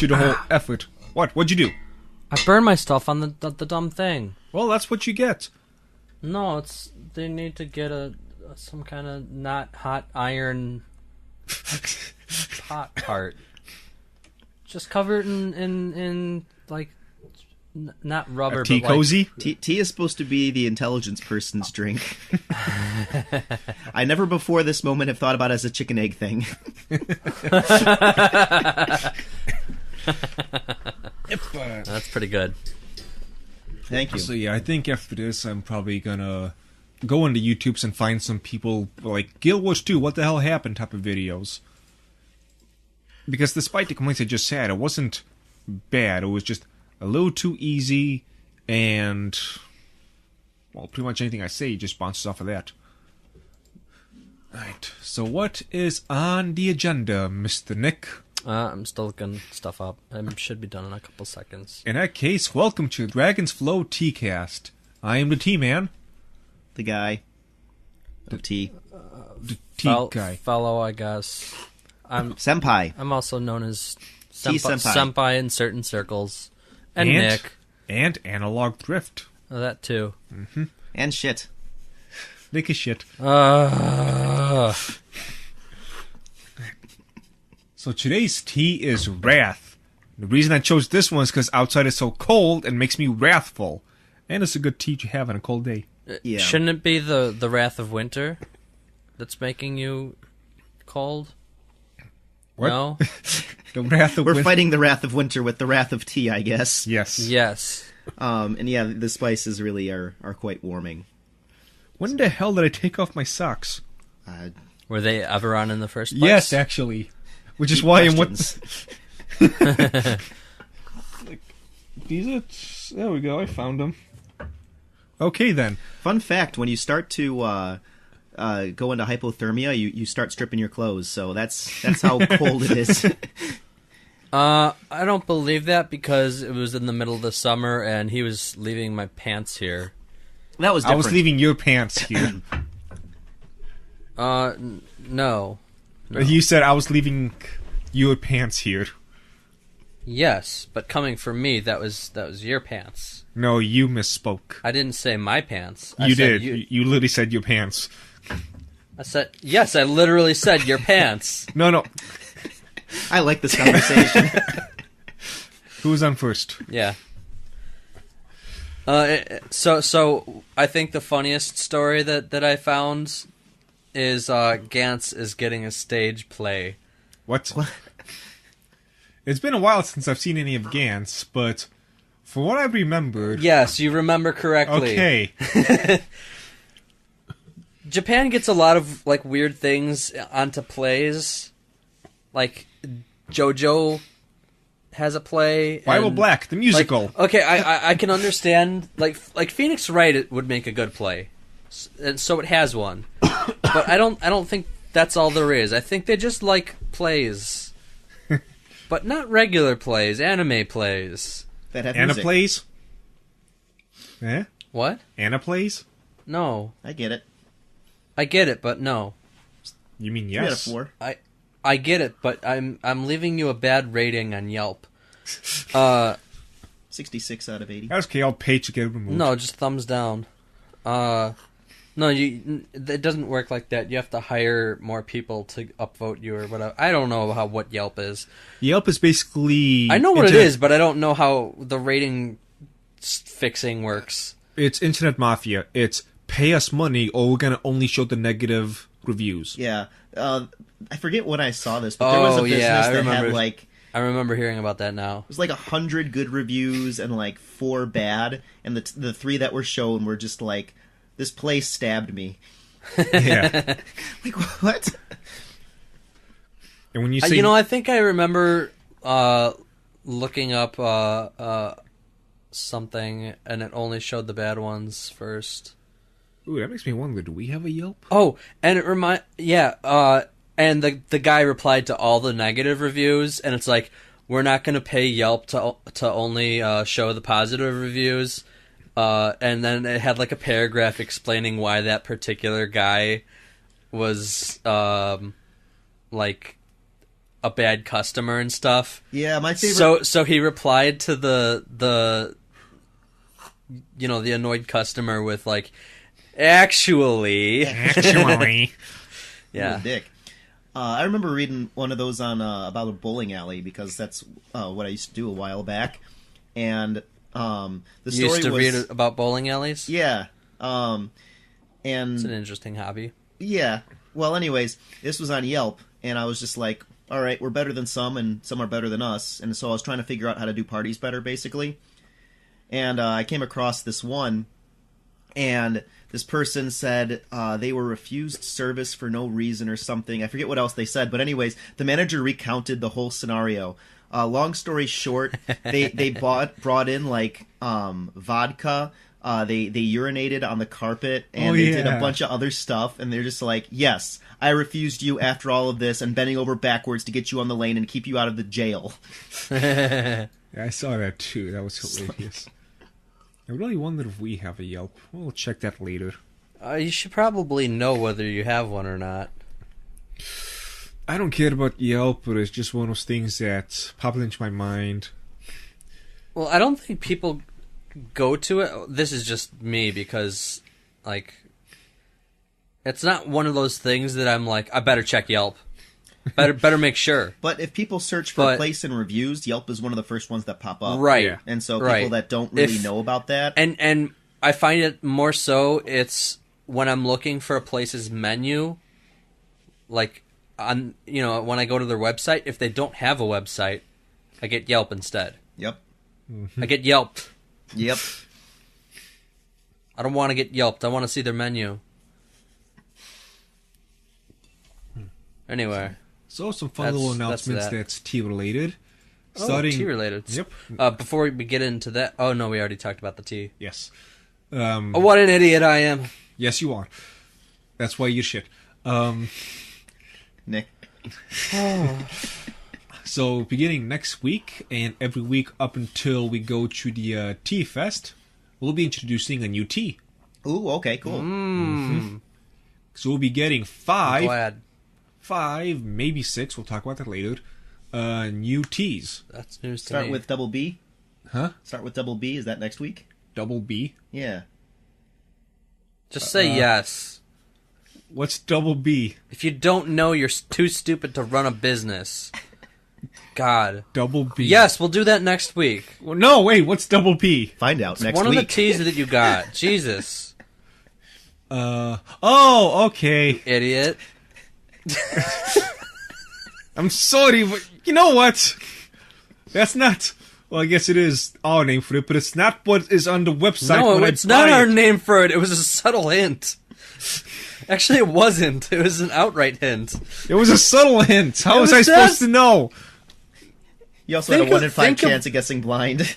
cost you the whole effort. What'd you do? I burned my stuff on the dumb thing. Well, that's what you get. No, they need to get some kind of not hot iron pot part. Just cover it in like not rubber. Tea but cozy. Tea is supposed to be the intelligence person's drink. I never before this moment have thought about it as a chicken egg thing. That's pretty good. Thank you. So yeah, I think after this, I'm probably gonna go into YouTube's and find some people like Guild Wars 2, what the hell happened type of videos. Because despite the complaints I just said, it wasn't bad. It was just a little too easy, and well, pretty much anything I say just bounces off of that. Alright, so what is on the agenda, Mr. Nick? I'm still looking stuff up. I should be done in a couple seconds. In that case, welcome to Dragon's Flow Teacast. I am the T-Man. The guy. The T. The T-guy. Fellow, I guess. I'm Senpai. I'm also known as T-senpai. Senpai in certain circles. And Nick. And Analog Drift. Oh, that too. Mm-hmm. And shit. Nick is shit. So today's tea is Wrath. The reason I chose this one is because outside is so cold and makes me wrathful. And it's a good tea to have on a cold day. Yeah. Shouldn't it be the wrath of winter that's making you cold? What? No? The wrath of We're winter. fighting the wrath of winter with the wrath of tea, I guess. Yes. Yes. And yeah, the spices really are quite warming. When the hell did I take off my socks? Were they ever on in the first place? Yes, actually. Which is why I'm what. These are. There we go. I found them. Okay then. Fun fact: when you start to go into hypothermia, you start stripping your clothes. So that's how cold it is. I don't believe that because it was in the middle of the summer and he was leaving my pants here. That was I different. was leaving your pants here. No. You said I was leaving your pants here. Yes, but coming from me, that was your pants. No, you misspoke. I didn't say my pants. I You said did. You literally said your pants. I said yes. I literally said your pants. No. I like this conversation. Who's on first? Yeah. So I think the funniest story that I found is Gantz is getting a stage play. What? It's been a while since I've seen any of Gantz, but for what I remembered... Yes, you remember correctly. Okay. Japan gets a lot of like weird things onto plays. Like JoJo has a play. Bible and, Black, the musical. Like, okay, I can understand. Like Phoenix Wright it would make a good play, and so it has one. But I don't think that's all there is. I think they just like plays, but not regular plays, anime plays. That have Anna music. plays? Eh? What? Anna plays? No, I get it. I get it, but no. You mean 3 out of yes? 4. I get it, but I'm leaving you a bad rating on Yelp. 66 out of 80. That's okay, I'll pay to get it removed. No, just thumbs down. No, it doesn't work like that. You have to hire more people to upvote you or whatever. I don't know what Yelp is. Yelp is basically... I know what it is, but I don't know how the rating fixing works. It's Internet Mafia. It's pay us money or we're going to only show the negative reviews. Yeah. I forget when I saw this, but there was a business that had like... I remember hearing about that now. It was like 100 good reviews and like 4 bad, and the 3 that were shown were just like, this place stabbed me. Yeah. Like, what? And when you say... I think I remember looking up something, and it only showed the bad ones first. Ooh, that makes me wonder, do we have a Yelp? Oh, and and the guy replied to all the negative reviews, and it's like, we're not going to pay Yelp to only show the positive reviews. And then it had like a paragraph explaining why that particular guy was like a bad customer and stuff. Yeah, my favorite. So he replied to the the annoyed customer with like, actually. Yeah. Dick. I remember reading one of those on about a bowling alley because that's what I used to do a while back, and the story You used to was, read about bowling alleys? Yeah, and It's an interesting hobby. yeah. Well, anyways, this was on Yelp, and I was just like, all right, we're better than some, and some are better than us, and so I was trying to figure out how to do parties better, basically, and I came across this one, and this person said they were refused service for no reason or something. I forget what else they said, but anyways, the manager recounted the whole scenario. Long story short, they brought in like vodka. They urinated on the carpet, and they did a bunch of other stuff. And they're just like, "Yes, I refused you after all of this, and bending over backwards to get you on the lane and keep you out of the jail." Yeah, I saw that too. That was hilarious. I really wonder if we have a Yelp. We'll check that later. You should probably know whether you have one or not. I don't care about Yelp, but it's just one of those things that pop into my mind. Well, I don't think people go to it. This is just me because, like, it's not one of those things that I'm like, I better check Yelp. Better make sure. But if people search for place and reviews, Yelp is one of the first ones that pop up. Right. Yeah. And so people that don't really know about that. And I find it more so it's when I'm looking for a place's menu, like on when I go to their website, if they don't have a website, I get Yelp instead. Yep. I get Yelped. Yep. I don't want to get Yelped. I want to see their menu. Anyway. So some fun little announcements that's tea-related. Tea-related. Yep. Before we get into that... Oh, no, we already talked about the tea. Yes. What an idiot I am. Yes, you are. That's why you shit. Nick. So, beginning next week, and every week up until we go to the Tea Fest, we'll be introducing a new tea. Ooh, okay, cool. Mm-hmm. So we'll be getting 5... I'm glad. 5, maybe 6, we'll talk about that later, new teas. That's news to me. Start with double B? Huh? Start with double B, is that next week? Double B? Yeah. Just say yes. What's double B? If you don't know, you're too stupid to run a business. God. Double B. Yes, we'll do that next week. Well, no, wait, what's double B? Find out next week. One of the teas that you got. Jesus. Oh, okay. Idiot. I'm sorry, but you know what? That's not... Well, I guess it is our name for it, but it's not what is on the website. No, it's not our name for it. It was a subtle hint. Actually, it wasn't. It was an outright hint. It was a subtle hint. How was I supposed to know? You also had a 1 in 5 chance of guessing blind.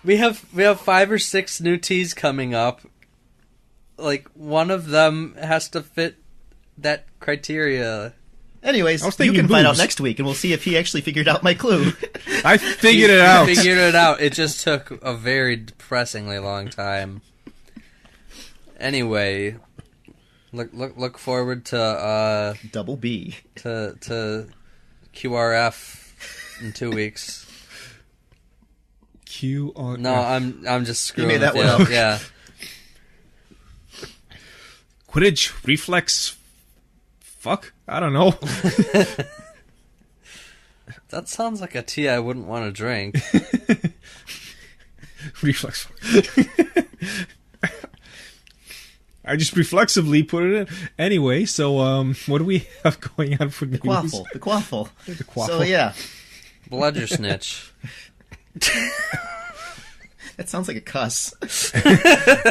We have 5 or 6 new teas coming up. Like, one of them has to fit that criteria. Anyways, you can find out next week, and we'll see if he actually figured out my clue. I figured it out. Figured it out. It just took a very depressingly long time. Anyway, look forward to double B to QRF in 2 weeks. QRF. No, I'm just screwing. You made that one up. Yeah. Quidditch, reflex, fuck, I don't know. That sounds like a tea I wouldn't want to drink. Reflex. I just reflexively put it in. Anyway, so what do we have going on for news? The quaffle. The quaffle. So yeah. Bludger snitch. That sounds like a cuss.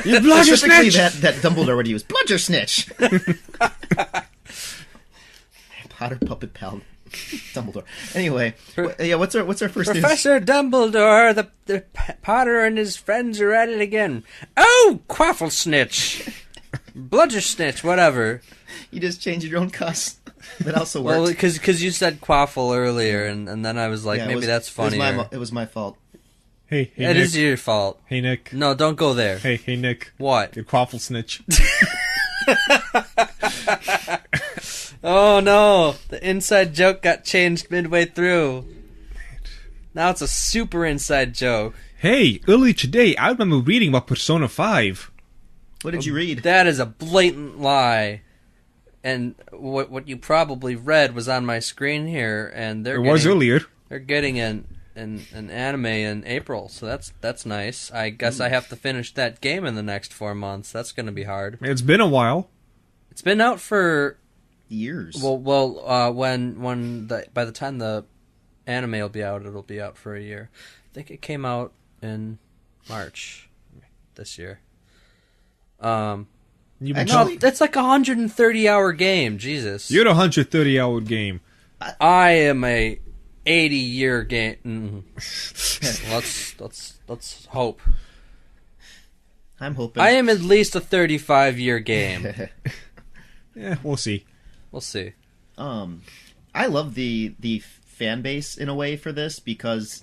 You bludger snitch! that Dumbledore would use. Bludger snitch! Potter puppet pal. Dumbledore. Anyway, what's our first news? Professor Dumbledore, the Potter and his friends are at it again. Oh, quaffle snitch. Bludger snitch, whatever. You just changed your own cuss. That also works. Well, because you said quaffle earlier, and then I was like, maybe that's funnier. It was my fault. Hey, it Nick. is your fault. Hey, Nick. No, don't go there. Hey, Nick. What? Your quaffle snitch. Oh no, the inside joke got changed midway through. Now it's a super inside joke. Hey, earlier today, I remember reading about Persona 5. What did you read? That is a blatant lie. And what you probably read was on my screen here, and It was earlier. They're getting an anime in April, so that's nice. I guess I have to finish that game in the next 4 months. That's going to be hard. It's been a while. It's been out for Years. Well, by the time the anime will be out, it'll be out for a year. I think it came out in March this year. That's like a 130-hour game. Jesus, You're a 130-hour game. I am a 80-year game. Let's hope. I'm hoping. I am at least a 35-year game. Yeah, we'll see. We'll see. I love the fan base in a way for this because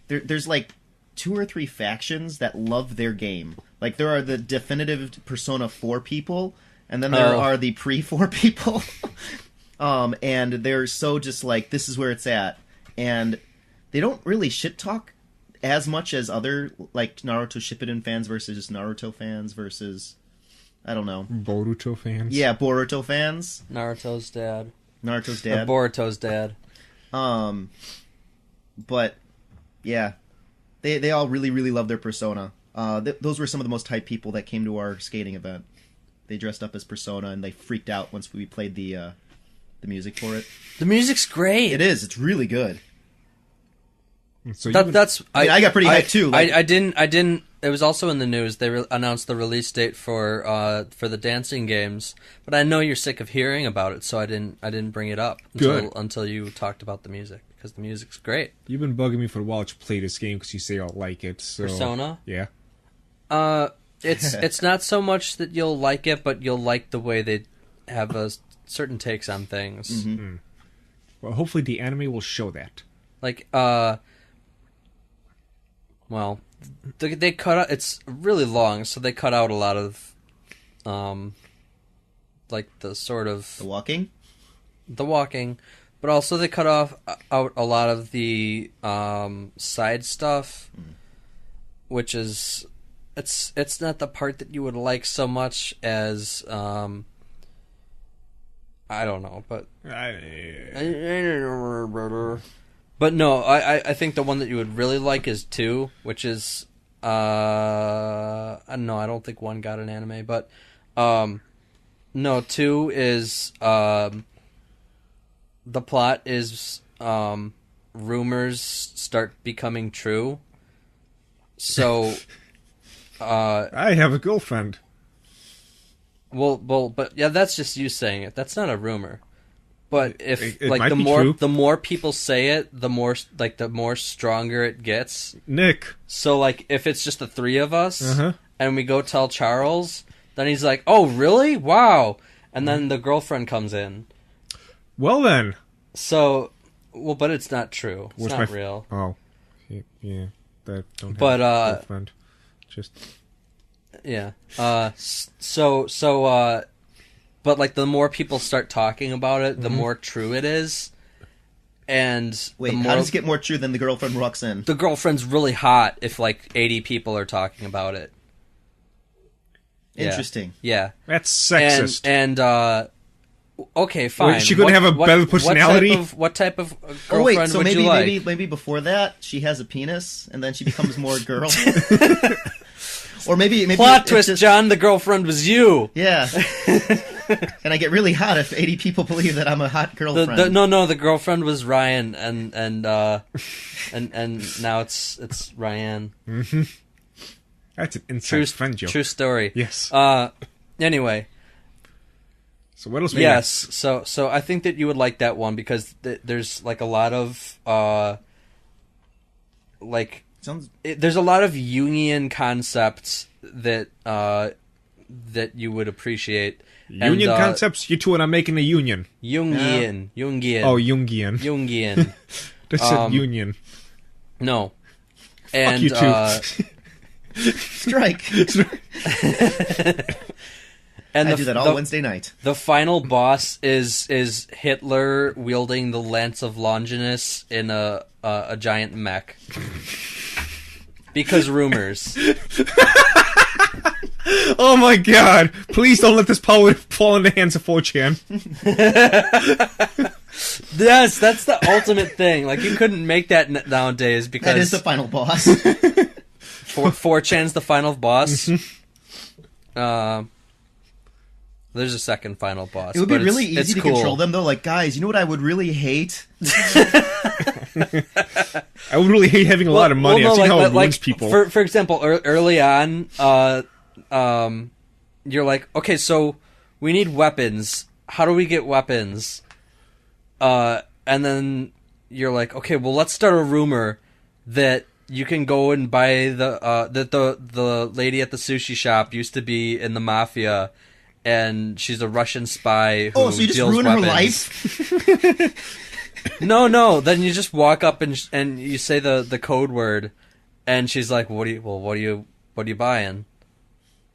there's like 2 or 3 factions that love their game. Like there are the definitive Persona 4 people, and then there are the pre-4 people. And they're so just like, this is where it's at. And they don't really shit talk as much as other, like, Naruto Shippuden fans versus just Naruto fans versus, I don't know. Boruto fans? Yeah, Boruto fans. Naruto's dad. Naruto's dad. Or Boruto's dad. But, yeah. They all really, really love their Persona. Those were some of the most hyped people that came to our skating event. They dressed up as Persona, and they freaked out once we played the music for it. The music's great. It is. It's really good. So I got pretty hyped too. Like, I didn't. It was also in the news. They announced the release date for the dancing games, but I know you're sick of hearing about it, so I didn't bring it up until you talked about the music, because the music's great. You've been bugging me for a while to play this game because you say I'll like it. So. Persona? Yeah. It's not so much that you'll like it, but you'll like the way they have certain takes on things. Mm-hmm. Well, hopefully the anime will show that. Like, well, they cut out. It's really long, so they cut out a lot of, like the sort of the walking, but also they cut out a lot of the side stuff, which is it's not the part that you would like so much as I don't know, but but no, I think the one that you would really like is 2, which is I don't know, I don't think 1 got an anime, but no, 2 is the plot is rumors start becoming true. So I have a girlfriend. Well, but yeah, that's just you saying it. That's not a rumor. But if it like might the be more true. the more people say it, the more stronger it gets. Nick. So like if it's just the 3 of us Uh-huh. and we go tell Charles, then he's like, "Oh, really? Wow." And then the girlfriend comes in. Well then. So, but it's not true. It's not real. Oh. Yeah. That don't have But, a girlfriend. Just Yeah. But like the more people start talking about it, the more true it is. And wait, how does it get more true than the girlfriend walks in? The girlfriend's really hot if like 80 people are talking about it. Interesting. Yeah. That's sexist. And okay, fine. Is she going to have a better personality? What type of girlfriend would maybe, you like? maybe before that she has a penis and then she becomes more girl. Or maybe plot twist, John. The girlfriend was you. Yeah. And I get really hot if 80 people believe that I'm a hot girlfriend. No. The girlfriend was Ryan, and now it's Ryan. Mm-hmm. That's an inside friend joke. True story. Yes. Anyway. So what else? Yes. So I think that you would like that one because there's like a lot of there's a lot of Jungian concepts that you would appreciate. Union concepts? You two and I'm making a union. Jungian. Oh, Jungian. Jungian. That said union. No. Fuck you two. Strike. And I do that all Wednesday night. The final boss is Hitler wielding the Lance of Longinus in a giant mech. Because rumors. Oh my god! Please don't let this power fall in the hands of 4chan. Yes, that's the ultimate thing. Like, you couldn't make that nowadays because... That is the final boss. 4chan's the final boss. There's a second final boss. It would be really easy to cool. control them, though. Like, guys, you know what I would really hate? I would really hate having a lot of money. I've seen how it ruins people. For example, early on, you're like, okay, so we need weapons. How do we get weapons? And then you're like, okay, well, let's start a rumor that you can go and buy that the lady at the sushi shop used to be in the mafia, and she's a Russian spy who so you just deals ruin weapons. her life? No. Then you just walk up and you say the code word, and she's like, "What are you buying?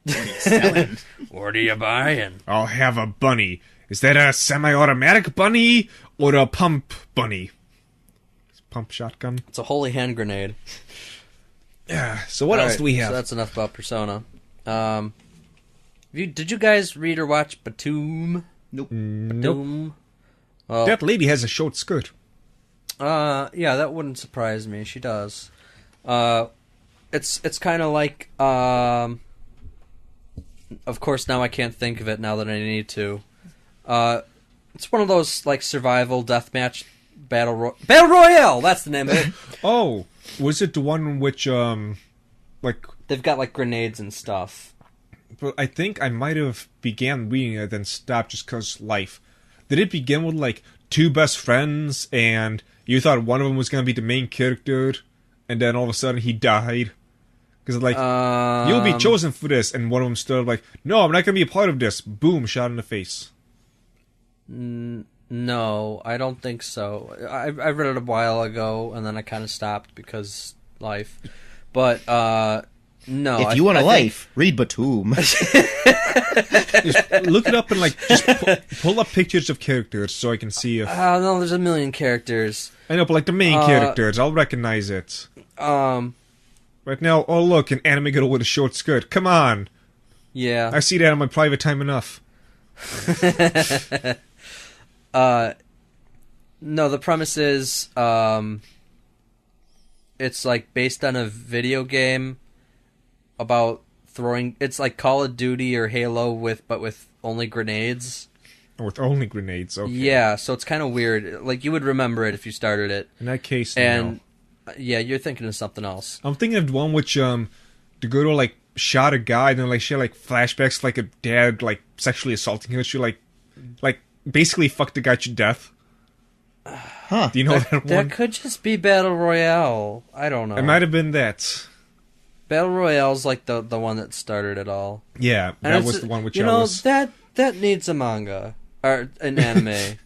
What are you selling? What are you buying?" I'll have a bunny. Is that a semi-automatic bunny or a pump bunny? Pump shotgun? It's a holy hand grenade. Yeah. So what else do we have? So that's enough about Persona. Did you guys read or watch Btooom? Nope. Btooom? Well, that lady has a short skirt. yeah, that wouldn't surprise me. She does. It's kind of like, of course now I can't think of it now that I need to. It's one of those like survival deathmatch battle royale. That's the name of it. Oh, was it the one in which like they've got like grenades and stuff? But I think I might have began reading it then stopped just because life. Did it begin with like two best friends and you thought one of them was going to be the main character and then all of a sudden he died? Because like, you'll be chosen for this, and one of them stood like, no, I'm not going to be a part of this. Boom, shot in the face. No, I don't think so. I read it a while ago and then I kind of stopped because life. But, no. If you want a life, read Btooom. Just look it up and like just pull up pictures of characters so I can see if. No, there's a million characters. I know, but like the main characters, I'll recognize it. Right now, oh look, an anime girl with a short skirt. Come on. Yeah. I see that in my private time enough. No, the premise is, it's like based on a video game about throwing. It's like Call of Duty or Halo but with only grenades. With only grenades, okay. Yeah, so it's kind of weird. Like, you would remember it if you started it. In that case, and no. Yeah, you're thinking of something else. I'm thinking of the one which the girl like shot a guy and then like she had like flashbacks like a dad like sexually assaulting her. She like basically fucked the guy to death. Huh. Do you know that one? That could just be Battle Royale. I don't know. It might have been that. Battle Royale's like the one that started it all. Yeah, that was the one which that needs a manga or an anime.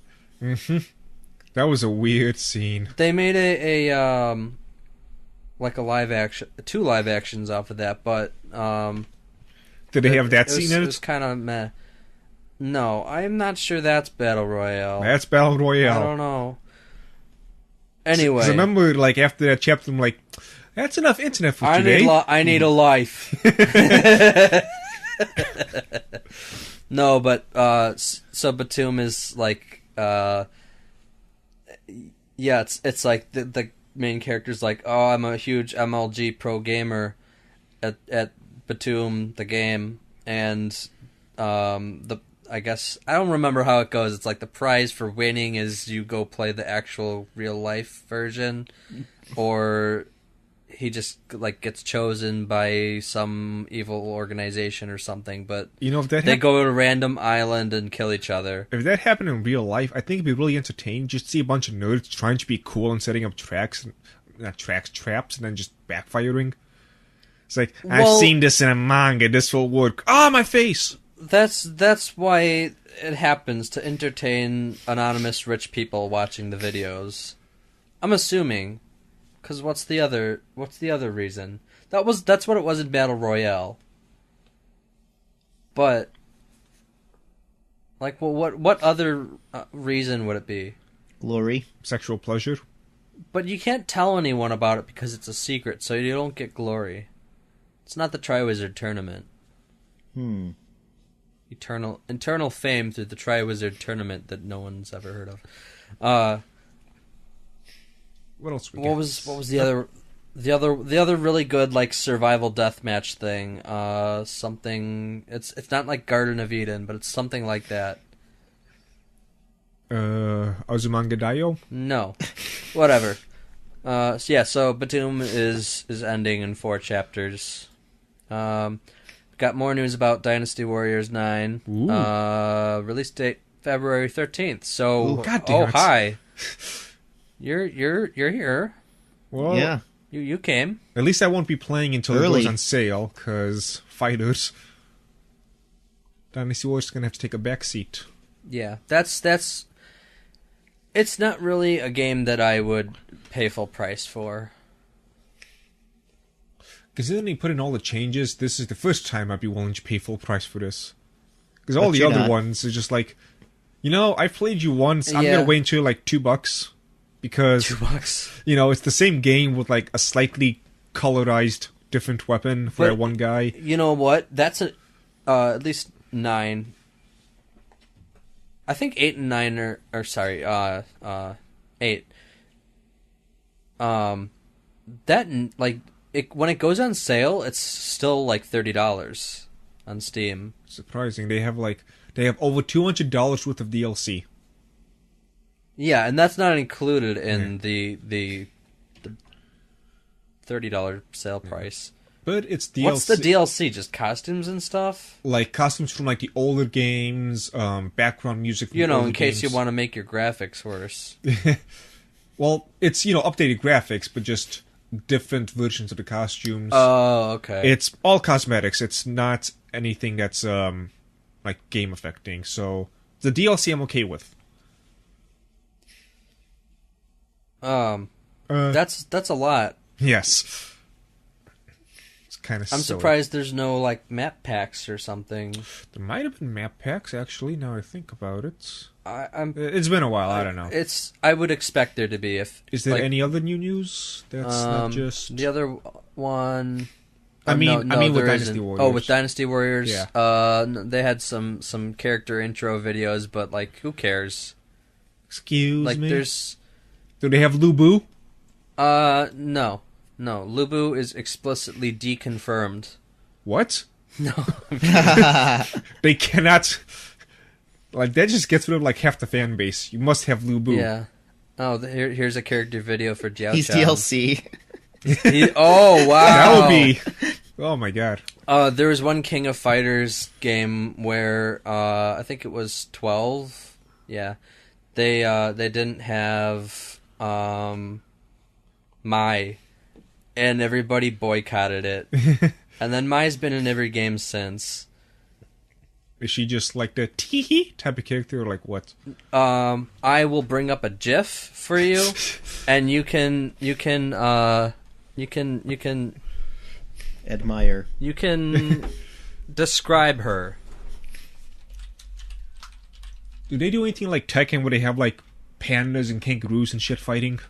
Mm-hmm. That was a weird scene. They made a like a live action, 2 live actions off of that, but did they have that scene in it? It was kind of meh. No, I'm not sure that's Battle Royale. That's Battle Royale. I don't know. Anyway, 'cause I remember like after that chapter, I'm like, that's enough internet for today. I need a life. No, but so Btooom is like yeah, it's like the main character's like, oh, I'm a huge MLG pro gamer at Btooom the game, and I guess I don't remember how it goes. It's like the prize for winning is you go play the actual real life version, or he just like gets chosen by some evil organization or something. But you know, if that they go to a random island and kill each other. If that happened in real life, I think it'd be really entertaining. Just see a bunch of nerds trying to be cool and setting up traps, and then just backfiring. It's like, I've seen this in a manga. This will work. Ah, my face. That's why it happens, to entertain anonymous rich people watching the videos. I'm assuming, because what's the other reason? That's what it was in Battle Royale. But Like, well, what other reason would it be? Glory. Sexual pleasure. But you can't tell anyone about it because it's a secret, so you don't get glory. It's not the Triwizard Tournament. Eternal fame through the Triwizard Tournament that no one's ever heard of. What else? What was the other really good like survival deathmatch thing? Something. It's not like Garden of Eden, but it's something like that. Azumanga Daioh? No, whatever. So Btooom is ending in 4 chapters. Got more news about Dynasty Warriors 9. Release date February 13th. So, God damn it. Hi. You're here. Well, Yeah. You came. At least I won't be playing until it Early. goes on sale, because fighters. Dynasty Warriors is going to have to take a back seat. Yeah, that's. It's not really a game that I would pay full price for. Considering they put in all the changes, this is the first time I'd be willing to pay full price for this. Because all But the you're other not. ones are just like, I played you once, I'm Yeah. going to wait until like $2. Because, $2. it's the same game with like a slightly colorized different weapon for But- that one guy. You know what? That's at least 9. I think 8 and 9 are sorry, 8. That like when it goes on sale, it's still like $30 on Steam. Surprising. They have over $200 worth of DLC. Yeah, and that's not included in the $30 sale price. But it's DLC. What's the DLC? Just costumes and stuff? Like costumes from like the older games, background music from older In case games. you want to make your graphics worse. Well, it's, updated graphics, but just different versions of the costumes. Oh, okay. It's all cosmetics. It's not anything that's like game affecting. So the DLC I'm okay with. That's a lot. Yes. It's kind of I'm surprised there's no like map packs or something. There might have been map packs, actually, now I think about it. I'm. It's been a while, I don't know. I would expect there to be. If Is there like, any other new news that's not just... the other one? I mean with there Dynasty isn't. Warriors. Oh, with Dynasty Warriors. Yeah. They had some character intro videos, but like, who cares? Excuse Like, me? there's. Do they have Lubu? No. Lubu is explicitly deconfirmed. What? No. They cannot... Like, that just gets rid of, like, half the fan base. You must have Lubu. Yeah. Oh, here's a character video for Jiao He's Chan. DLC. Oh, wow. That would be... Oh, my God. There was one King of Fighters game where I think it was 12. Yeah, they didn't have Mai, and everybody boycotted it. And then Mai's been in every game since. Is she just like the tee type of character, or like what? I will bring up a GIF for you, and you can Admire. you can describe her. Do they do anything like Tekken where they have like pandas and kangaroos and shit fighting?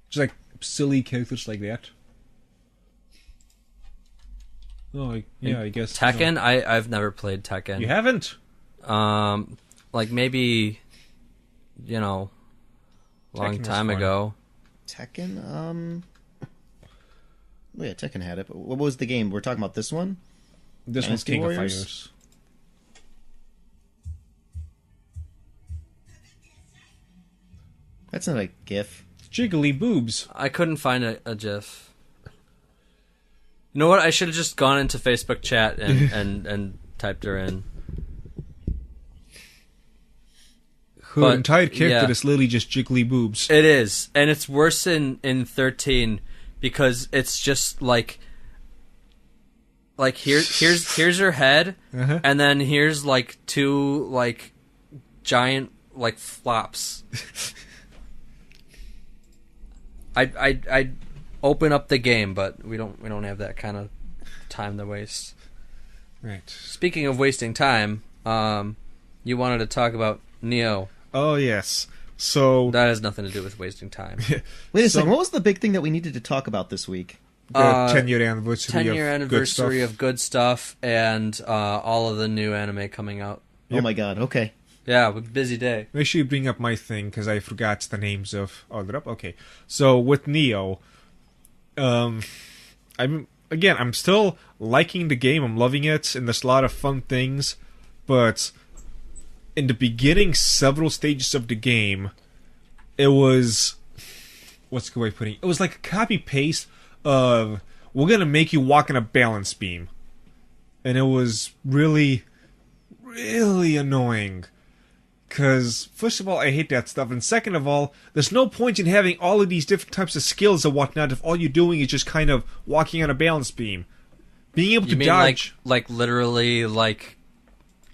Just like silly characters like that. Oh, yeah, I guess. Tekken? I've never played Tekken. You haven't? Like maybe, long Tekken was time fun. ago. Tekken? Oh yeah, Tekken had it. But what was the game? We're talking about this one? This one's Dynasty King Warriors? of Fighters. That's not a GIF. Jiggly boobs. I couldn't find a GIF. You know what? I should have just gone into Facebook chat and typed her in. Her But, entire character yeah. is literally just jiggly boobs. It is, and it's worse in 13 because it's just like here's her head, Uh-huh. and then here's like two like giant like flops. I'd open up the game, but we don't have that kind of time to waste. Right. Speaking of wasting time, You wanted to talk about Nioh. Oh, yes. So That has nothing to do with wasting time. Wait a second. What was the big thing that we needed to talk about this week? the 10-year anniversary 10-year of anniversary good of good stuff and all of the new anime coming out. Oh my god, okay. Yeah, busy day. Make sure you bring up my thing, because I forgot the names of... Oh, they're up? Okay. So, with Nioh, I'm still liking the game. I'm loving it, and there's a lot of fun things. But in the beginning, several stages of the game, it was... What's the way of putting it? It was like a copy-paste of... We're going to make you walk in a balance beam. And it was really, really annoying. Because, first of all, I hate that stuff. And second of all, there's no point in having all of these different types of skills and whatnot if all you're doing is just kind of walking on a balance beam. Being able to dodge... like literally,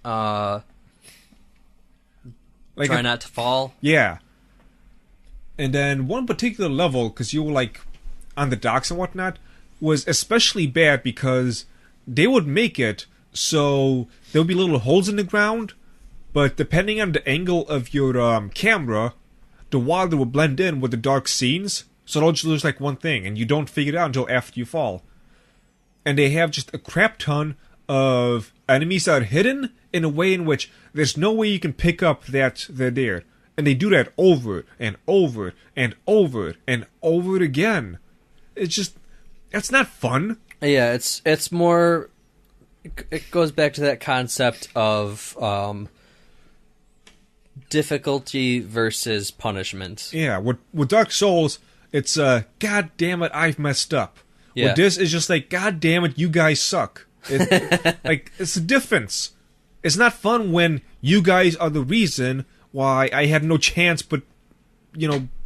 try not to fall? Yeah. And then one particular level, because you were, like, on the docks and whatnot, was especially bad because they would make it so there would be little holes in the ground, but depending on the angle of your camera, the water will blend in with the dark scenes, so it'll just lose like one thing, and you don't figure it out until after you fall. And they have just a crap ton of enemies that are hidden in a way in which there's no way you can pick up that they're there. And they do that over and over and over and over again. It's just... That's not fun. Yeah, it's more... It goes back to that concept of... difficulty versus punishment. Yeah, with Dark Souls, it's God damn it, I've messed up. Yeah. With this, it's just like, God damn it, you guys suck. Like, it's a difference. It's not fun when you guys are the reason why I had no chance but,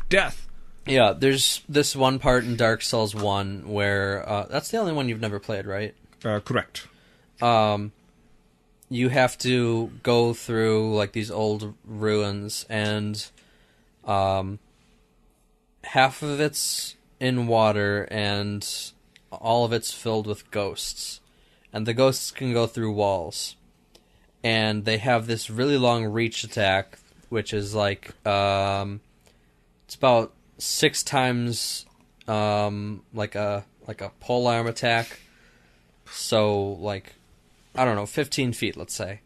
death. Yeah, there's this one part in Dark Souls 1 where... that's the only one you've never played, right? Correct. You have to go through like these old ruins, and half of it's in water and all of it's filled with ghosts, and the ghosts can go through walls, and they have this really long reach attack, which is like it's about 6 times like a polearm attack, so like I don't know, 15 feet, let's say.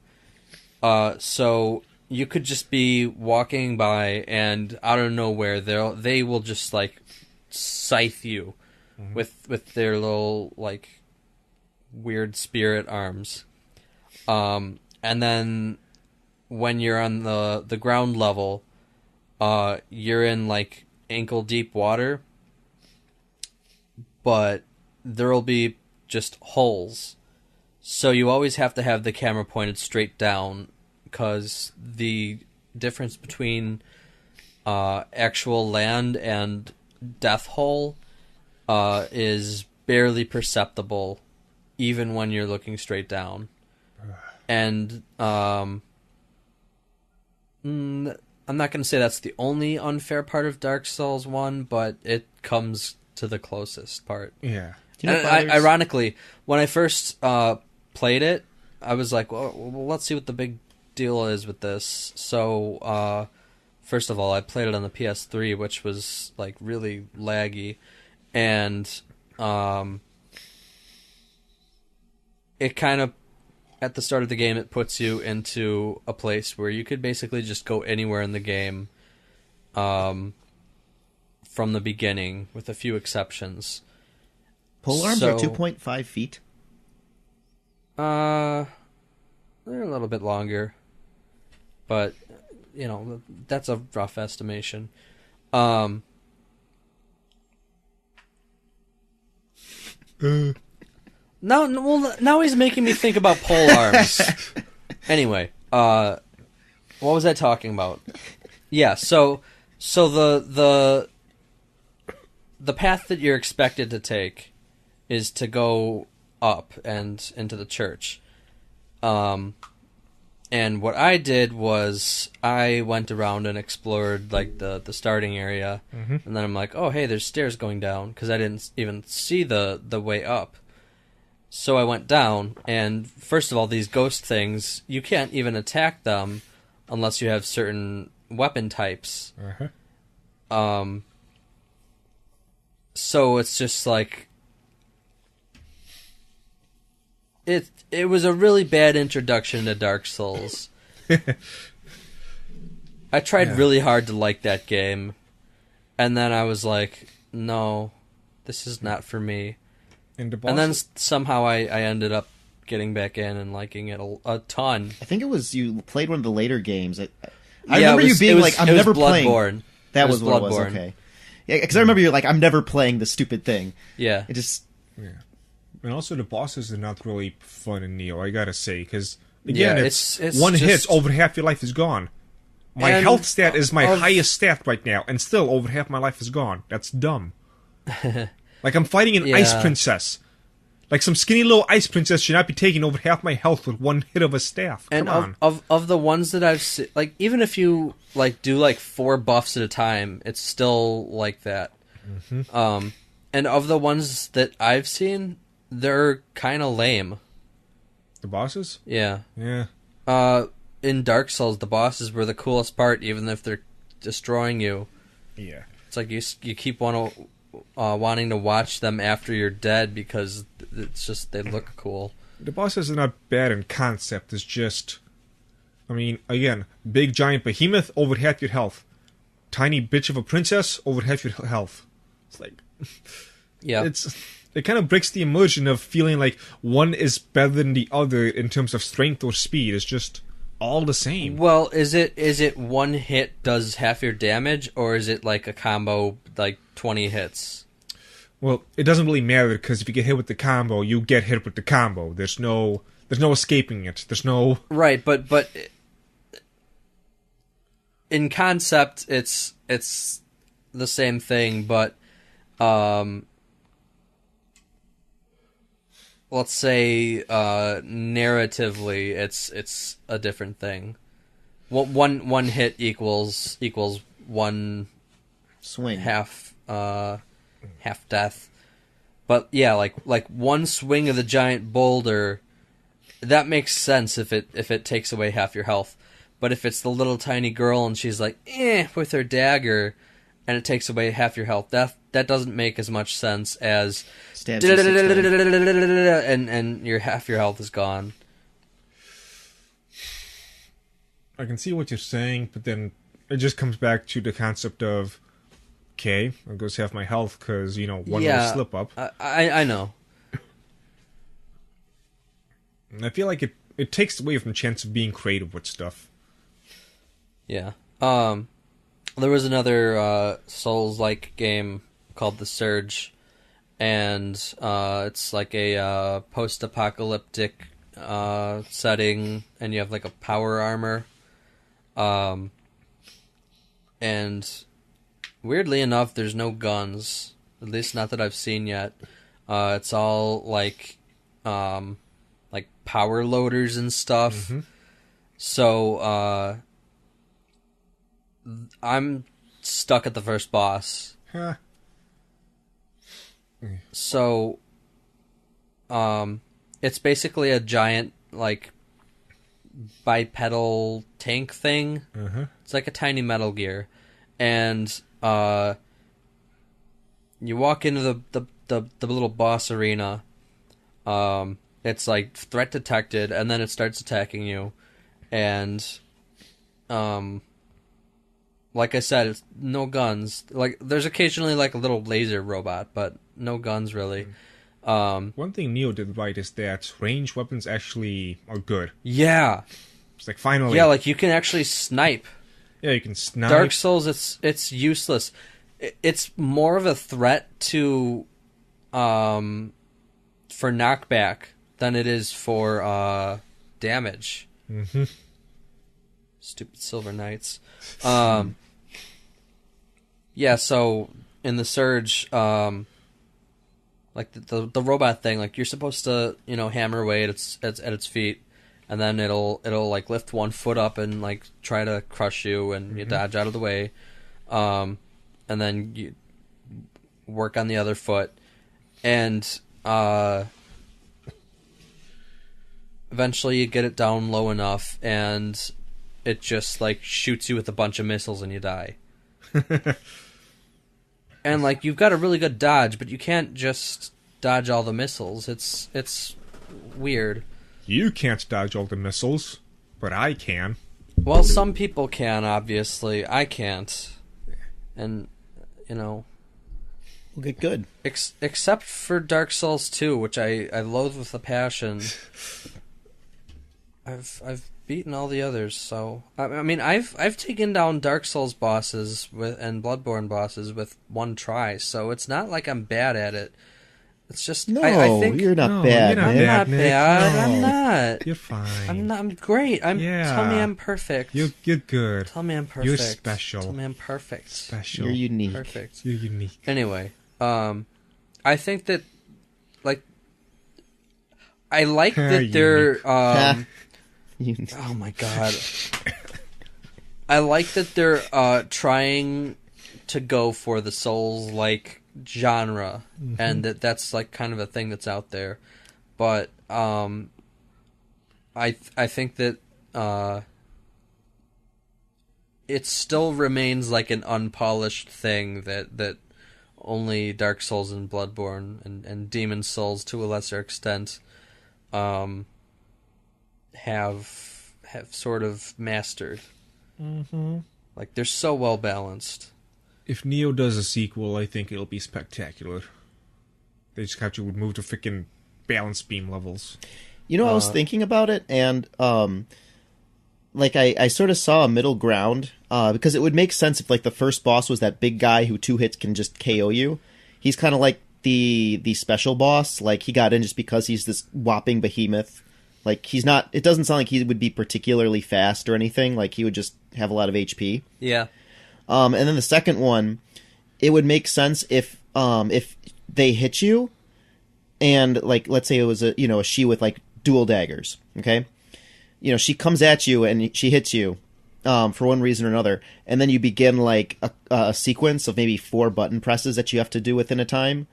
So you could just be walking by, and out of nowhere, they will just like scythe you with their little like weird spirit arms. And then when you're on the ground level, you're in like ankle deep water, but there'll be just holes. So you always have to have the camera pointed straight down, because the difference between actual land and death hole is barely perceptible, even when you're looking straight down. And I'm not going to say that's the only unfair part of Dark Souls 1, but it comes to the closest part. Yeah. Ironically, when I first... played it, I was like, well, let's see what the big deal is with this. So, first of all, I played it on the PS3, which was like really laggy, and it kind of, at the start of the game, it puts you into a place where you could basically just go anywhere in the game from the beginning, with a few exceptions. Polearms are 2.5 feet. They're a little bit longer, but that's a rough estimation. Now he's making me think about pole arms. Anyway, what was I talking about? Yeah, so the path that you're expected to take is to go up and into the church. And what I did was I went around and explored like the starting area, and then I'm like, oh hey, there's stairs going down, because I didn't even see the way up. So I went down, and first of all, these ghost things, you can't even attack them unless you have certain weapon types. Uh-huh. So it's just like it was a really bad introduction to Dark Souls. I tried really hard to like that game, and then I was like, no, this is not for me. And then somehow I ended up getting back in and liking it a ton. I think it was you played one of the later games. I remember you being like, I'm never playing. Bloodborne. That was what it was, okay. Yeah, because I remember you're like, I'm never playing this stupid thing. Yeah. It just... Yeah. And also the bosses are not really fun in Nioh, I gotta say, because, again, it's one hit, over half your life is gone. My health stat is my highest stat right now, and still over half my life is gone. That's dumb. Like, I'm fighting an ice princess. Like, some skinny little ice princess should not be taking over half my health with one hit of a staff. Come on. Of the ones that I've seen, like, even if you, like, do, like, 4 buffs at a time, it's still like that. Mm-hmm. And of the ones that I've seen, they're kind of lame. The bosses? Yeah. Yeah. In Dark Souls, the bosses were the coolest part, even if they're destroying you. Yeah. It's like you keep wanting to watch them after you're dead because it's just they look cool. The bosses are not bad in concept. It's just, I mean, again, big giant behemoth over half your health, tiny bitch of a princess over half your health. It's like, yeah, it kind of breaks the immersion of feeling like one is better than the other in terms of strength or speed. It's just all the same. Well, is it one hit does half your damage, or is it like a combo, like 20 hits? Well, it doesn't really matter, because if you get hit with the combo, you get hit with the combo. There's no escaping it. There's no... Right, but in concept, it's the same thing, but let's say narratively, it's a different thing. One hit equals one swing, half death. But yeah, like one swing of the giant boulder, that makes sense if it takes away half your health. But if it's the little tiny girl and she's like with her dagger, and it takes away half your health, that doesn't make as much sense as and your half your health is gone. I can see what you're saying, but then it just comes back to the concept of, okay, it goes half my health because, one little slip up. I know. And I feel like it takes away from the chance of being creative with stuff. Yeah. There was another Souls-like game called The Surge, and it's like a post-apocalyptic setting, and you have like a power armor. And weirdly enough, there's no guns, at least not that I've seen yet. It's all like power loaders and stuff. Mm-hmm. So I'm stuck at the first boss. Huh. So it's basically a giant like bipedal tank thing. Uh-huh. It's like a tiny Metal Gear, and you walk into the little boss arena. It's like threat detected, and then it starts attacking you, and like I said, it's no guns. Like there's occasionally like a little laser robot, but no guns really. One thing Nioh did right is that ranged weapons actually are good. Yeah. It's like finally. Yeah, like you can actually snipe. Yeah, you can snipe. Dark Souls, it's useless. It's more of a threat to, for knockback than it is for damage. Mm-hmm. Stupid Silver Knights. Yeah, so in the Surge, like the robot thing, like you're supposed to hammer away at its feet, and then it'll like lift one foot up and like try to crush you, and you dodge out of the way, and then you work on the other foot, and eventually you get it down low enough, and it just like shoots you with a bunch of missiles and you die. And like you've got a really good dodge, but you can't just dodge all the missiles. It's weird. You can't dodge all the missiles, but I can. Well, some people can, obviously. I can't. And, you know... We'll get good. Except for Dark Souls 2, which I loathe with a passion. I've beaten all the others, so... I mean, I've taken down Dark Souls bosses and Bloodborne bosses with one try, so it's not like I'm bad at it. It's just... No, I think, you're not bad, I'm Nick. not bad. No. I'm not. You're fine. I'm great. Tell me I'm perfect. You're good. Tell me I'm perfect. You're special. Tell me I'm perfect. Special. You're unique. Perfect. You're unique. Anyway, I think that, like, I like that they're, oh my god. I like that they're, trying to go for the Souls-like genre, and that's, like, kind of a thing that's out there. But, I think that, it still remains like an unpolished thing that only Dark Souls and Bloodborne and Demon Souls to a lesser extent have sort of mastered. Mm-hmm. Like they're so well balanced. If Nioh does a sequel, I think it'll be spectacular. They just have to move to freaking balance beam levels. You know, I was thinking about it, and like I sort of saw a middle ground because it would make sense if like the first boss was that big guy who 2 hits can just KO you. He's kind of like the special boss. Like he got in just because he's this whopping behemoth. Like he's not. It doesn't sound like he would be particularly fast or anything. Like he would just have a lot of HP. Yeah. And then the second one, it would make sense if they hit you, and like let's say it was a she with like dual daggers. Okay. She comes at you and she hits you for one reason or another, and then you begin like a sequence of maybe 4 button presses that you have to do within a time.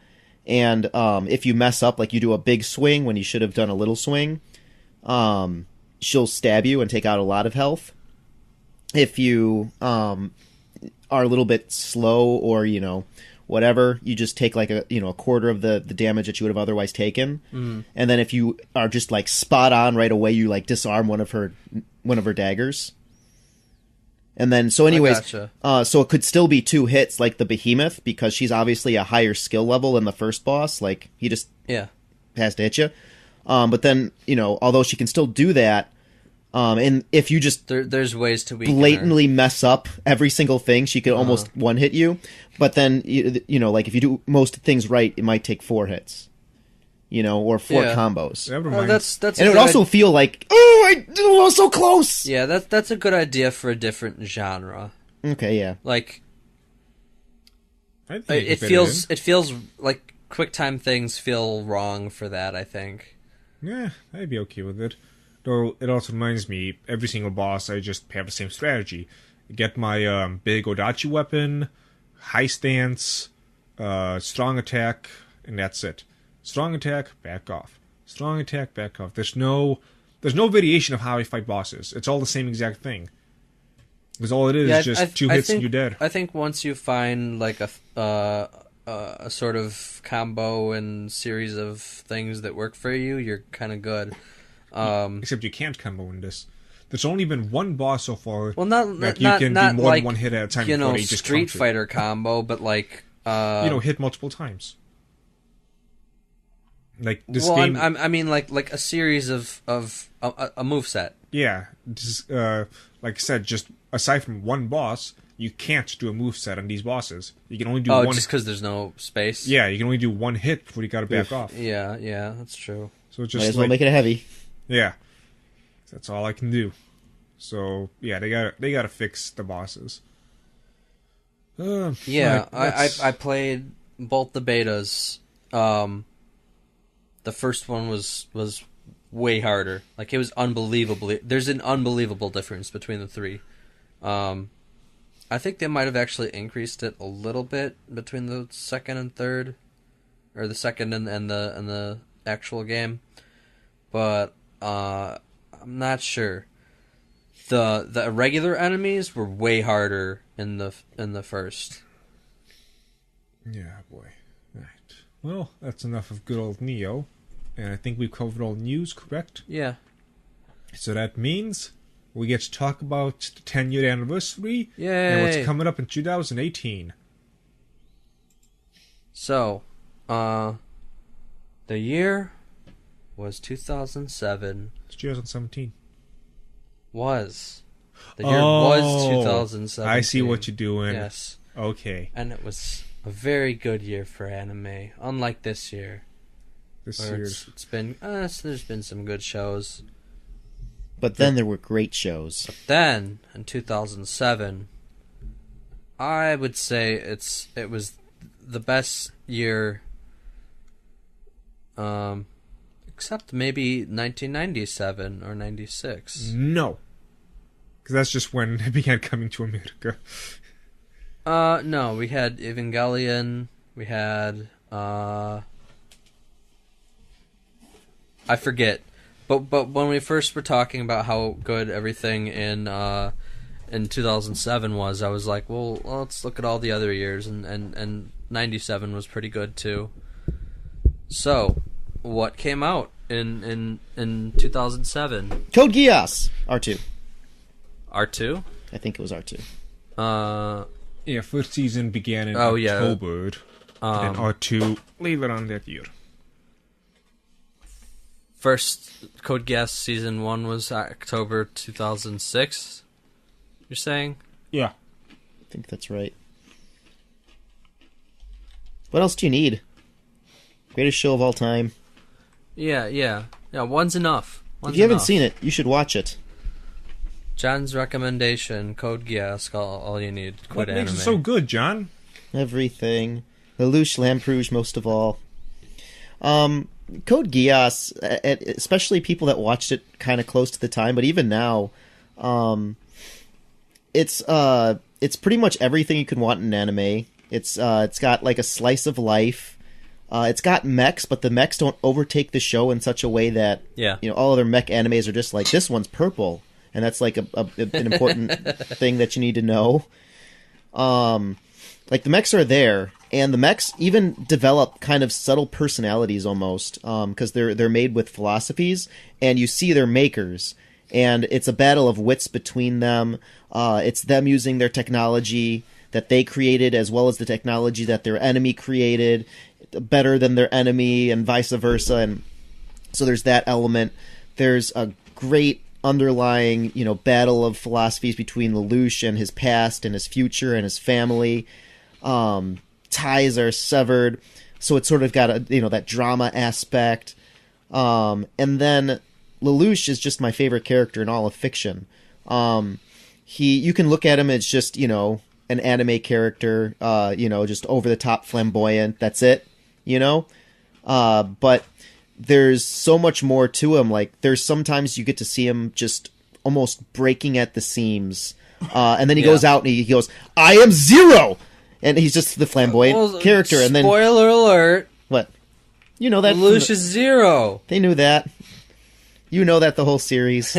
And if you mess up, like you do a big swing when you should have done a little swing, she'll stab you and take out a lot of health. If you are a little bit slow or whatever, you just take like a quarter of the damage that you would have otherwise taken. And then if you are just like spot on right away, you like disarm one of her daggers. And then so anyways, gotcha. So it could still be 2 hits like the behemoth, because she's obviously a higher skill level than the first boss. Like he just has to hit you. But then although she can still do that, and if you just there's ways to weaken blatantly mess up every single thing, she could almost one hit you. But then like if you do most things right, it might take 4 hits, or 4 combos. Never mind. That's And it would also feel like, I was so close. Yeah, that's a good idea for a different genre. Okay, yeah. Like I think it feels like QuickTime things feel wrong for that, I think. Yeah, I'd be okay with it. Though it also reminds me, every single boss, I just have the same strategy. Get my big Odachi weapon, high stance, strong attack, and that's it. Strong attack, back off. Strong attack, back off. There's no variation of how I fight bosses. It's all the same exact thing. Because all it is just 2 hits and you're dead. I think once you find like a sort of combo and series of things that work for you, you're kind of good. Except you can't combo in this. There's only been one boss so far. Well, that you can do more like, than one hit at a time. Before they just Street Fighter combo, but like hit multiple times. Like this well, game. I mean, like a series of a moveset. Yeah, just, like I said, just aside from one boss, you can't do a moveset on these bosses. You can only do one. Oh, just because there's no space. Yeah, you can only do one hit before you got to back off. Yeah, that's true. So it's just might as well make it heavy. Yeah, that's all I can do. So yeah, they gotta fix the bosses. Yeah, I played both the betas. The first one was way harder. Like it was unbelievably. There's an unbelievable difference between the 3. I think they might have actually increased it a little bit between the second and third, or the second and the actual game. But I'm not sure. The regular enemies were way harder in the first. Yeah, boy. Right. Well, that's enough of good old Nioh. And I think we've covered all news, correct? Yeah. So that means we get to talk about the 10-year anniversary Yay. and what's coming up in 2018. So, the year was 2007. It's 2017. The year was 2017. I see what you're doing. Yes. Okay. And it was a very good year for anime, unlike this year. This Where year's... it's been there's been some good shows. But then there were great shows. Then in 2007, I would say it was the best year, except maybe 1997 or 96. No. Because that's just when it began coming to America. No, we had Evangelion. We had I forget, but when we first were talking about how good everything in 2007 was, I was like, well, let's look at all the other years, and 97 was pretty good too. So, what came out in 2007? Code Geass R2. R2? I think it was R2. Yeah, first season began in Oh, yeah. October, and then R2 later on that year. First Code Geass season 1 was October 2006. You're saying? Yeah. I think that's right. What else do you need? Greatest show of all time. Yeah. One's enough. If you haven't seen it, you should watch it. John's recommendation: Code Geass. All you need. What Quit makes anime. it so good, John? Everything. Lelouch Lamperouge, most of all. Code Geass, especially people that watched it kind of close to the time, but even now, it's pretty much everything you can want in anime. It's got like a slice of life. It's got mechs, but the mechs don't overtake the show in such a way that all other mech animes are just like, this one's purple, and that's like an important thing that you need to know. Like the mechs are there, and the mechs even develop kind of subtle personalities almost, because they're made with philosophies, and you see their makers, and it's a battle of wits between them. It's them using their technology that they created as well as the technology that their enemy created better than their enemy, and vice versa. And so there's that element. There's a great underlying, battle of philosophies between Lelouch and his past and his future and his family. Ties are severed, so it's sort of got that drama aspect. And then Lelouch is just my favorite character in all of fiction. You can look at him as just an anime character, just over the top flamboyant. That's it, but there's so much more to him. Like, there's sometimes you get to see him just almost breaking at the seams, and then he goes out and he goes, "I am Zero," and he's just the flamboyant character. And then, spoiler alert, what? You know that Lelouch is Zero. They knew that. You know that the whole series.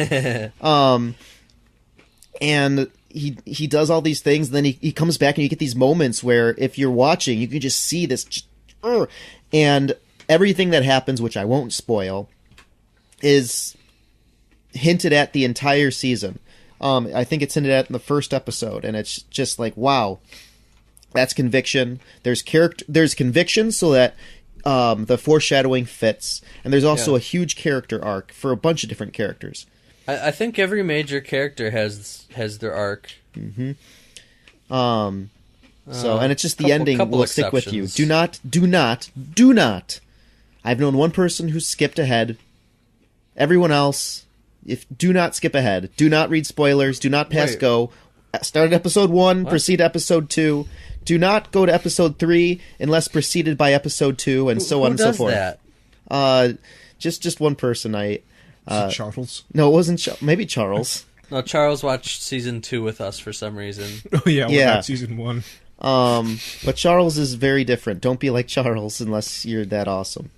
And he does all these things, and then he comes back, and you get these moments where if you're watching, you can just see this, and everything that happens, which I won't spoil, is hinted at the entire season. I think it's hinted at in the first episode, and it's just like, wow, that's conviction. There's conviction, so that the foreshadowing fits, and there's also a huge character arc for a bunch of different characters. I think every major character has their arc. Mm-hmm. And it's just the ending will stick with you. Do not. I've known one person who skipped ahead. Everyone else, do not skip ahead. Do not read spoilers. Do not pass go. Start at episode 1, proceed to episode 2. Do not go to episode 3 unless preceded by episode 2, and so on and so forth. Who does that? Just one person. Charles? No, it wasn't. Maybe Charles. No, Charles watched season 2 with us for some reason. Oh yeah, we got season 1. But Charles is very different. Don't be like Charles unless you're that awesome.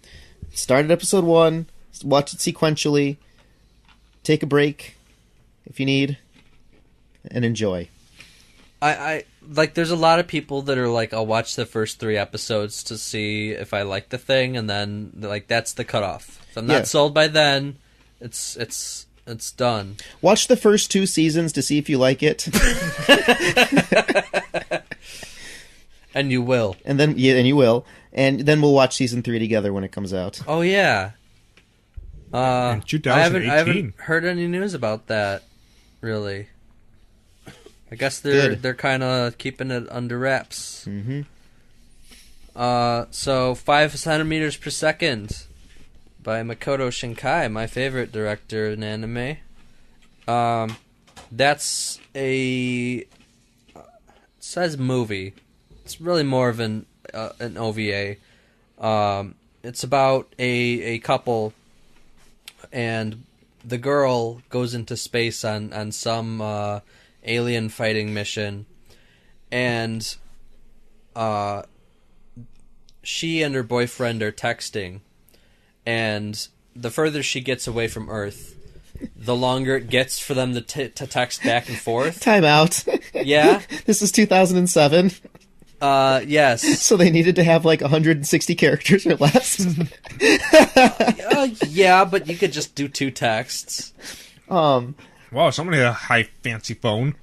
Start at episode 1, watch it sequentially, take a break if you need, and enjoy. I like. There's a lot of people that are like, I'll watch the first 3 episodes to see if I like the thing, and then like that's the cutoff. If I'm not sold by then, it's done. Watch the first 2 seasons to see if you like it, and you will. And then you will, and then we'll watch season 3 together when it comes out. Oh yeah. In 2018. I haven't heard any news about that. Really. I guess they're kind of keeping it under wraps. Mm-hmm. So 5 centimeters per second by Makoto Shinkai, my favorite director in anime. That's it says movie. It's really more of an OVA. It's about a couple, and the girl goes into space on some alien fighting mission, and she and her boyfriend are texting, and the further she gets away from Earth, the longer it gets for them to text back and forth. Time out. Yeah? This is 2007. Yes. So they needed to have like 160 characters or less. Yeah, but you could just do 2 texts. Wow, someone had a high fancy phone.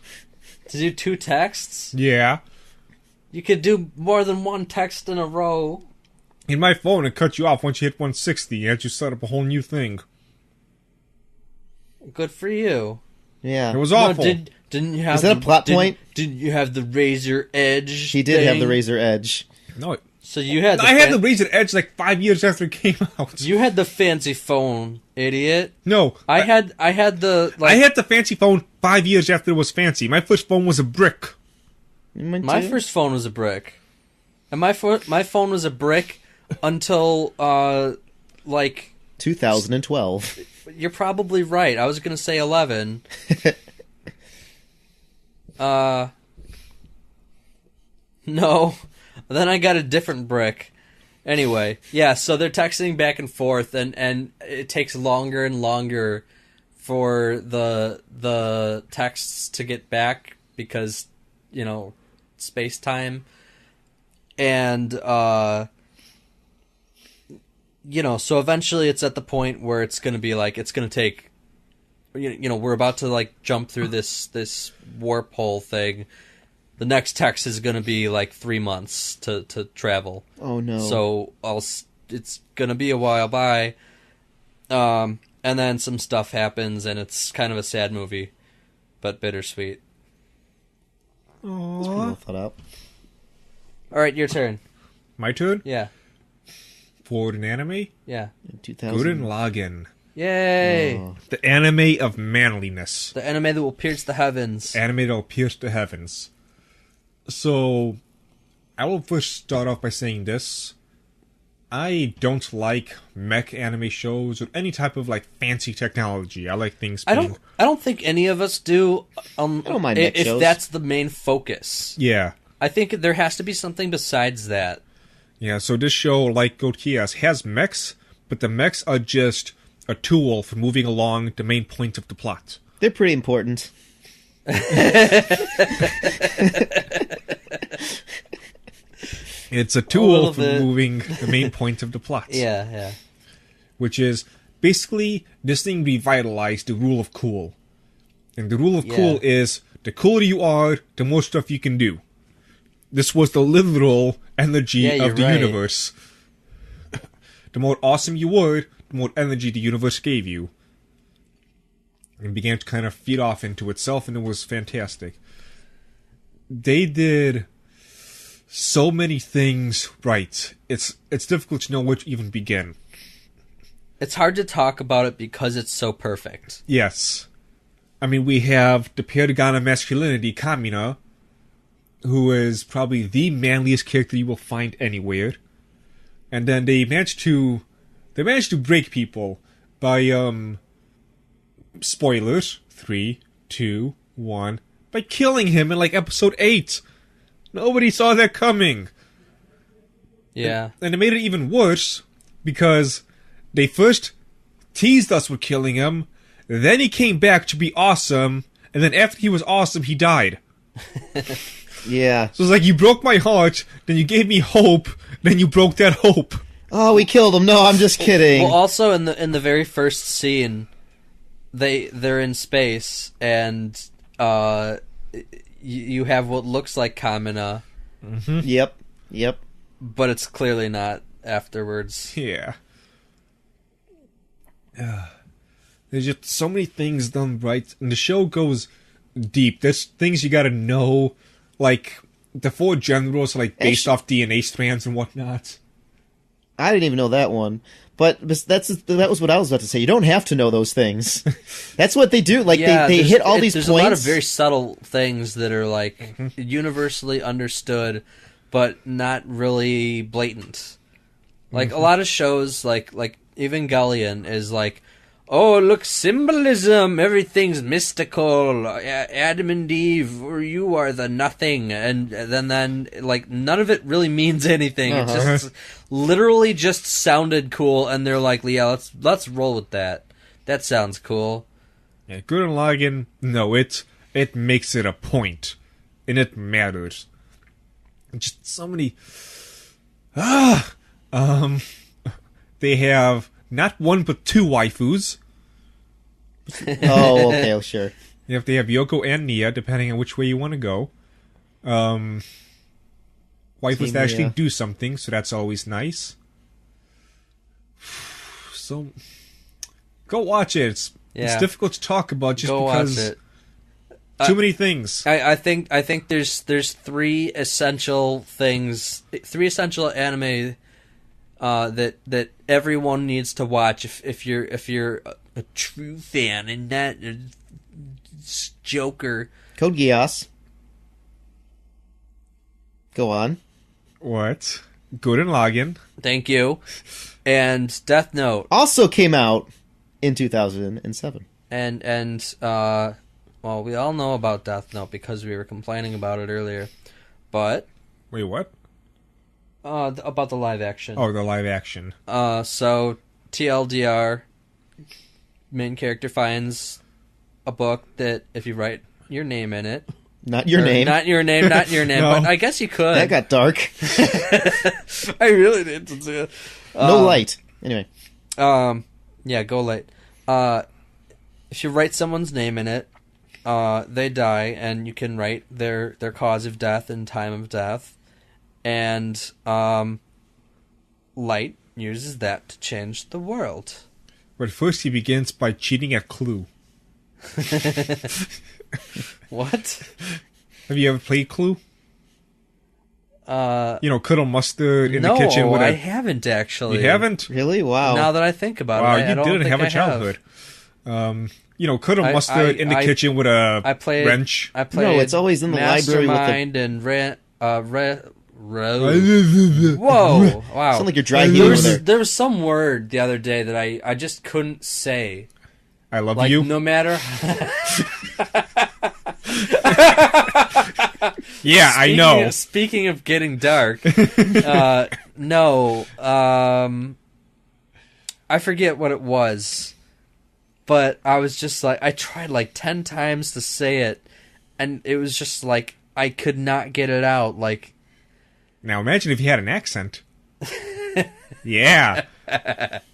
To do 2 texts? Yeah. You could do more than 1 text in a row. In my phone, it cut you off once you hit 160. It had you set up a whole new thing. Good for you. Yeah. It was awful. Didn't you have Is that a plot point? Didn't you have the Razor Edge? She did have the Razor Edge. No. So you had I had the Razor Edge like 5 years after it came out. You had the fancy phone, idiot. No. I had the I had the fancy phone 5 years after it was fancy. My first phone was a brick. My first phone was a brick. And my phone was a brick until like 2012. You're probably right. I was going to say 11. No. Then I got a different brick. Anyway, yeah, so they're texting back and forth, and it takes longer and longer for the texts to get back because, you know, space-time. And, you know, so eventually it's at the point where it's going to be like, it's going to take, you know, we're about to, like, jump through this warp hole thing. The next text is going to be like 3 months to travel. Oh no! So it's going to be a while by, and then some stuff happens, and it's kind of a sad movie, but bittersweet. Aww. That's pretty well thought out. All right, your turn. My turn? Yeah. For an anime? Yeah. 2000. Gurren Lagann. Yay! Oh. The anime of manliness. The anime that will pierce the heavens. Anime that will pierce the heavens. So, I will first start off by saying this. I don't like mech anime shows or any type of like fancy technology. I like things being... I don't think any of us do. I don't mind mech if shows. that's the main focus. Yeah. I think there has to be something besides that. Yeah, so this show, like Teacast, has mechs, but the mechs are just a tool for moving along the main point of the plot. They're pretty important. It's a tool for moving the main point of the plot. Yeah. Which is, basically, this thing revitalized the rule of cool. And the rule of cool is, the cooler you are, the more stuff you can do. This was the literal energy of the universe. The more awesome you were, the more energy the universe gave you. And began to kind of feed off into itself, and it was fantastic. They did so many things right. It's difficult to know where to even begin. It's hard to talk about it because it's so perfect. Yes. I mean, we have the paragon of masculinity, Kamina, who is probably the manliest character you will find anywhere. And then they managed to break people by, spoilers, 3, 2, 1, by killing him in, like, episode 8. Nobody saw that coming. Yeah. And it made it even worse, because they first teased us with killing him, Then he came back to be awesome, and then after he was awesome, he died. Yeah. So it's like, you broke my heart, then you gave me hope, then you broke that hope. Oh, we killed him. No, I'm just kidding. Well, also in the very first scene, they're in space, and you have what looks like Kamina. Mm-hmm. Yep. But it's clearly not afterwards. Yeah. There's just so many things done right, and the show goes deep. There's things you gotta know, like the 4 generals are like based off DNA strands and whatnot. I didn't even know that one. But that was what I was about to say. You don't have to know those things. That's what they do. Like, they hit all these there's points. There's a lot of very subtle things that are, like, universally understood, but not really blatant. Like, a lot of shows, like Evangelion is like, oh, look, symbolism, everything's mystical, Adam and Eve, or you are the nothing, and then like, none of it really means anything. It just literally just sounded cool, and they're like, yeah, let's roll with that. That sounds cool. Yeah, Gurren Lagann, no, it makes it a point, and it matters. Just so many... they have not one but 2 waifus. Oh, okay, sure. If they have Yoko and Nia, depending on which way you want to go. Waifus that actually do something, so that's always nice. So, go watch it. It's difficult to talk about just because too many things. I think there's 3 essential things, 3 essential anime that everyone needs to watch if you're a true fan and not a joker. Code Geass. Go on. What? Gurren Lagann. Thank you. And Death Note also came out in 2007. And well, we all know about Death Note because we were complaining about it earlier. But wait, what? About the live action. Oh, the live action. So TLDR, main character finds a book that if you write your name in it. Not your name. Not your name, not your name, No. but I guess you could. That got dark. I really did to do it. No light. Anyway. Yeah, go light. If you write someone's name in it, they die, and you can write their cause of death and time of death. And Light uses that to change the world. But first he begins by cheating at Clue. What? Have you ever played Clue? Cuddle mustard in the No, kitchen with I haven't actually. You haven't? Really? Wow. Now that I think about it, I you don't didn't think have a I childhood. Cuddle mustard in the kitchen with a wrench. I played. No, it's always in the library with the... Mastermind and Whoa! Wow! Sound like you're dry healing over there. There was some word the other day that I just couldn't say. I love you. No matter. Yeah, I know. Speaking of getting dark, no, I forget what it was, but I was just like, I tried like 10 times to say it, and it was just like I could not get it out. Like, now imagine if you had an accent. Yeah.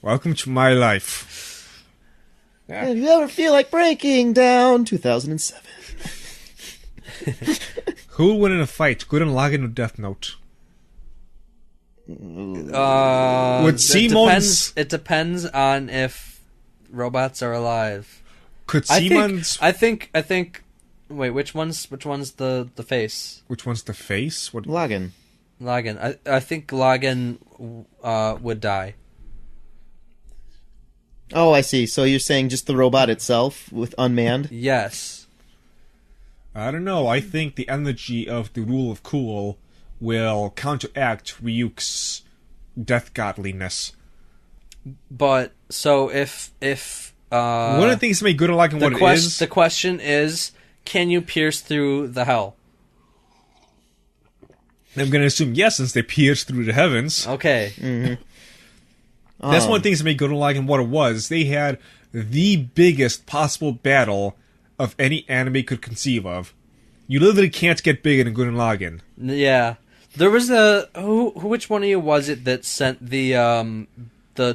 Welcome to my life. Yeah. If you ever feel like breaking down, 2007. Who will win in a fight? Gurren Lagann or Death Note? Would Simon's... It depends on if robots are alive. Could Simon's... I think. Wait, which one's the face? Which one's the face? What? Lagann. I think Lagann would die. Oh, I see. So you're saying just the robot itself with unmanned? Yes. I don't know. I think the energy of the rule of cool will counteract Ryuk's death godliness. But so if one of the things that make Gurren Lagann what it is... The question is, can you pierce through the hell? I'm going to assume yes, since they pierce through the heavens. Okay. Mm-hmm. That's one of the things that made Gurren Lagann what it was. They had the biggest possible battle of any anime could conceive of. You literally can't get bigger than Gurren Lagann. Yeah. There was which one of you was it that sent the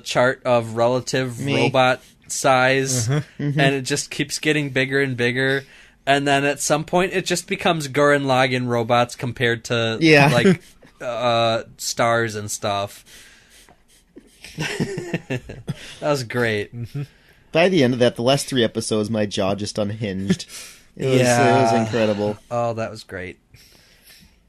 chart of relative robot size, and it just keeps getting bigger and bigger, and then at some point it just becomes Gurren Lagann robots compared to like stars and stuff. That was great. By the end of that, the last 3 episodes, my jaw just unhinged. It was incredible. Oh, that was great.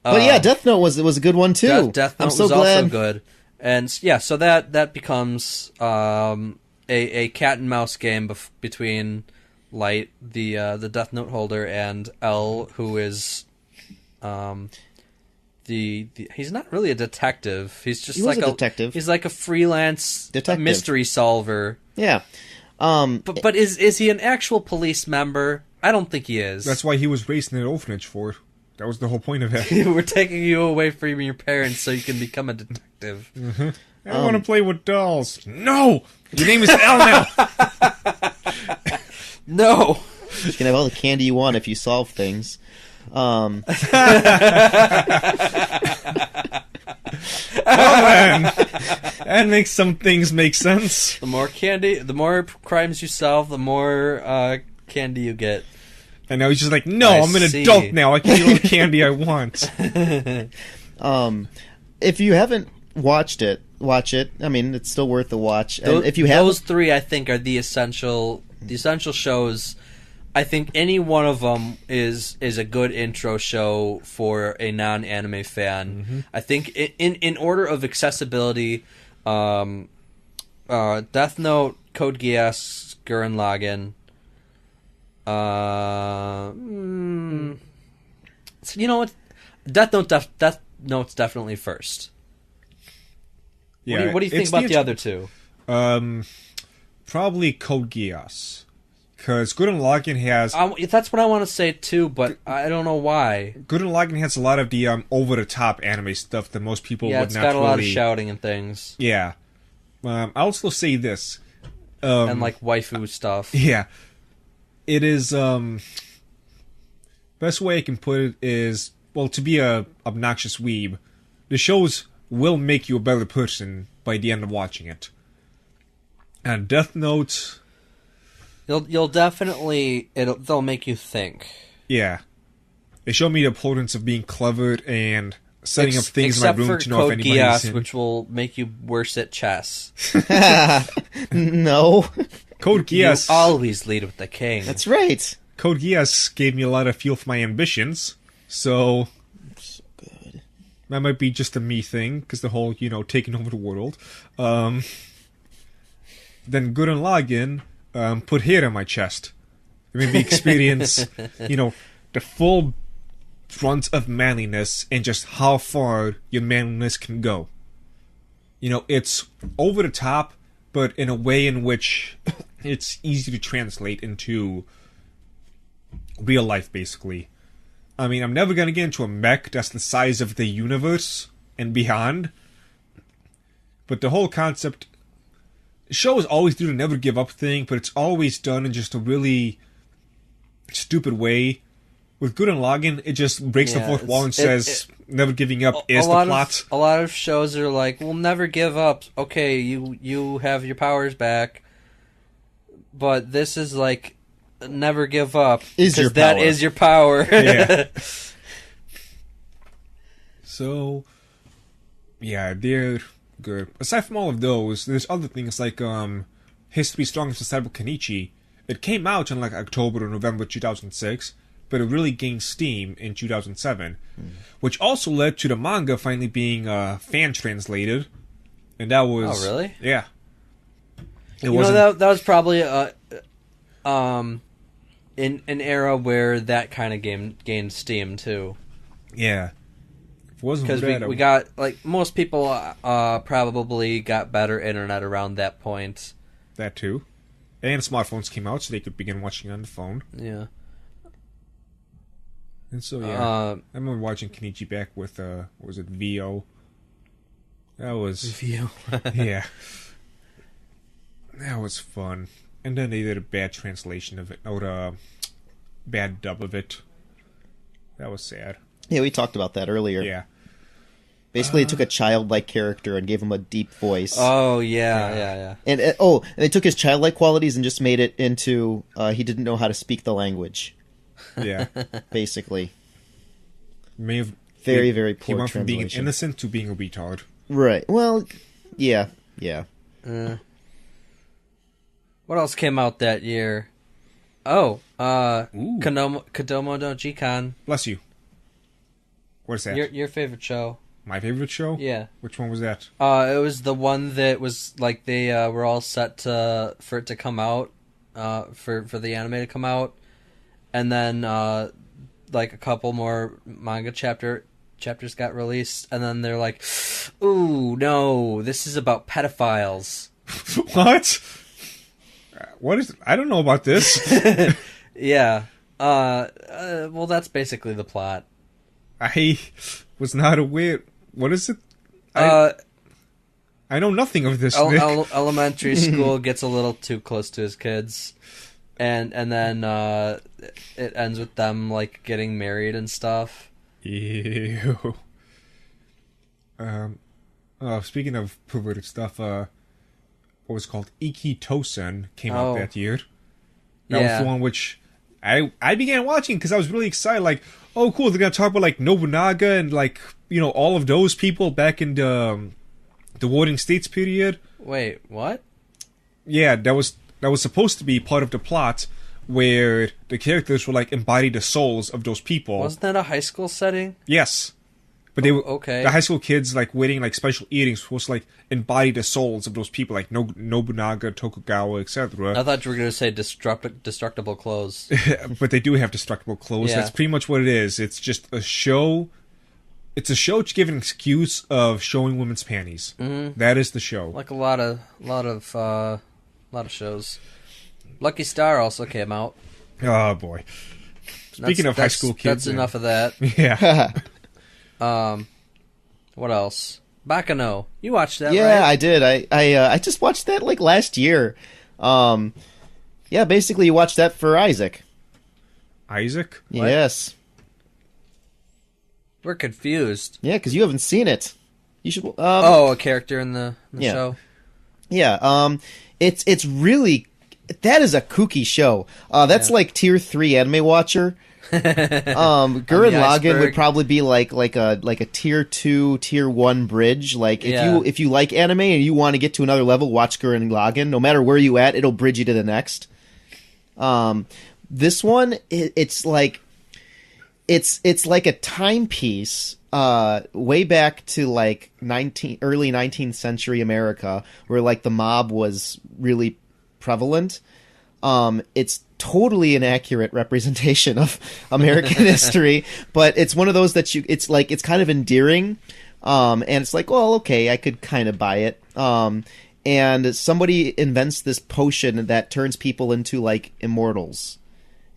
But yeah, Death Note was a good one too. Death Note was also good, and yeah, so that becomes a cat and mouse game between Light, the Death Note holder, and L, who is he's not really a detective. He's just like a detective. He's like a freelance mystery solver. Yeah. But is he an actual police member? I don't think he is. That's why he was raised in an orphanage for it. That was the whole point of it. We're taking you away from your parents so you can become a detective. I want to play with dolls. No! Your name is Al now! No! You can have all the candy you want if you solve things. Well then, that makes some things make sense. The more crimes you solve, the more candy you get. And now he's just like, no, I'm an adult now. I can eat all the candy I want. If you haven't watched it, watch it. I mean, it's still worth the watch. And if you those 3, I think, are the essential shows. I think any one of them is a good intro show for a non-anime fan. I think in order of accessibility, Death Note, Code Geass, Gurren Lagann. So you know what? Death Note's definitely first. Yeah, what do you think about the other 2? Probably Code Geass. Because Gurren Lagann has... that's what I want to say too, but I don't know why. Gurren Lagann has a lot of the over-the-top anime stuff that most people would not it's got a lot of shouting and things. Yeah. I'll also say this. And like waifu stuff. Yeah. It is... best way I can put it is... Well, to be a obnoxious weeb, the shows will make you a better person by the end of watching it. And Death Note... You'll definitely... They'll make you think. Yeah. They show me the importance of being clever and setting up things in my room to know if anybody's Geass, in. which will make you worse at chess. No. Code Geass... You always lead with the king. That's right. Code Geass gave me a lot of fuel for my ambitions, so... Good. That might be just a me thing, because the whole, taking over the world. Then Gurren Lagann... put hair on my chest. It made me experience, the full brunt of manliness and just how far your manliness can go. It's over the top, but in a way in which it's easy to translate into real life, basically. I mean, I'm never going to get into a mech that's the size of the universe and beyond, but the whole concept... Shows always do the never give up thing, but it's always done in just a really stupid way. With Gurren Lagann, it just breaks the fourth wall and says never giving up is the plot. A lot of shows are like, we'll never give up. Okay, you have your powers back. But this is like, never give up. Because that is your power. Yeah. So, yeah, they're... good. Aside from all of those, there's other things like History Strongest Disciple Kenichi. It came out in like October or November 2006, but it really gained steam in 2007, which also led to the manga finally being fan translated, and that was... Oh, really? Yeah. That was probably in an era where that kind of game gained steam too. Yeah. Because we got, like, most people probably got better internet around that point. That too. And smartphones came out, so they could begin watching on the phone. Yeah. And so, yeah. I remember watching Kenichi back with, what was it, VO? That was... VO. Yeah. That was fun. And then they did a bad translation of it, or a bad dub of it. That was sad. Yeah, we talked about that earlier. Yeah. Basically, they took a childlike character and gave him a deep voice. Oh, yeah. And they took his childlike qualities and just made it into he didn't know how to speak the language. Yeah. Basically. Very, very poor He went from being an translation. innocent to being a retard. Right. Well, yeah. What else came out that year? Oh, Ooh. Kodomo no Jikan. Bless you. What is that? Your favorite show. My favorite show? Yeah. Which one was that? It was the one that was like they were all set for it to come out, for the anime to come out, and then like a couple more manga chapters got released, and then they're like, "Ooh, no, this is about pedophiles." What? What is? I don't know about this. Yeah. Well, that's basically the plot. I was not aware. What is it? I know nothing of this. Nick. Elementary school gets a little too close to his kids, and then it ends with them like getting married and stuff. Ew. Speaking of perverted stuff, what was it called Iki Tosen came out that year. That was the one which I began watching because I was really excited. Like, oh, cool! They're gonna talk about like Nobunaga and like all of those people back in the Warring States period. Wait, what? Yeah, that was supposed to be part of the plot where the characters were like embody the souls of those people. Wasn't that a high school setting? Yes. But they were okay. The high school kids like waiting like special eatings were supposed to like embody the souls of those people like Nobunaga, Tokugawa, etc. I thought you were going to say destructible clothes. But they do have destructible clothes. Yeah. That's pretty much what it is. It's just a show. It's a show to give an excuse of showing women's panties. Mm-hmm. That is the show. Like a lot of shows. Lucky Star also came out. Oh boy. Speaking of high school kids, that's enough of that. Yeah. What else? Bakano. You watched that, Yeah, right? I did. I just watched that like last year. Yeah, basically you watched that for Isaac. Isaac? What? Yes. We're confused. Yeah, because you haven't seen it. You should. A character in the show. Yeah. It's really, that is a kooky show. That's like tier 3 anime watcher. Gurren Lagann would probably be like a tier 2, tier 1 bridge. Like if you like anime and you want to get to another level, watch Gurren Lagann. No matter where you at, it'll bridge you to the next. This one, it's like a timepiece way back to like early 19th century America, where like the mob was really prevalent. It's totally an accurate representation of American history, but it's one of those that it's kind of endearing. And it's like, well, okay, I could kind of buy it. And somebody invents this potion that turns people into like immortals.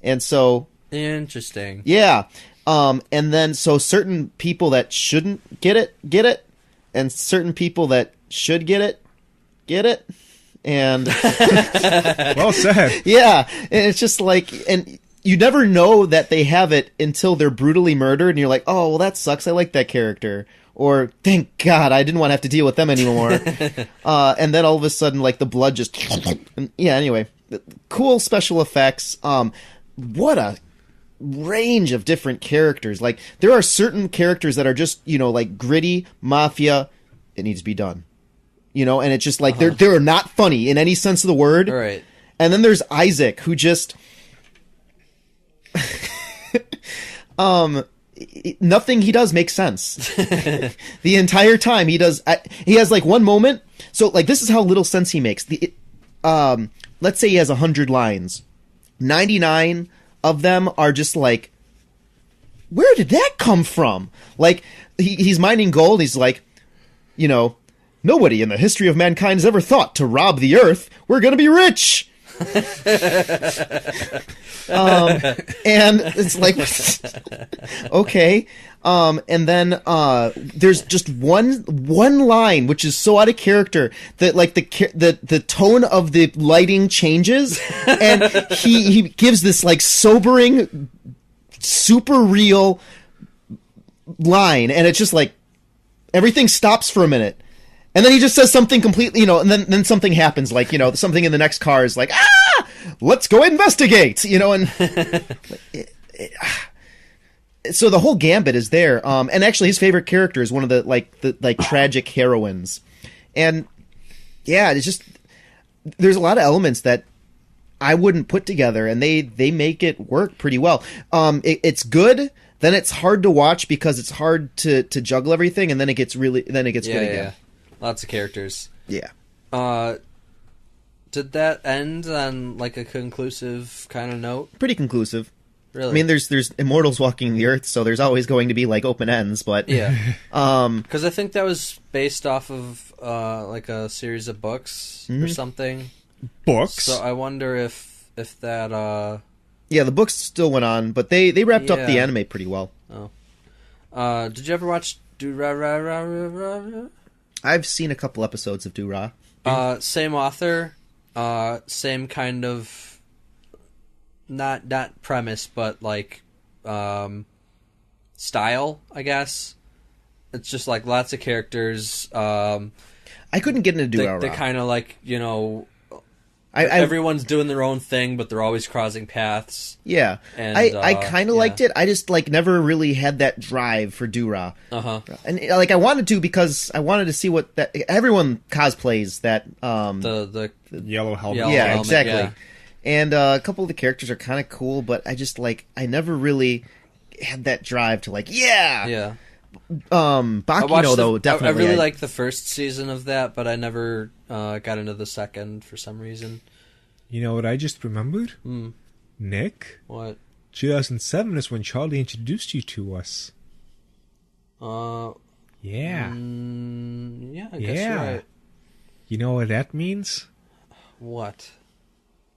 And so interesting. Yeah. And then so certain people that shouldn't get it, and certain people that should get it. And well said. Yeah, and it's just like, and you never know that they have it until they're brutally murdered, and you're like, oh, well, that sucks. I like that character. Or, thank God, I didn't want to have to deal with them anymore. And then all of a sudden, like, the blood just... Yeah, anyway. Cool special effects. What a range of different characters. Like, there are certain characters that are just, like, gritty, mafia, it needs to be done. And it's just like, they're not funny in any sense of the word. Right. And then there's Isaac, who just... nothing he does makes sense. The entire time he has like one moment. So like, this is how little sense he makes. Let's say he has 100 lines. 99 of them are just like, where did that come from? Like, he's mining gold. He's like, nobody in the history of mankind has ever thought to rob the earth. We're gonna be rich. And it's like, okay. And then there's just one line which is so out of character that like the tone of the lighting changes, and he gives this like sobering, super real line, and it's just like everything stops for a minute. And then he just says something completely, and then something happens, like, something in the next car is like, let's go investigate, and so the whole gambit is there. And actually his favorite character is one of the tragic heroines. And yeah, it's just, there's a lot of elements that I wouldn't put together, and they make it work pretty well. It's good. Then it's hard to watch because it's hard to juggle everything, and then it gets good again. Yeah. Lots of characters. Yeah. Did that end on like a conclusive kind of note? Pretty conclusive. Really? I mean, there's immortals walking the earth, so there's always going to be like open ends, but yeah. Because I think that was based off of like a series of books or something. Books. So I wonder if that. Yeah, the books still went on, but they wrapped up the anime pretty well. Oh. Did you ever watch Do-Ra-Ra-Ra-Ra-Ra? I've seen a couple episodes of Do-Ra. Same author, same kind of not premise, but like style, I guess. It's just like lots of characters. I couldn't get into Do-Ra. They kind of like, everyone's doing their own thing, but they're always crossing paths. Yeah, and, I kind of liked it. I just like never really had that drive for Do-Ra. And like I wanted to, because I wanted to see what that everyone cosplays that the yellow helmet. Yeah, helmet, exactly. yeah. And a couple of the characters are kind of cool, but I just I never really had that drive to yeah. Bakino though definitely. I really liked the first season of that, but I never got into the second for some reason. You know what I just remembered? Nick? What? 2007 is when Charlie introduced you to us. Yeah. Yeah, I guess you're right. You know what that means? What?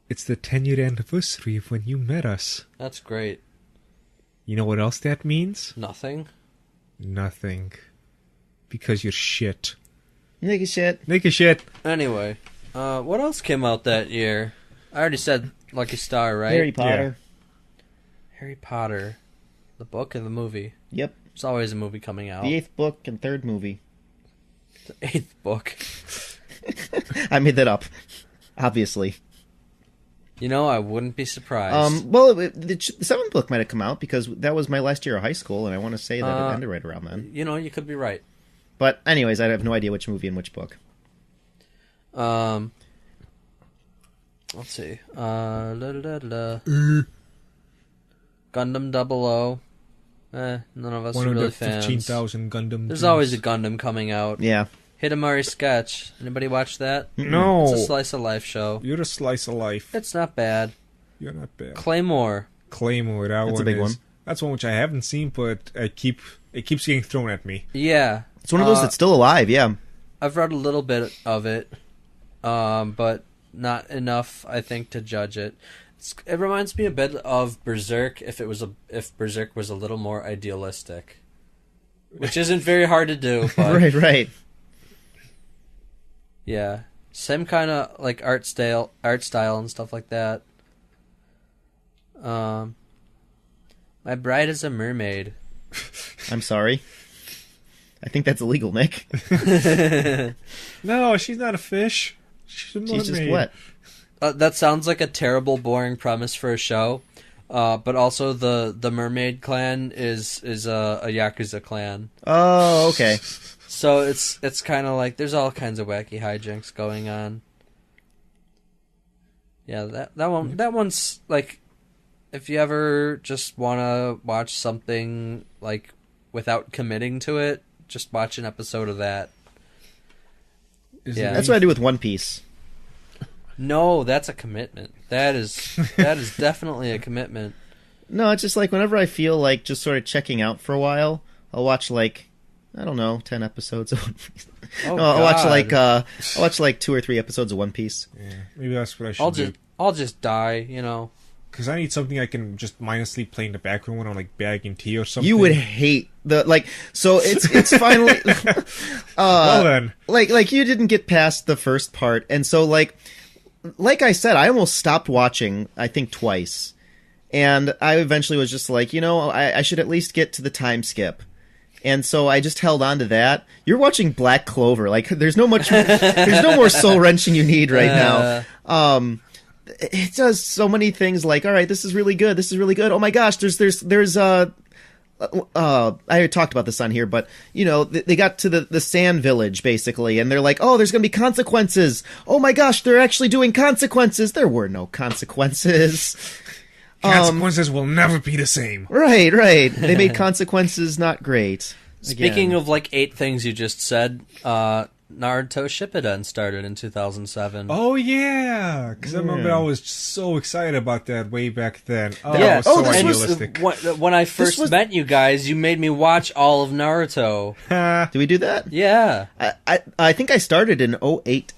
It's the 10-year anniversary of when you met us. That's great. You know what else that means? Nothing. Nothing. Because you're shit. Nigga shit. Nigga shit. Anyway, what else came out that year? I already said Lucky Star, right? Harry Potter. Yeah. Harry Potter. The book and the movie. Yep. There's always a movie coming out. The 8th book and 3rd movie. The 8th book. I made that up. Obviously. I wouldn't be surprised. Well, the 7th book might have come out because that was my last year of high school, and I want to say that it ended right around then. You could be right. But anyways, I have no idea which movie and which book. Let's see. Gundam 00. None of us are really fans. 115,000 Gundam. There's always a Gundam coming out. Yeah. Hitamari Sketch. Anybody watch that? No. It's a slice of life show. You're a slice of life. It's not bad. You're not bad. Claymore. That's a big one. That's one which I haven't seen, but it keeps getting thrown at me. Yeah. It's one of those that's still alive, yeah. I've read a little bit of it, but not enough, I think, to judge it. It reminds me a bit of Berserk if Berserk was a little more idealistic, which isn't very hard to do. But right. Yeah, same kind of like art style, and stuff like that. My Bride is a Mermaid. I'm sorry. I think that's illegal, Nick. No, she's not a fish. She's a mermaid. She's just wet. That sounds like a terrible, boring premise for a show. But also the Mermaid clan is a Yakuza clan. Oh, okay. So it's kind of like there's all kinds of wacky hijinks going on. Yeah, that one's like, if you ever just want to watch something like without committing to it, just watch an episode of that. That's what I do with One Piece. No, that's a commitment. That is definitely a commitment. No, it's just like whenever I feel like just sort of checking out for a while, I'll watch 10 episodes of One Piece. I'll watch 2 or 3 episodes of One Piece. Yeah, maybe that's what I should do. I'll just die, Because I need something I can just mindlessly play in the background when I'm like bagging tea or something. You would hate so it's finally well then. Like you didn't get past the first part, and so like I said, I almost stopped watching, I think twice. And I eventually was just like, I should at least get to the time skip. And so I just held on to that. You're watching Black Clover. Like, there's no more soul wrenching you need right now. It does so many things like, all right, this is really good. This is really good. Oh my gosh, there's I had talked about this on here, but they got to the sand village basically, and they're like, oh, there's gonna be consequences. Oh my gosh, they're actually doing consequences. There were no consequences. Consequences will never be the same. Right. They made consequences not great. Speaking of 8 things you just said, Naruto Shippuden started in 2007. Oh yeah, because I remember I was so excited about that way back then. Oh, yeah. It was so idealistic. When I first met you guys, you made me watch all of Naruto. Did we do that? Yeah. I think I started in 2008.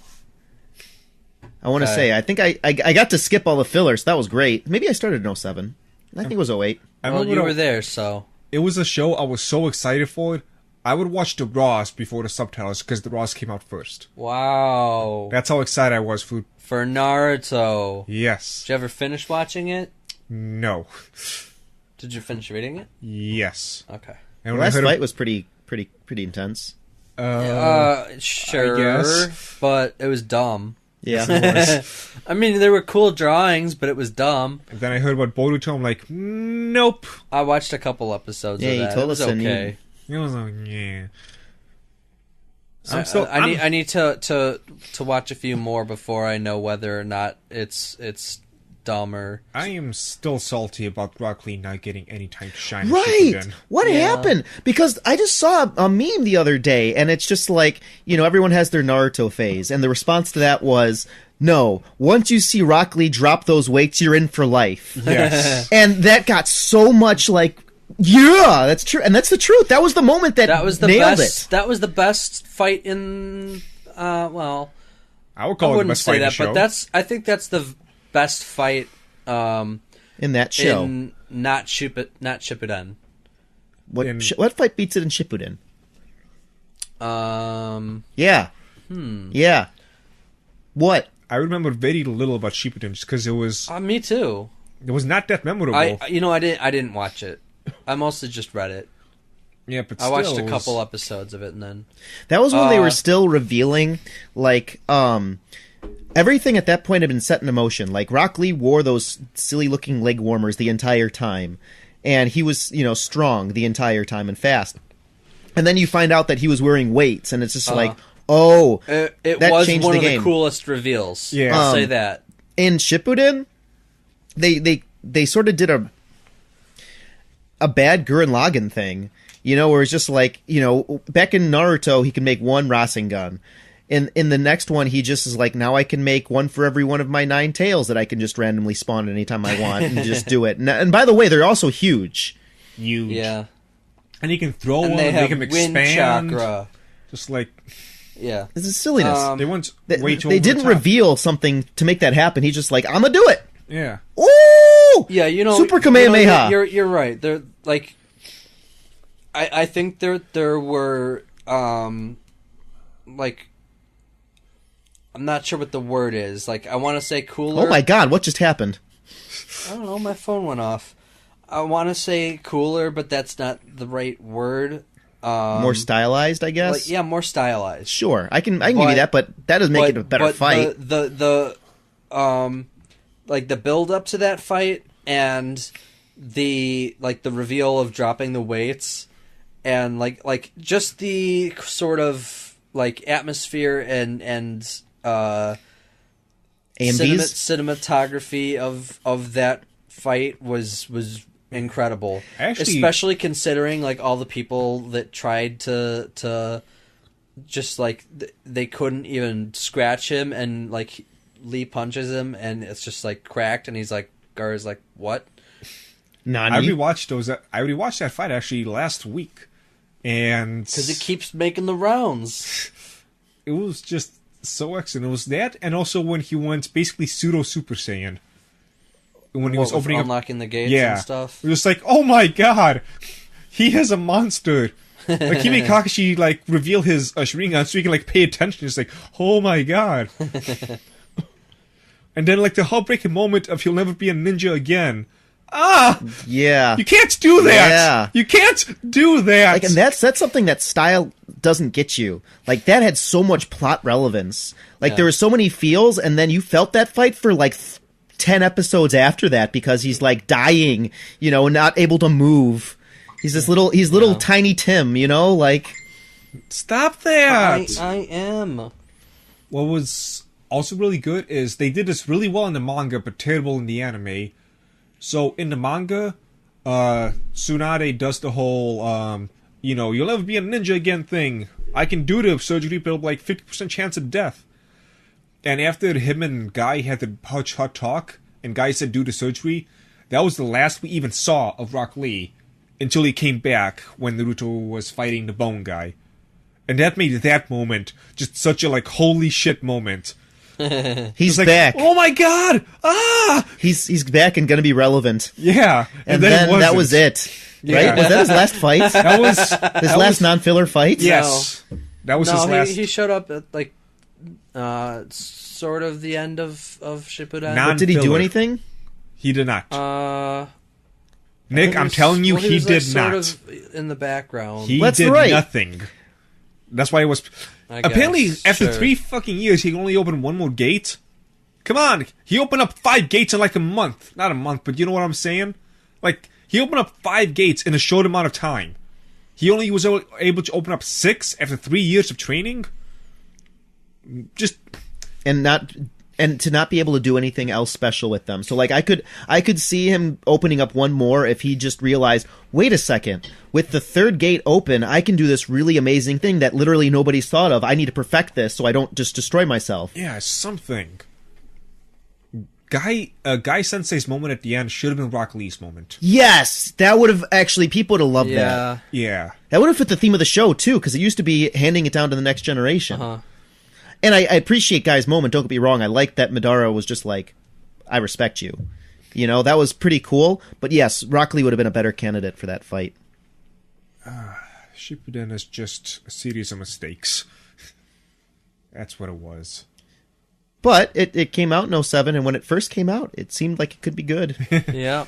I want to say, I think I got to skip all the fillers. That was great. Maybe I started in 2007. I think it was 2008. Well, you were there, so. It was a show I was so excited for it. I would watch the Raws before the subtitles because the Raws came out first. Wow. That's how excited I was for Naruto. Yes. Did you ever finish watching it? No. Did you finish reading it? Yes. Okay. And the last fight was pretty intense. Sure. I guess. But it was dumb. Yeah, it was. I mean, there were cool drawings, but it was dumb. And then I heard about Boruto. I'm like, nope. I watched a couple episodes of that. You told us. Okay. It was like, yeah. I need to watch a few more before I know whether or not it's dumber. I am still salty about Rock Lee not getting any time to shine. Right. What happened? Because I just saw a meme the other day, and it's just like, everyone has their Naruto phase, and the response to that was, no, once you see Rock Lee drop those weights, you're in for life. Yes. And that got so much yeah, that's true, and that's the truth. That was the moment that was the nailed best. it. That was the best fight in. I would call I it the wouldn't best say fight in the that, show. but I think that's the best fight in that show. In not Shippuden. What fight beats it in Shippuden? Yeah. Yeah. What? I remember very little about Shippuden just because it was. Me too. It was not that memorable. I didn't watch it. I mostly just read it. Yeah, but I watched a couple episodes of it and then. That was when they were still revealing everything at that point had been set in motion. Like Rock Lee wore those silly looking leg warmers the entire time, and he was strong the entire time and fast. And then you find out that he was wearing weights, and it's just it that was changed one the of game. the coolest reveals. Yeah. I'll say that. In Shippuden, they sort of did a bad Gurren Lagann thing, where it's just like, back in Naruto he can make one Rasengan. In the next one he just is like, now I can make one for every one of my 9 tails that I can just randomly spawn anytime I want and just do it. And by the way, they're also huge. Huge. Yeah. And you can throw And one they and have make him wind expand. chakra. Just like... Yeah. This is silliness. They went They way too they over the didn't top. reveal something to make that happen. He's just like, I'm gonna do it. Yeah. Ooh! Yeah, Super Kamehameha. You're right. They're like, I think there were like, I'm not sure what the word is. Like, I want to say cooler. Oh my god, what just happened? I don't know. My phone went off. I want to say cooler, but that's not the right word. More stylized, I guess. Yeah, more stylized. Sure, I can give you that, but that doesn't make it a better fight. The like the build up to that fight and the reveal of dropping the weights and like just the sort of like atmosphere and cinematography of that fight was incredible. Actually, especially considering like all the people that tried to just like they couldn't even scratch him, and like Lee punches him and it's just like cracked, and he's like, Gar's like, what? Nani? I already watched that fight actually last week, and because it keeps making the rounds. It was just so excellent. It was that, and also when he went basically pseudo Super Saiyan. When he was opening unlocking the gates and stuff. It was like, oh my god, he has a monster. Like he made Kakashi like reveal his Sharingan so he can like pay attention. It's like, oh my god. And then like the heartbreaking moment of he'll never be a ninja again. Yeah. You can't do that. Yeah. You can't do that. Like, and that's something that style doesn't get you. Like, that had so much plot relevance. Like, there were so many feels, and then you felt that fight for, like, 10 episodes after that because he's, like, dying, you know, and not able to move. He's little tiny Tim, you know, like... Stop that! I am. What was also really good is they did this really well in the manga, but terrible in the anime. So in the manga, Tsunade does the whole, you'll never be a ninja again thing. I can do the surgery, but like 50% chance of death. And after him and Guy had the hot talk, and Guy said do the surgery, that was the last we even saw of Rock Lee until he came back when Naruto was fighting the Bone Guy. And that made that moment just such a like holy shit moment. He's like, back. Oh my god! He's back and gonna be relevant. Yeah, and then that was it. Right? Yeah. Was that his last fight? That was his last non-filler fight. Yes, that was his last. He showed up at like sort of the end of Shippuden. But did he do anything? He did not. Nick, I'm telling you, he did not. Sort of in the background. He did nothing. That's why it was. Apparently, after 3 fucking years, he only opened one more gate. Come on, he opened up 5 gates in like a month. Not a month, but you know what I'm saying? Like, he opened up 5 gates in a short amount of time. He only was able to open up 6 after 3 years of training. Just and to not be able to do anything else special with them. So like I could see him opening up one more if he just realized, wait a second, with the 3rd gate open, I can do this really amazing thing that literally nobody's thought of. I need to perfect this so I don't just destroy myself. Yeah, something. Guy Sensei's moment at the end should have been Rock Lee's moment. Yes, that would have actually, people would have loved that. Yeah. That would have fit the theme of the show too, because it used to be handing it down to the next generation. Uh-huh. And I appreciate Guy's moment, don't get me wrong. I like that Madara was just like, I respect you. You know, that was pretty cool. But yes, Rock Lee would have been a better candidate for that fight. Shippuden is just a series of mistakes. That's what it was. But it came out in 07, and when it first came out, it seemed like it could be good. Yeah.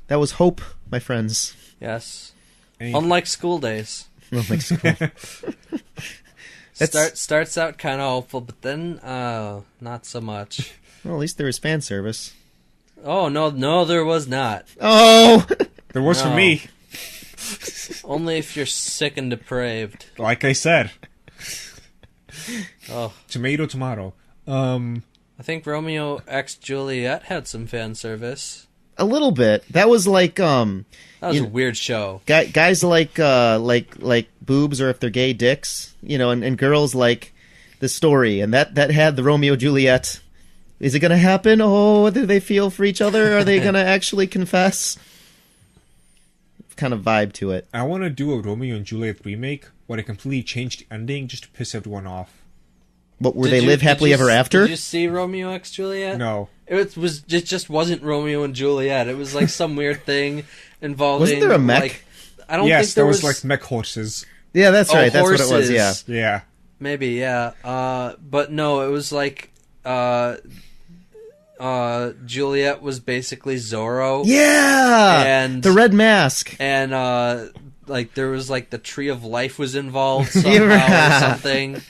That was hope, my friends. Yes. Unlike school days. Unlike school. Starts out kind of hopeful, but then not so much. Well, at least there was fan service. Oh, no, there was not. Oh! There was for me. Only if you're sick and depraved. Like I said. Oh. Tomato. I think Romeo X Juliet had some fan service. A little bit. That was like that was a weird show. Guys like boobs, or if they're gay, dicks. You know, and girls like the story, and that had the Romeo Juliet. Is it going to happen? Oh, do they feel for each other? Are they going to actually confess? Kind of vibe to it. I want to do a Romeo and Juliet remake where they completely change the ending just to piss everyone off. But they live happily ever after? Did you see Romeo X Juliet? No. It just wasn't Romeo and Juliet. It was like some weird thing involving. Wasn't there a mech? Like, I don't think there was like mech horses. Yeah, that's right. That's horses. what it was. Yeah. Yeah. Maybe. Yeah. But no, it was like. Juliet was basically Zorro. Yeah, and the red mask, and like there was like the Tree of Life was involved somehow or something.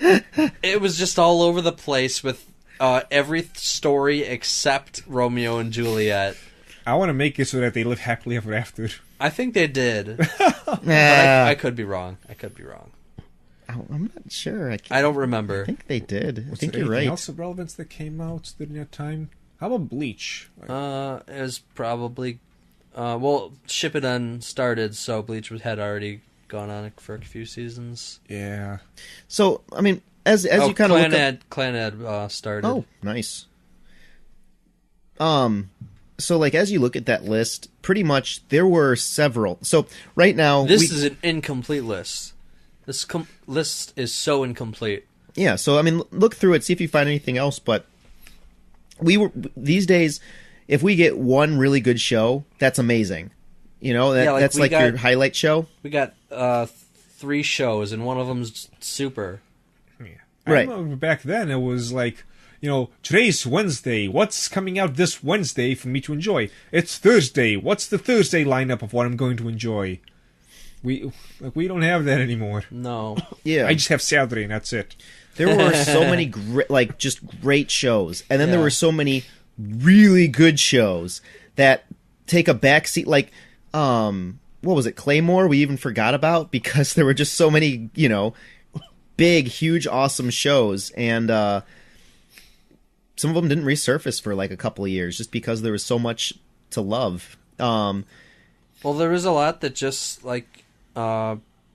It was just all over the place with every story except Romeo and Juliet. I want to make it so that they live happily ever after. I think they did, but I could be wrong. I'm not sure. I don't remember. I think they did. I think you're right. Anything else of relevance that came out during that time? How about Bleach? It was probably Shippuden started, so Bleach had already gone on for a few seasons. Yeah. So I mean, as you kind of look up... Clan started. Oh, nice. So like as you look at that list, pretty much there were several. So right now this is an incomplete list. This list is so incomplete. Yeah, so I mean, look through it, see if you find anything else. But these days, if we get one really good show, that's amazing. You know, that's like your highlight show. We got 3 shows, and one of them's super. Yeah. Right. I remember back then it was like, today's Wednesday. What's coming out this Wednesday for me to enjoy? It's Thursday. What's the Thursday lineup of what I'm going to enjoy? We don't have that anymore. No. Yeah. I just have Saturday and that's it. There were so many great shows, and then there were so many really good shows that take a backseat. Like, what was it, Claymore? We even forgot about because there were just so many, big, huge, awesome shows, and some of them didn't resurface for like a couple of years just because there was so much to love. Well, there was a lot that just like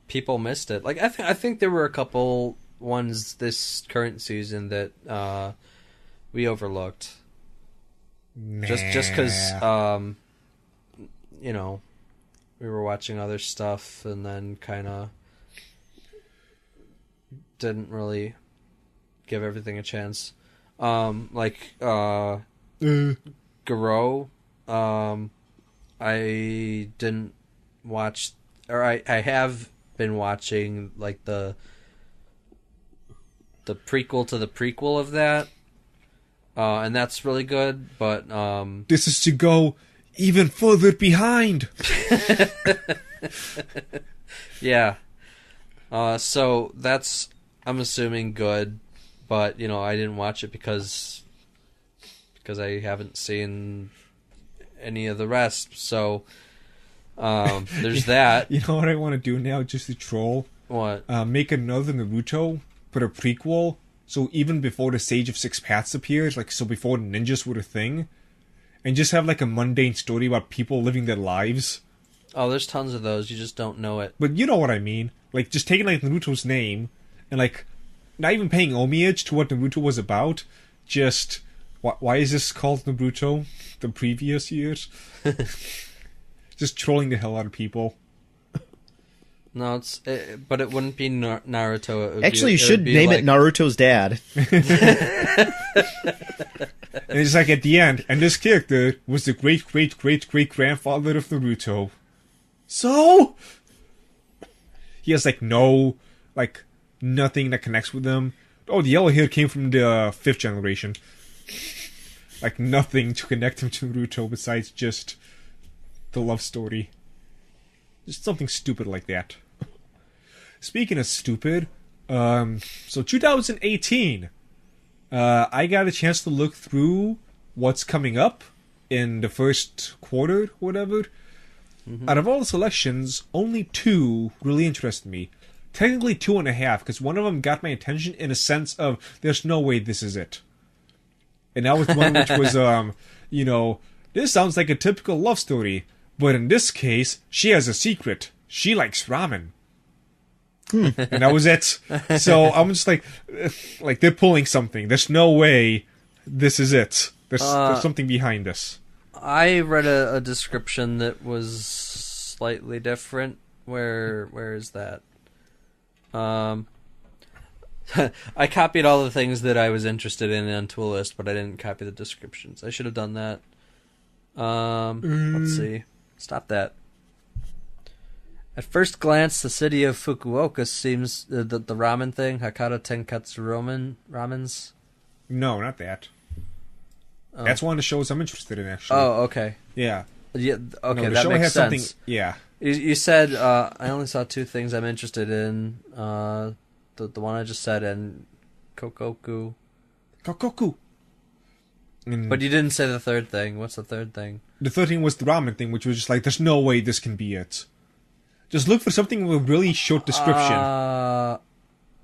people missed it. Like I think there were a couple ones this current season that we overlooked. Nah. Just because we were watching other stuff and then kind of didn't really give everything a chance. Garou, I didn't watch, or I have been watching like the prequel to the prequel of that, and that's really good. But this is to go even further behind. Yeah. So that's, I'm assuming, good, but I didn't watch it because I haven't seen any of the rest. So there's that. You know what I want to do now, just to troll? What? Make another Naruto, but a prequel. So even before the Sage of Six Paths appeared, so before ninjas were a thing, and just have like a mundane story about people living their lives. Oh, there's tons of those. You just don't know it. But you know what I mean. Like, just taking like Naruto's name and like not even paying homage to what Naruto was about. Just why is this called Naruto? The previous years, just trolling the hell out of people. No, but it wouldn't be Naruto. Actually, you should name it Naruto's dad. And it's like at the end, and this character was the great-great-great-great-grandfather of Naruto. So he has nothing that connects with him. Oh, the yellow hair came from the 5th generation. Like nothing to connect him to Naruto besides just the love story. Just something stupid like that. Speaking of stupid, so 2018, I got a chance to look through what's coming up in the first quarter, whatever. Mm-hmm. Out of all the selections, only 2 really interested me. Technically 2.5, because one of them got my attention in a sense of, there's no way this is it. And that was the one which was, this sounds like a typical love story. But in this case, she has a secret. She likes ramen. And that was it. So I'm just like they're pulling something. There's no way this is it. There's something behind this. I read a description that was slightly different. Where is that? I copied all the things that I was interested in onto a list, but I didn't copy the descriptions. I should have done that. Let's see. Stop that. At first glance, the city of Fukuoka seems the ramen thing, Hakata Tenkatsu ramens. No, not that. Oh. That's one of the shows I'm interested in, actually. Oh, okay. Yeah. Yeah. Okay, no, that show makes has sense. Something, yeah. You said I only saw 2 things I'm interested in. The one I just said and Kokoku. But you didn't say the third thing. What's the third thing? The third thing was the ramen thing, which was just like, there's no way this can be it. Just look for something with a really short description.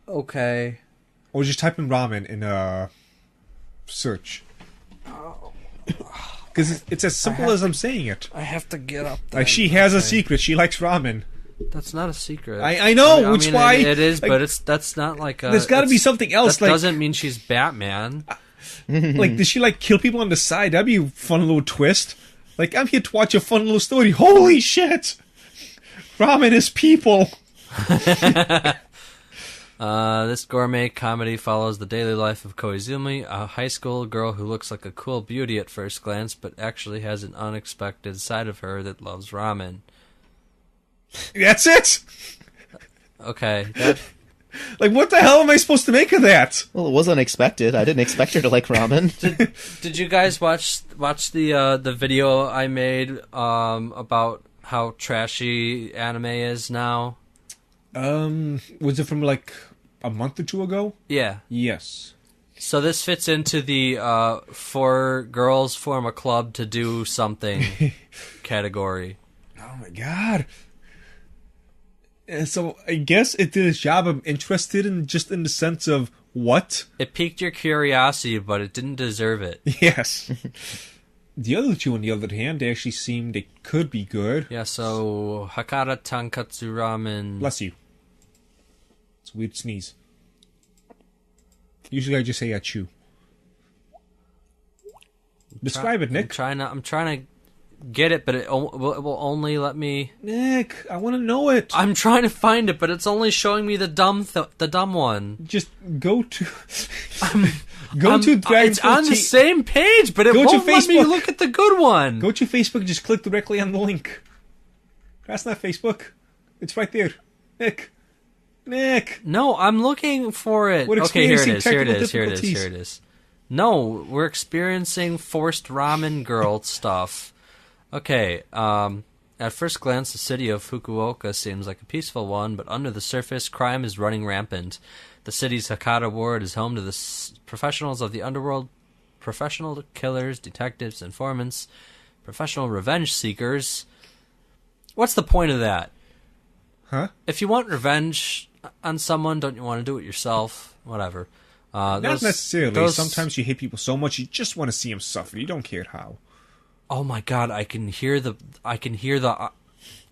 Okay. Or just type in ramen in search. Because it's as simple as I'm saying it. I have to get up there. Like, she has a secret. She likes ramen. That's not a secret. I know, which why... It is, like, but that's not like a... There's got to be something else. That doesn't mean she's Batman. Like, does she, kill people on the side? That'd be a fun little twist. Like, I'm here to watch a fun little story. Holy shit! Ramen is people! This gourmet comedy follows the daily life of Koizumi, a high school girl who looks like a cool beauty at first glance, but actually has an unexpected side of her that loves ramen. That's it. Okay, Like, what the hell am I supposed to make of that? Well, it was unexpected. I didn't expect her to like ramen. Did you guys watch the video I made about how trashy anime is now? Was it from like a month or two ago? Yeah. Yes. So this fits into the 4 girls form a club to do something category. Oh my god. And so I guess it did its job. I'm interested in just in the sense of what? It piqued your curiosity, but it didn't deserve it. Yes. The other two, on the other hand, they actually seemed they could be good. Yeah, so Hakata Tankatsu Ramen. Bless you. It's a weird sneeze. Usually I just say achoo. Describe it, Nick. I'm trying to get it, but it will only let me. Nick, I want to know it. I'm trying to find it, but it's only showing me the dumb one. Just go to. Go to Dragon It's on the same page, but it won't let me look at the good one. Go to Facebook and just click directly on the link. That's not Facebook. It's right there. Nick. No, I'm looking for it. Okay, here it is. No, we're experiencing forced ramen girl stuff. Okay, at first glance, the city of Fukuoka seems like a peaceful one, but under the surface, crime is running rampant. The city's Hakata ward is home to the professionals of the underworld, professional killers, detectives, informants, professional revenge seekers. What's the point of that? Huh? If you want revenge on someone, don't you want to do it yourself? Whatever. Not necessarily. Sometimes you hate people so much you just want to see them suffer. You don't care how. Oh my god! I can hear the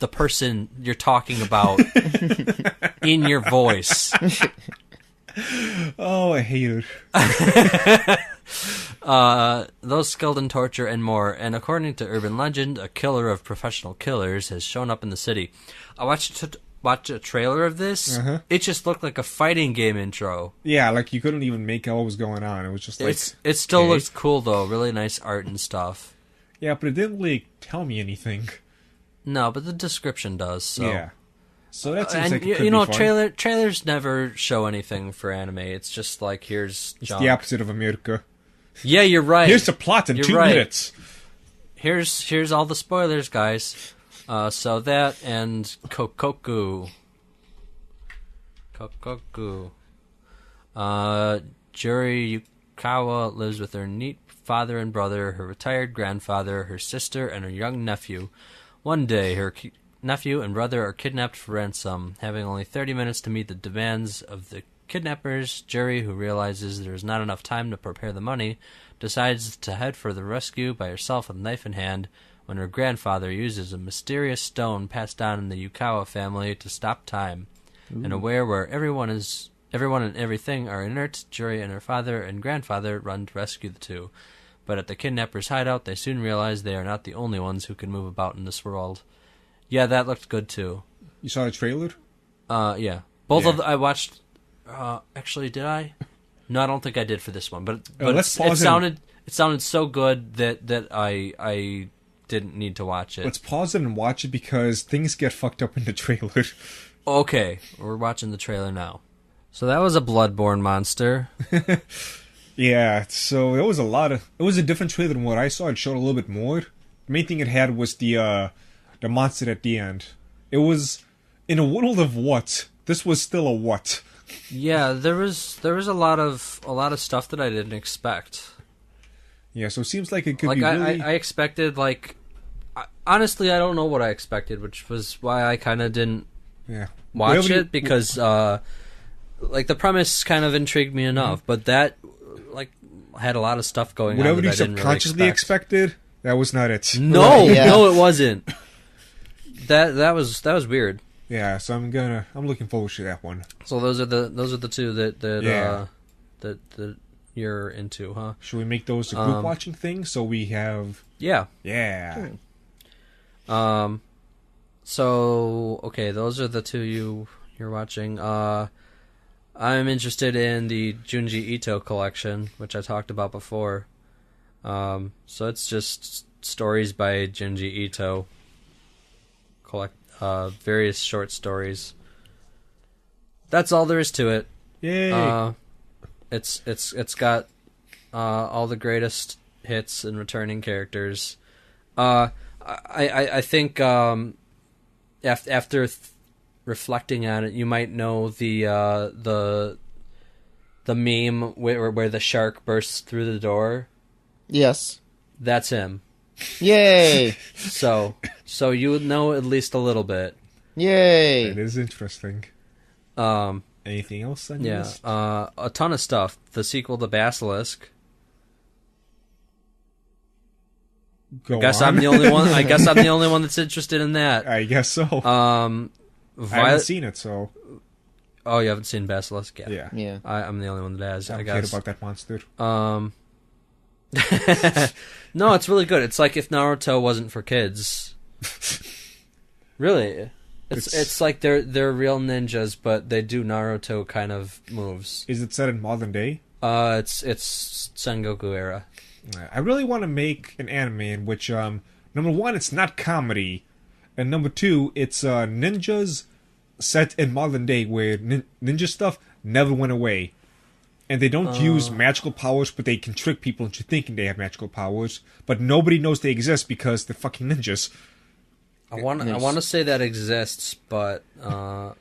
person you're talking about in your voice. Oh, I hate it. Those skilled in torture and more. And according to urban legend, a killer of professional killers has shown up in the city. I watched a trailer of this. It just looked like a fighting game intro. Yeah, like you couldn't even make out what was going on. It was just like it still looks cool though. Really nice art and stuff. Yeah, but it didn't really tell me anything. No, but the description does. So. Yeah. So that seems like it could you know, be fun. trailers never show anything for anime. It's just like here's junk. The opposite of America. Yeah, you're right. Here's the plot in 2 minutes. Here's all the spoilers, guys. So that and Kokoku. Juri Yukawa lives with her neat father and brother, her retired grandfather, her sister, and her young nephew. One day, her nephew and brother are kidnapped for ransom. Having only 30 minutes to meet the demands of the kidnappers, Juri, who realizes there is not enough time to prepare the money, decides to head for the rescue by herself with a knife in hand when her grandfather uses a mysterious stone passed down in the Yukawa family to stop time. And aware where everyone and everything are inert, Juri and her father and grandfather run to rescue the two. But at the kidnappers' hideout, they soon realize they are not the only ones who can move about in this world. Yeah, that looked good too. You saw the trailer? Yeah. Both of them I watched. Actually, did I? No, I don't think I did for this one. But it sounded so good that I didn't need to watch it. Let's pause it and watch it because things get fucked up in the trailer. Okay, we're watching the trailer now. So that was a bloodborne monster. Yeah, so it was a different trailer than what I saw. It showed a little bit more. The main thing it had was the monster at the end. It was in a world of what? This was still a what? Yeah, there was a lot of stuff that I didn't expect. Yeah, so it seems like it could be really... I expected, honestly, I don't know what I expected, which was why I kind of didn't watch it, because, the premise kind of intrigued me enough, but that, had a lot of stuff going on that I didn't really expect. Whatever you subconsciously expected, that was not it. No, no, it wasn't. That was weird. Yeah, so I'm looking forward to that one. So those are the two that you're into, huh? Should we make those a group watching thing so we have? Yeah. Sure. So okay, those are the two you're watching. I'm interested in the Junji Ito collection, which I talked about before. So it's just stories by Junji Ito. Various short stories. That's all there is to it. Yay! It's got all the greatest hits and returning characters. I think after reflecting on it, you might know the meme where the shark bursts through the door. Yes. That's him. Yay! So you would know at least a little bit. Yay! That is interesting. Anything else on your Yeah, list? a ton of stuff. The sequel to Basilisk. Go I guess on. I'm the only one. I guess I'm the only one that's interested in that. I guess so. I haven't seen it, so Oh, you haven't seen Basilisk? yeah. Yeah. I'm the only one that has. I I don't care guess. about that monster. No, it's really good. It's like if Naruto wasn't for kids. Really, it's like they're real ninjas, but they do Naruto kind of moves. Is it set in modern day? It's Sengoku era. I really want to make an anime in which, number one, it's not comedy, and number two, it's ninjas set in modern day where ninja stuff never went away. And they don't use magical powers, but they can trick people into thinking they have magical powers. But nobody knows they exist because they're fucking ninjas. I want to say that exists, but I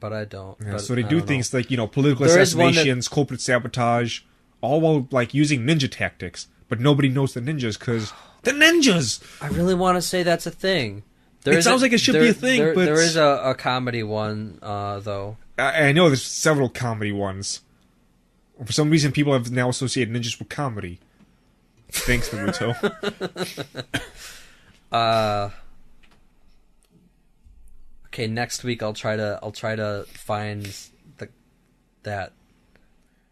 don't. Yeah, But so they I do don't things know. like, political There is one assassinations, corporate sabotage, all while, using ninja tactics. But nobody knows the ninjas because they're ninjas! I really want to say that's a thing. It sounds like it should be a thing, but... there is a comedy one though. I know there's several comedy ones. For some reason, people have now associated ninjas with comedy. Thanks, Naruto. Okay, next week I'll try to find that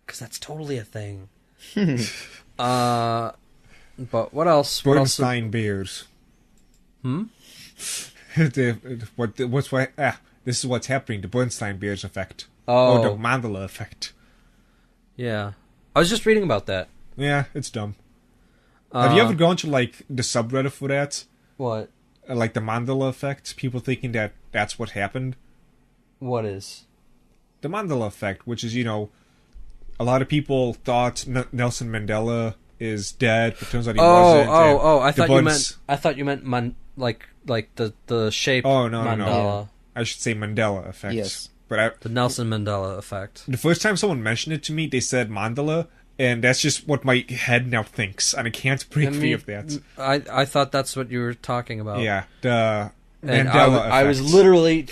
because that's totally a thing. But what else? Bernstein Bears. This is what's happening. The Bernstein Bears effect. Oh. Or the Mandela effect. Yeah, I was just reading about that. Yeah, it's dumb. Have you ever gone to the subreddit for that? What? Like the Mandela effect? People thinking that that's what happened? What is? The Mandela effect, which is, a lot of people thought Nelson Mandela is dead, but turns out he wasn't. I thought you meant like the shape. Oh, no, Mandela. no. I should say Mandela effect. Yes. But The Nelson Mandela effect. the first time someone mentioned it to me, they said Mandela, and that's just what my head now thinks, and I can't break free of that. I thought that's what you were talking about. Yeah, the And Mandela effect. I was literally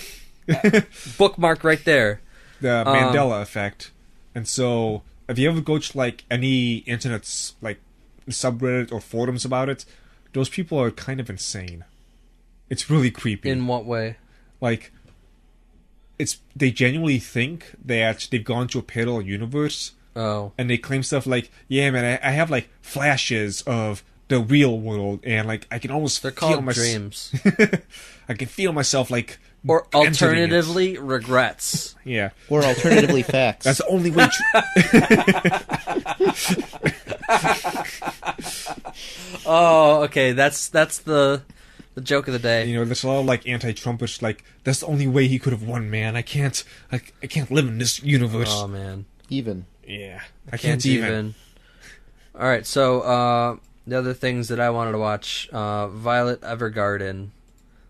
bookmark right there. The Mandela effect. And so, if you ever go to any internet's subreddit or forums about it, those people are kind of insane. It's really creepy. In what way? They genuinely think that they've gone to a parallel universe. Oh. And they claim stuff like, yeah, man, I have flashes of the real world, and I can almost They're feel called dreams. I can feel myself Or entering it. alternatively, regrets. Yeah. Or alternatively, facts. That's the only way Oh, okay. That's the joke of the day. there's a lot of anti-Trumpers that's the only way he could have won, man. I can't live in this universe. Oh man. Even. Yeah. I can't even. All right, so the other things that I wanted to watch, Violet Evergarden,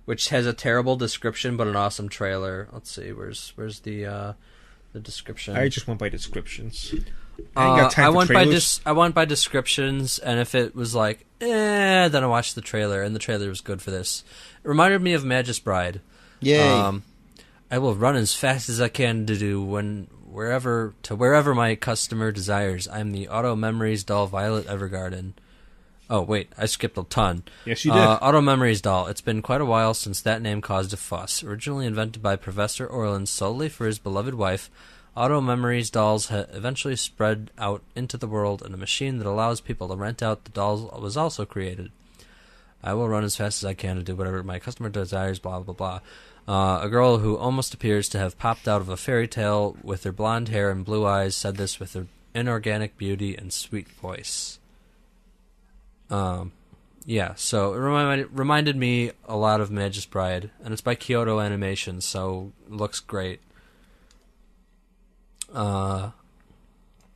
which has a terrible description but an awesome trailer. Let's see, where's the description? I just went by descriptions. I ain't got time I for went trailers. I went by descriptions, and if it was then I watched the trailer, and the trailer was good for this. It reminded me of Magus Bride. Yay. I will run as fast as I can to do wherever my customer desires. I'm the Auto Memories doll Violet Evergarden. Oh wait, I skipped a ton. Yes, you did. Auto Memories doll. It's been quite a while since that name caused a fuss. Originally invented by Professor Orland solely for his beloved wife, Auto Memories dolls eventually spread out into the world, and a machine that allows people to rent out the dolls was also created. I will run as fast as I can to do whatever my customer desires, blah, blah, blah. A girl who almost appears to have popped out of a fairy tale with her blonde hair and blue eyes said this with her inorganic beauty and sweet voice. Yeah, so it reminded me a lot of Magus Bride, and it's by Kyoto Animation, so it looks great.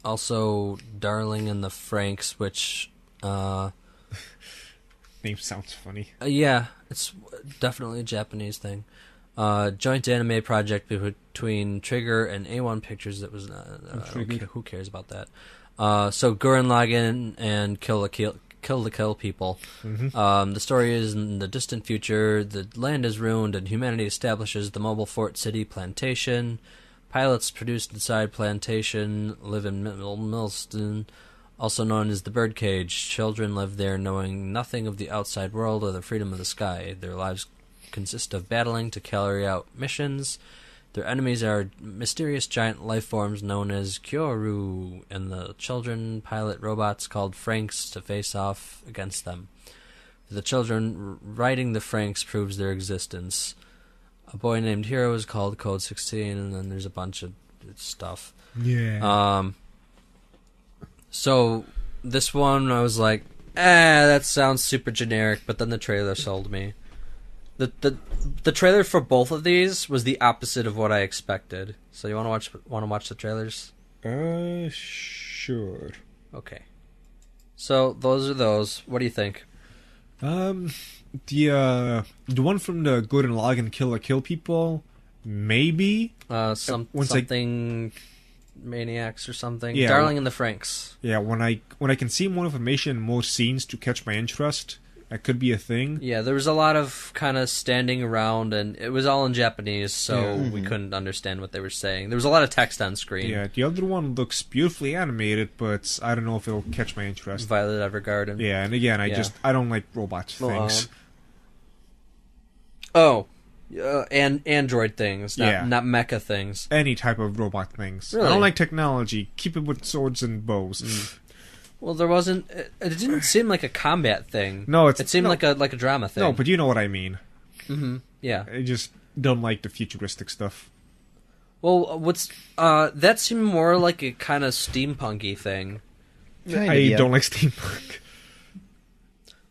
Also, Darling in the Franxx, which... Name sounds funny. Yeah, it's definitely a Japanese thing. Joint anime project between Trigger and A1 Pictures that was... who cares about that? So Gurren Lagann and Kill the Kill people. Mm-hmm. The story is in the distant future. The land is ruined and humanity establishes the mobile fort city Plantation. Pilots produced inside Plantation live in Millstone, also known as the Birdcage. Children live there knowing nothing of the outside world or the freedom of the sky. Their lives consist of battling to carry out missions. Their enemies are mysterious giant life forms known as Kyoru, and the children pilot robots called Franxx to face off against them. For the children, riding the Franxx proves their existence. A boy named Hero is called Code 16, and then there's a bunch of stuff. Yeah. So this one, I was like, that sounds super generic, but then the trailer sold me. The trailer for both of these was the opposite of what I expected. So you want to watch the trailers? Sure. Okay. So those are those. What do you think? The one from the Gurren Lagann Kill people, maybe. Something Maniacs or something. Yeah, Darling in the Franxx. Yeah, when I can see more information, more scenes to catch my interest, that could be a thing. Yeah, there was a lot of kind of standing around, and it was all in Japanese, so we couldn't understand what they were saying. There was a lot of text on screen. Yeah, the other one looks beautifully animated, but I don't know if it'll catch my interest. Violet Evergarden. Yeah, and again, I don't like robot things. And android things, not mecha things. Any type of robot things. Really? I don't like technology. Keep it with swords and bows. Well, there wasn't. It didn't seem like a combat thing. No, it seemed like a drama thing. No, but you know what I mean. Mm-hmm. Yeah. I just don't like the futuristic stuff. Well, that seemed more like a kind of steampunky thing. I don't like steampunk.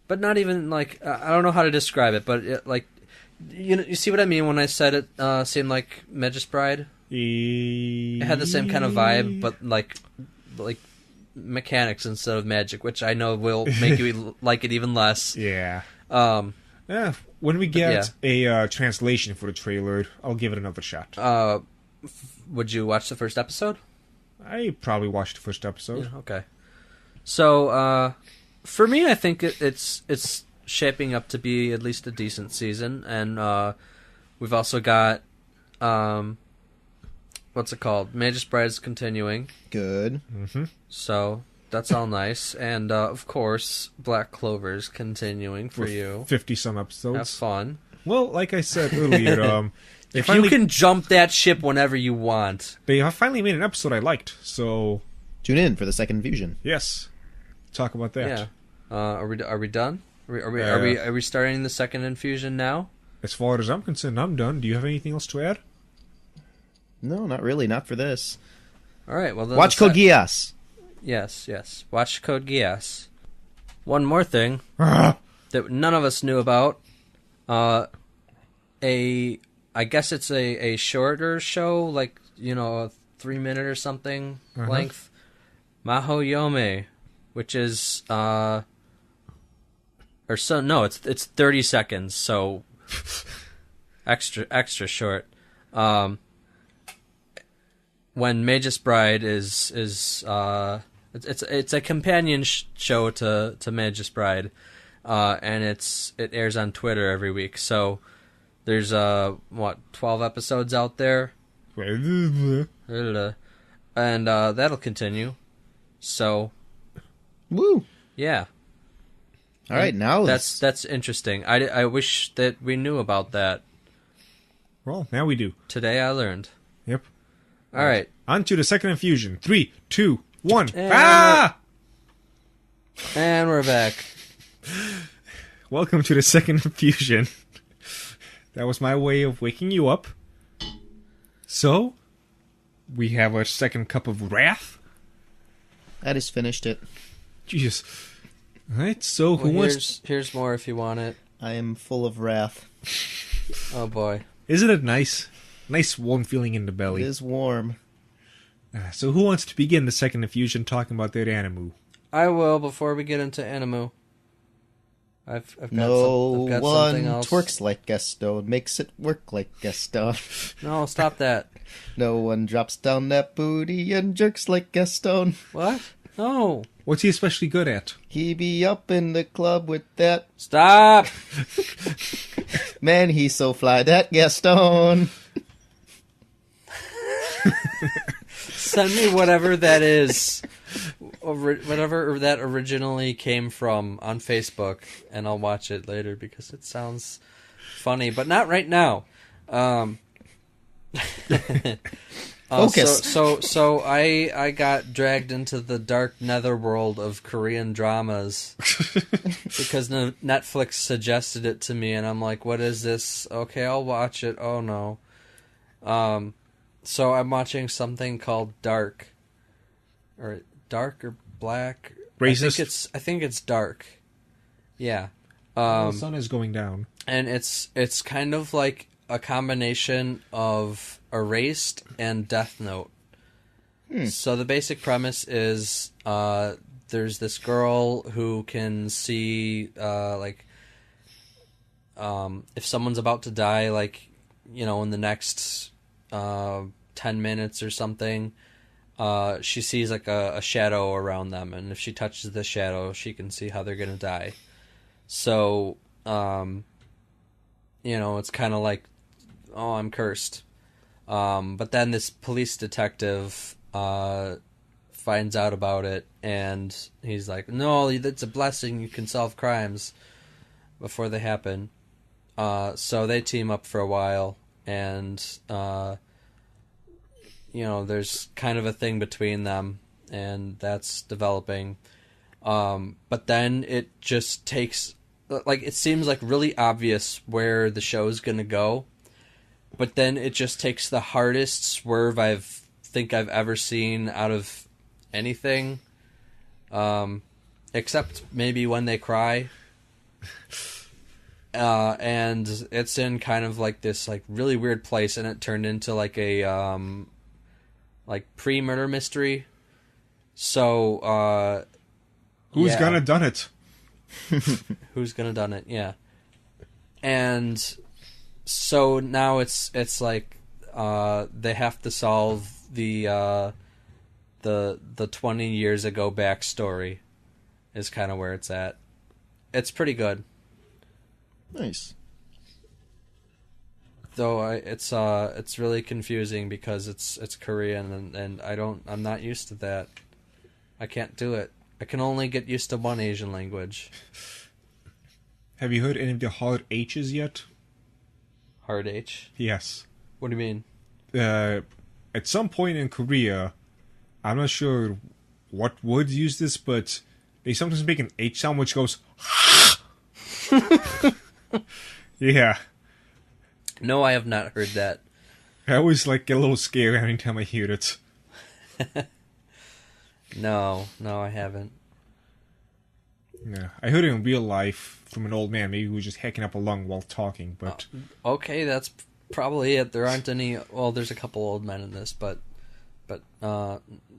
But not even like I don't know how to describe it, but like you see what I mean when I said it seemed like Magus Bride. It had the same kind of vibe, but like mechanics instead of magic, which I know will make you like it even less. Yeah. When we get a translation for the trailer, I'll give it another shot. Would you watch the first episode? I probably watched the first episode. Yeah, okay. So, for me, I think it's shaping up to be at least a decent season, and we've also got what's it called? Magus Bride's continuing. Good. Mm-hmm. So that's all nice, and of course, Black Clover's continuing for you. 50-some episodes. Have fun. Well, like I said earlier, you can jump that ship whenever you want. They finally made an episode I liked, so tune in for the second Fusion. Yes, talk about that. Yeah. Are we done? Are we starting the second infusion now? As far as I'm concerned, I'm done. Do you have anything else to add? No, not really. Not for this. All right. Well, watch Code Geass. Yes. Watch Code Geass. One more thing that none of us knew about. I guess it's a shorter show, like a 3-minute or something length. Maho Yome, which is it's 30 seconds, so extra short. When Magus Bride is it's a companion show to Magus Bride, and it airs on Twitter every week. So there's 12 episodes out there, and that'll continue. So, woo, yeah. All right, now that's interesting. I wish that we knew about that. Well, now we do. Today I learned. Yep. All right. On to the second infusion. 3, 2, 1. And we're back. Welcome to the second infusion. That was my way of waking you up. So, we have our second cup of wrath. I just finished it. Jesus. Alright, so who wants... Here's more if you want it. I am full of wrath. Oh boy. Isn't it nice? Nice warm feeling in the belly. It is warm. So who wants to begin the second infusion talking about their animu? I will before we get into animu. I've got No got one something else. twerks like Gaston, makes it work like Gaston. No, stop that. No one drops down that booty and jerks like Gaston. What? No. What's he especially good at? He be up in the club with that. Stop! Man, he's so fly, that Gaston. Send me whatever that is. Whatever that originally came from on Facebook, and I'll watch it later because it sounds funny, but not right now. Focus. So I got dragged into the dark netherworld of Korean dramas because Netflix suggested it to me, and I'm like, "What is this? Okay, I'll watch it." Oh no. So I'm watching something called Dark or Black. Racist? I think it's Dark. Yeah. The sun is going down. And it's kind of like a combination of Erased and Death Note. So the basic premise is there's this girl who can see if someone's about to die, like, you know, in the next 10 minutes or something. She sees like a shadow around them, and if she touches the shadow, she can see how they're gonna die. So, you know, it's kind of like, oh, I'm cursed. But then this police detective finds out about it, and he's like, no, it's a blessing, you can solve crimes before they happen. So they team up for a while, and you know, there's kind of a thing between them, and that's developing. But then it just takes, like, it seems like really obvious where the show's gonna go, but then it just takes the hardest swerve I've ever seen out of anything, except maybe when they cry. And it's in kind of like this like really weird place, and it turned into like a like pre-murder mystery. So Who's gonna done it? Who's gonna done it? Yeah. And so now it's like they have to solve the 20 years ago backstory is kind of where it's at. It's pretty good. Nice. Though it's really confusing because it's Korean, and I'm not used to that. I can't do it. I can only get used to one Asian language. Have you heard any of the hard H's yet? Hard H? Yes. What do you mean? At some point in Korea, I'm not sure what words use this, but they sometimes make an H sound which goes yeah. No, I have not heard that. I always get a little scared every time I hear it. No, I haven't. Yeah, I heard it in real life from an old man. Maybe he was just hacking up a lung while talking, but... Okay, that's probably it. There aren't any... Well, there's a couple old men in this, but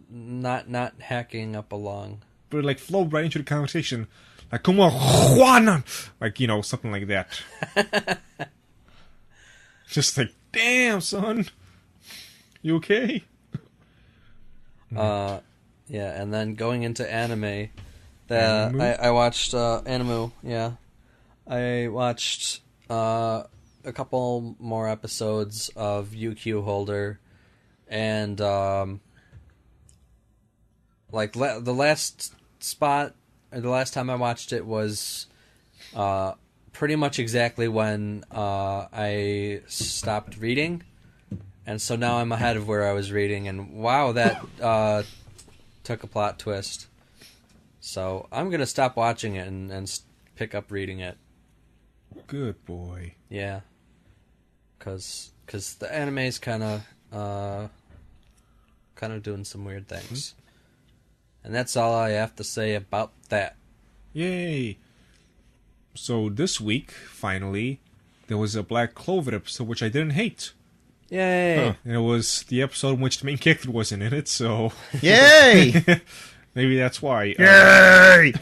not hacking up a lung. But it flowed right into the conversation. Like, come on, Juan! Like, you know, something like that. Just like, damn, son. You okay? Yeah, and then going into anime... I watched Animu, yeah. I watched a couple more episodes of UQ Holder, and the last time I watched it was pretty much exactly when I stopped reading, and so now I'm ahead of where I was reading, and wow, that took a plot twist. So I'm going to stop watching it and pick up reading it. Good boy. Yeah. because the anime's kind of doing some weird things. And that's all I have to say about that. Yay! So this week, finally, there was a Black Clover episode, which I didn't hate. Yay! And it was the episode in which the main character wasn't in it, so... Yay! Maybe that's why. Yay!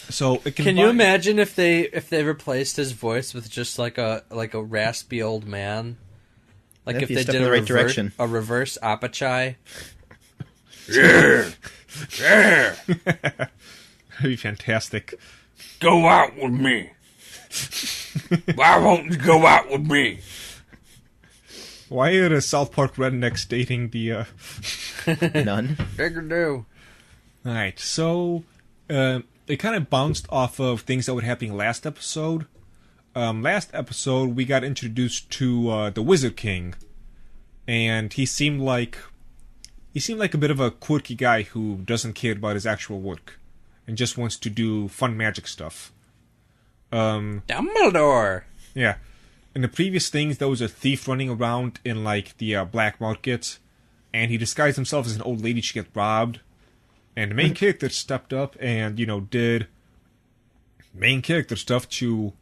So it Can you imagine if they replaced his voice with just like a raspy old man? Like If if you they step did in the right direction. a reverse Apachai? Yeah. Yeah. That'd be fantastic. Go out with me. Why won't you go out with me? Why are the South Park rednecks dating the... None. Digger-do. Alright, so... it kind of bounced off of things that were happening last episode. Last episode, we got introduced to the Wizard King. And he seemed like a bit of a quirky guy who doesn't care about his actual work. And just wants to do fun magic stuff. Dumbledore! Yeah. In the previous things, there was a thief running around in, like, the black market. And he disguised himself as an old lady to get robbed. And the main character stepped up and, did main character stuff to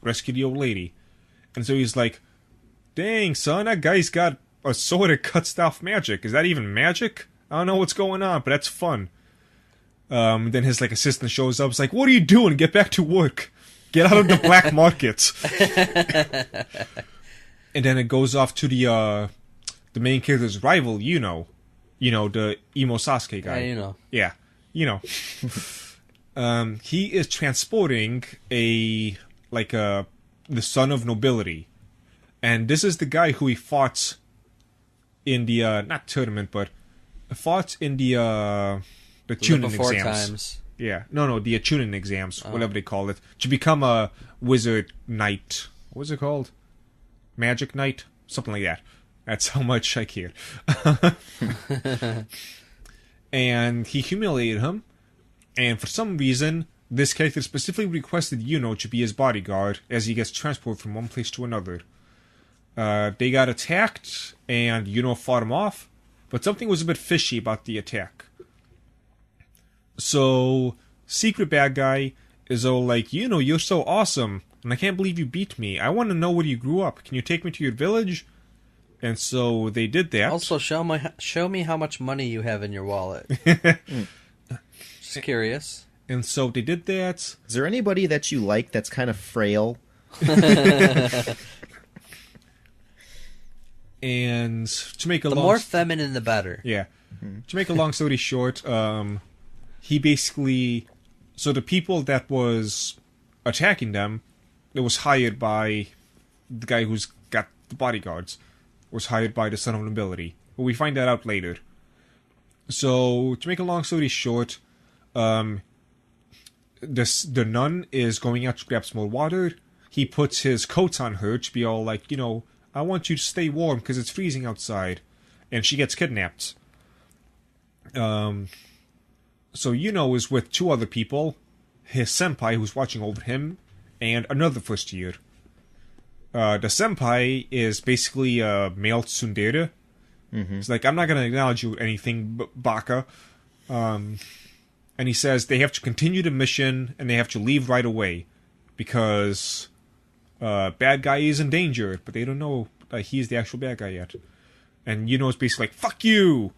rescue the old lady. And so he's like, dang, son, that guy's got a sword that cuts off magic. Is that even magic? I don't know what's going on, but that's fun. Then his, assistant shows up. It's like, what are you doing? Get back to work. Get out of the black market. And then it goes off to the main character's rival, the emo Sasuke guy. Yeah, Yeah, he is transporting the son of nobility. And this is the guy who he fought in the, not tournament, but fought in the tuning before exams. times. Yeah, no, the tuning exams, whatever they call it, to become a wizard knight. What was it called? Magic knight? Something like that. That's how much I cared. And he humiliated him, and for some reason, this character specifically requested to be his bodyguard as he gets transported from one place to another. They got attacked, and fought him off, but something was a bit fishy about the attack. So, secret bad guy is all like, you're so awesome, and I can't believe you beat me. I want to know where you grew up. Can you take me to your village? And so they did that. Also, show me how much money you have in your wallet. Just curious. And so they did that. Is there anybody that you like that's kind of frail? And to make a The more feminine, the better. Yeah. To make a long story short, he basically... So the people that was attacking them, it was hired by the guy who's got the bodyguards, was hired by the son of nobility. But we find that out later. So, to make a long story short, the nun is going out to grab some more water. He puts his coat on her to be all like, I want you to stay warm because it's freezing outside. And she gets kidnapped. So is with two other people, his senpai who's watching over him, and another first year. The senpai is basically a male tsundere. It's like, I'm not going to acknowledge you with anything, Baka. And he says they have to continue the mission, and they have to leave right away. Because bad guy is in danger, but they don't know he's the actual bad guy yet. And is basically like, fuck you!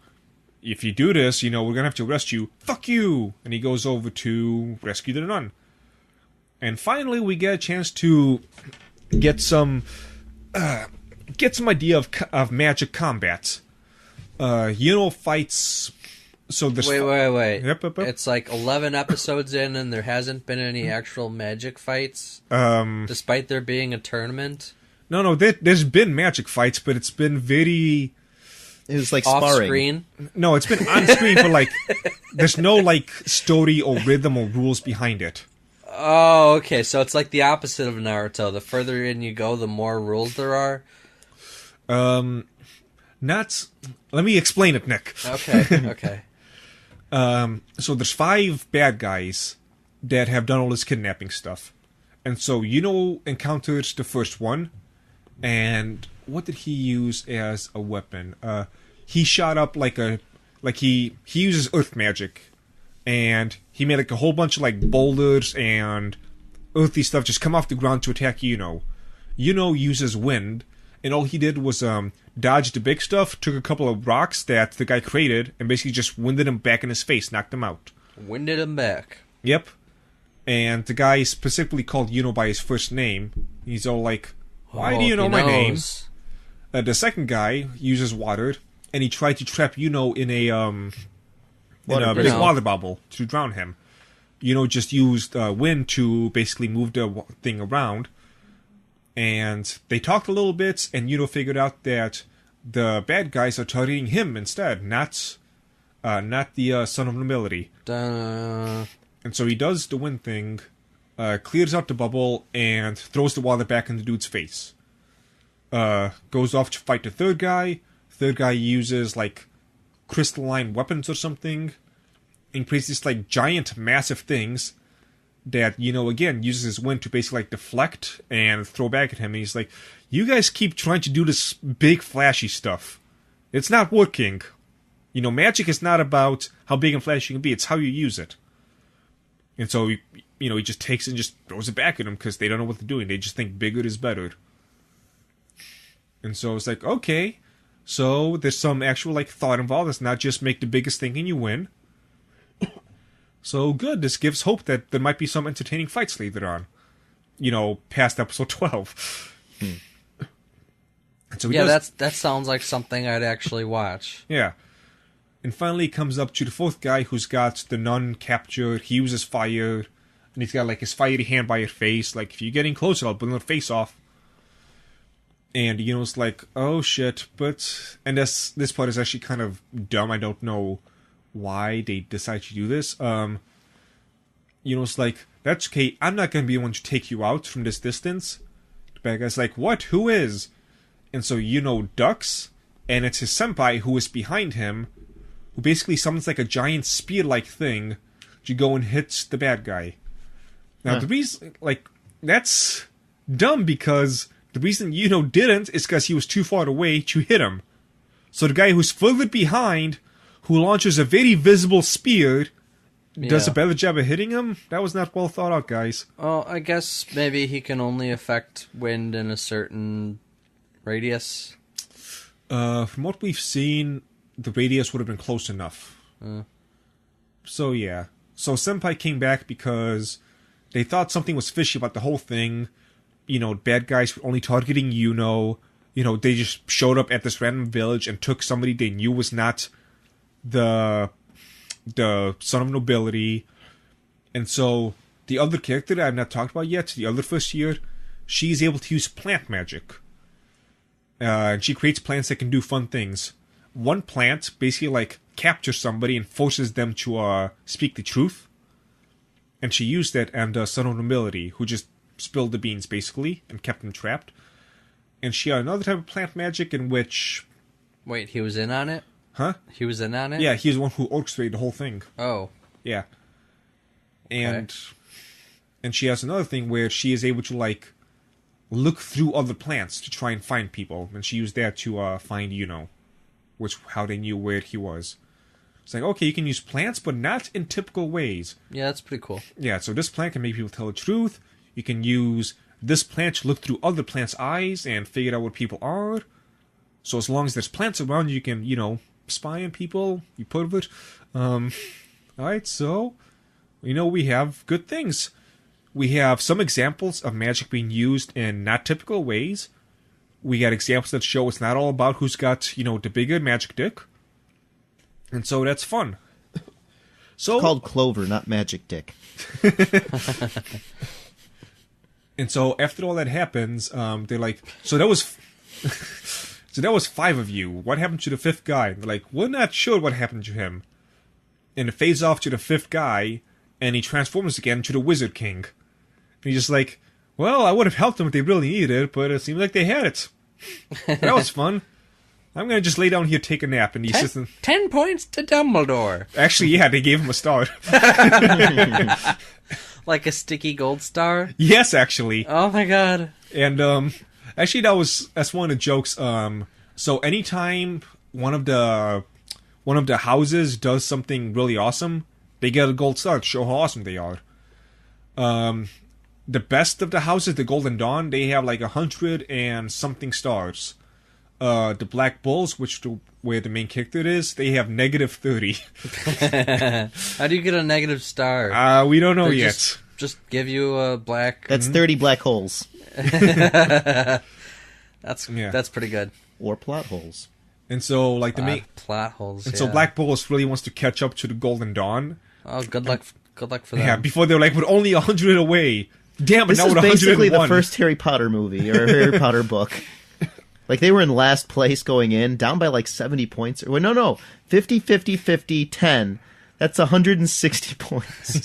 If you do this, we're going to have to arrest you. Fuck you! And he goes over to rescue the nun. And finally, we get a chance to get some idea of magic combat. Fights. So this. Wait. Yep. It's like 11 episodes in, and there hasn't been any actual magic fights, despite there being a tournament. No. There's been magic fights, but it's been very. It was like off sparring. screen. No, it's been on screen, but there's no story or rhythm or rules behind it. Oh, okay. So it's like the opposite of Naruto. The further in you go, the more rules there are. Let me explain it, Nick. Okay. So there's 5 bad guys that have done all this kidnapping stuff. And so encountered the first one, and what did he use as a weapon? He shot up he uses earth magic, and he made like a whole bunch of like boulders and earthy stuff just come off the ground to attack Yuno. Yuno uses wind, and all he did was dodge the big stuff, took a couple of rocks that the guy created, and basically just winded him back in his face, knocked him out. Winded him back. Yep. And the guy specifically called Yuno by his first name. He's all like, why do you know my name? The second guy uses water, and he tried to trap Yuno in a big water bubble to drown him. Yuno just used wind to basically move the thing around. And they talked a little bit, and Yuno figured out that the bad guys are targeting him instead, not the Son of Nobility. And so he does the wind thing, clears out the bubble, and throws the water back in the dude's face. Goes off to fight the third guy. Third guy uses, like, crystalline weapons or something, and creates these, like, giant, massive things that, again, uses his wind to basically, like, deflect and throw back at him. And he's like, you guys keep trying to do this big, flashy stuff. It's not working. Magic is not about how big and flashy you can be. It's how you use it. And so, he just takes it and just throws it back at them because they don't know what they're doing. They just think bigger is better. And so it's like, okay, so there's some actual, like, thought involved. It's not just make the biggest thing and you win. So good. This gives hope that there might be some entertaining fights later on. Past episode 12. And so that sounds like something I'd actually watch. Yeah. And finally, he comes up to the fourth guy who's got the nun captured. He uses fire, and he's got like his fiery hand by your face. Like, if you're getting closer, I'll burn your face off. And it's like, oh shit! And this part is actually kind of dumb. I don't know why they decide to do this. It's like, that's okay. I'm not gonna be the one to take you out from this distance. The bad guy's like, what? Who is? And so ducks, and it's his senpai who is behind him, who basically summons like a giant spear-like thing to go and hit the bad guy. Now, the reason, that's dumb because the reason didn't is because he was too far away to hit him. So the guy who's further behind, who launches a very visible spear, does a better job of hitting him? That was not well thought out, guys. Well, I guess maybe he can only affect wind in a certain radius. From what we've seen, the radius would have been close enough. So yeah. So Senpai came back because they thought something was fishy about the whole thing. Bad guys were only targeting Yuno. They just showed up at this random village and took somebody they knew was not the Son of Nobility. And so the other character that I've not talked about yet, the other first year, she's able to use plant magic. And she creates plants that can do fun things. One plant basically captures somebody and forces them to speak the truth. And she used that on Son of Nobility, who just spilled the beans basically and kept them trapped. And she had another type of plant magic in which... Wait, he was in on it? Huh? He was in on it? Yeah, he's the one who orchestrated the whole thing. Oh. Yeah. And she has another thing where she is able to look through other plants to try and find people. And she used that to find how they knew where he was. It's like, okay, you can use plants, but not in typical ways. Yeah, that's pretty cool. Yeah, so this plant can make people tell the truth. You can use this plant to look through other plants' eyes and figure out what people are. So as long as there's plants around, you can, spy on people, you pervert. Alright, so, we have good things. We have some examples of magic being used in not typical ways. We got examples that show it's not all about who's got, the bigger magic dick. And so that's fun. So it's called Clover, not Magic Dick. And so after all that happens, they're like, so that was 5 of you. What happened to the 5th guy? And they're like, we're not sure what happened to him. And it fades off to the 5th guy, and he transforms again to the Wizard King. And he's just like, well, I would have helped them if they really needed it, but it seemed like they had it. That was fun. I'm going to just lay down here, take a nap, and he sits in... 10 points to Dumbledore. Actually, yeah, they gave him a star. Like a sticky gold star? Yes, actually. Oh my god. And actually, that's one of the jokes. So anytime one of the houses does something really awesome, they get a gold star to show how awesome they are. The best of the houses, the Golden Dawn, they have like 100 and something stars. The Black Bulls, where the main character is, they have -30. How do you get a negative star? We don't know They yet. Just give you a black. That's 30 black holes. That's Yeah. that's pretty good. Or plot holes. And so, like the main, Plot holes. and Yeah. so Black Bulls really wants to catch up to the Golden Dawn. Oh, good luck. Good luck for them. Yeah, before they're like, we're only 100 away. Damn it! This Now is we're basically the 101. first Harry Potter movie, or Harry Potter book. Like, they were in last place going in, down by like 70 points. Well, no. 50, 50, 50, 10. That's 160 points.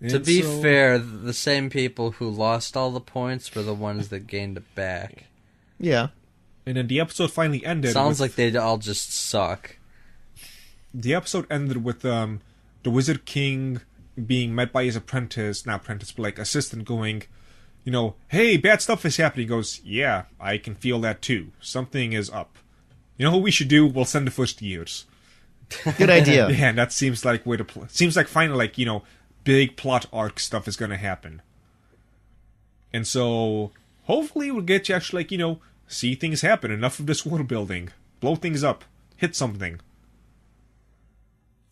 To be fair, the same people who lost all the points were the ones that gained it back. Yeah. And then the episode finally ended. Sounds with, like they all just suck. the episode ended with the Wizard King being met by his apprentice, not apprentice, but like assistant, going, hey, bad stuff is happening. He goes, yeah, I can feel that too. Something is up. You know what we should do? We'll send the first years. Good idea. Yeah, and that seems like where seems like finally, like, big plot arc stuff is going to happen. And so hopefully we'll get to actually, like, see things happen. Enough of this world building. Blow things up. Hit something.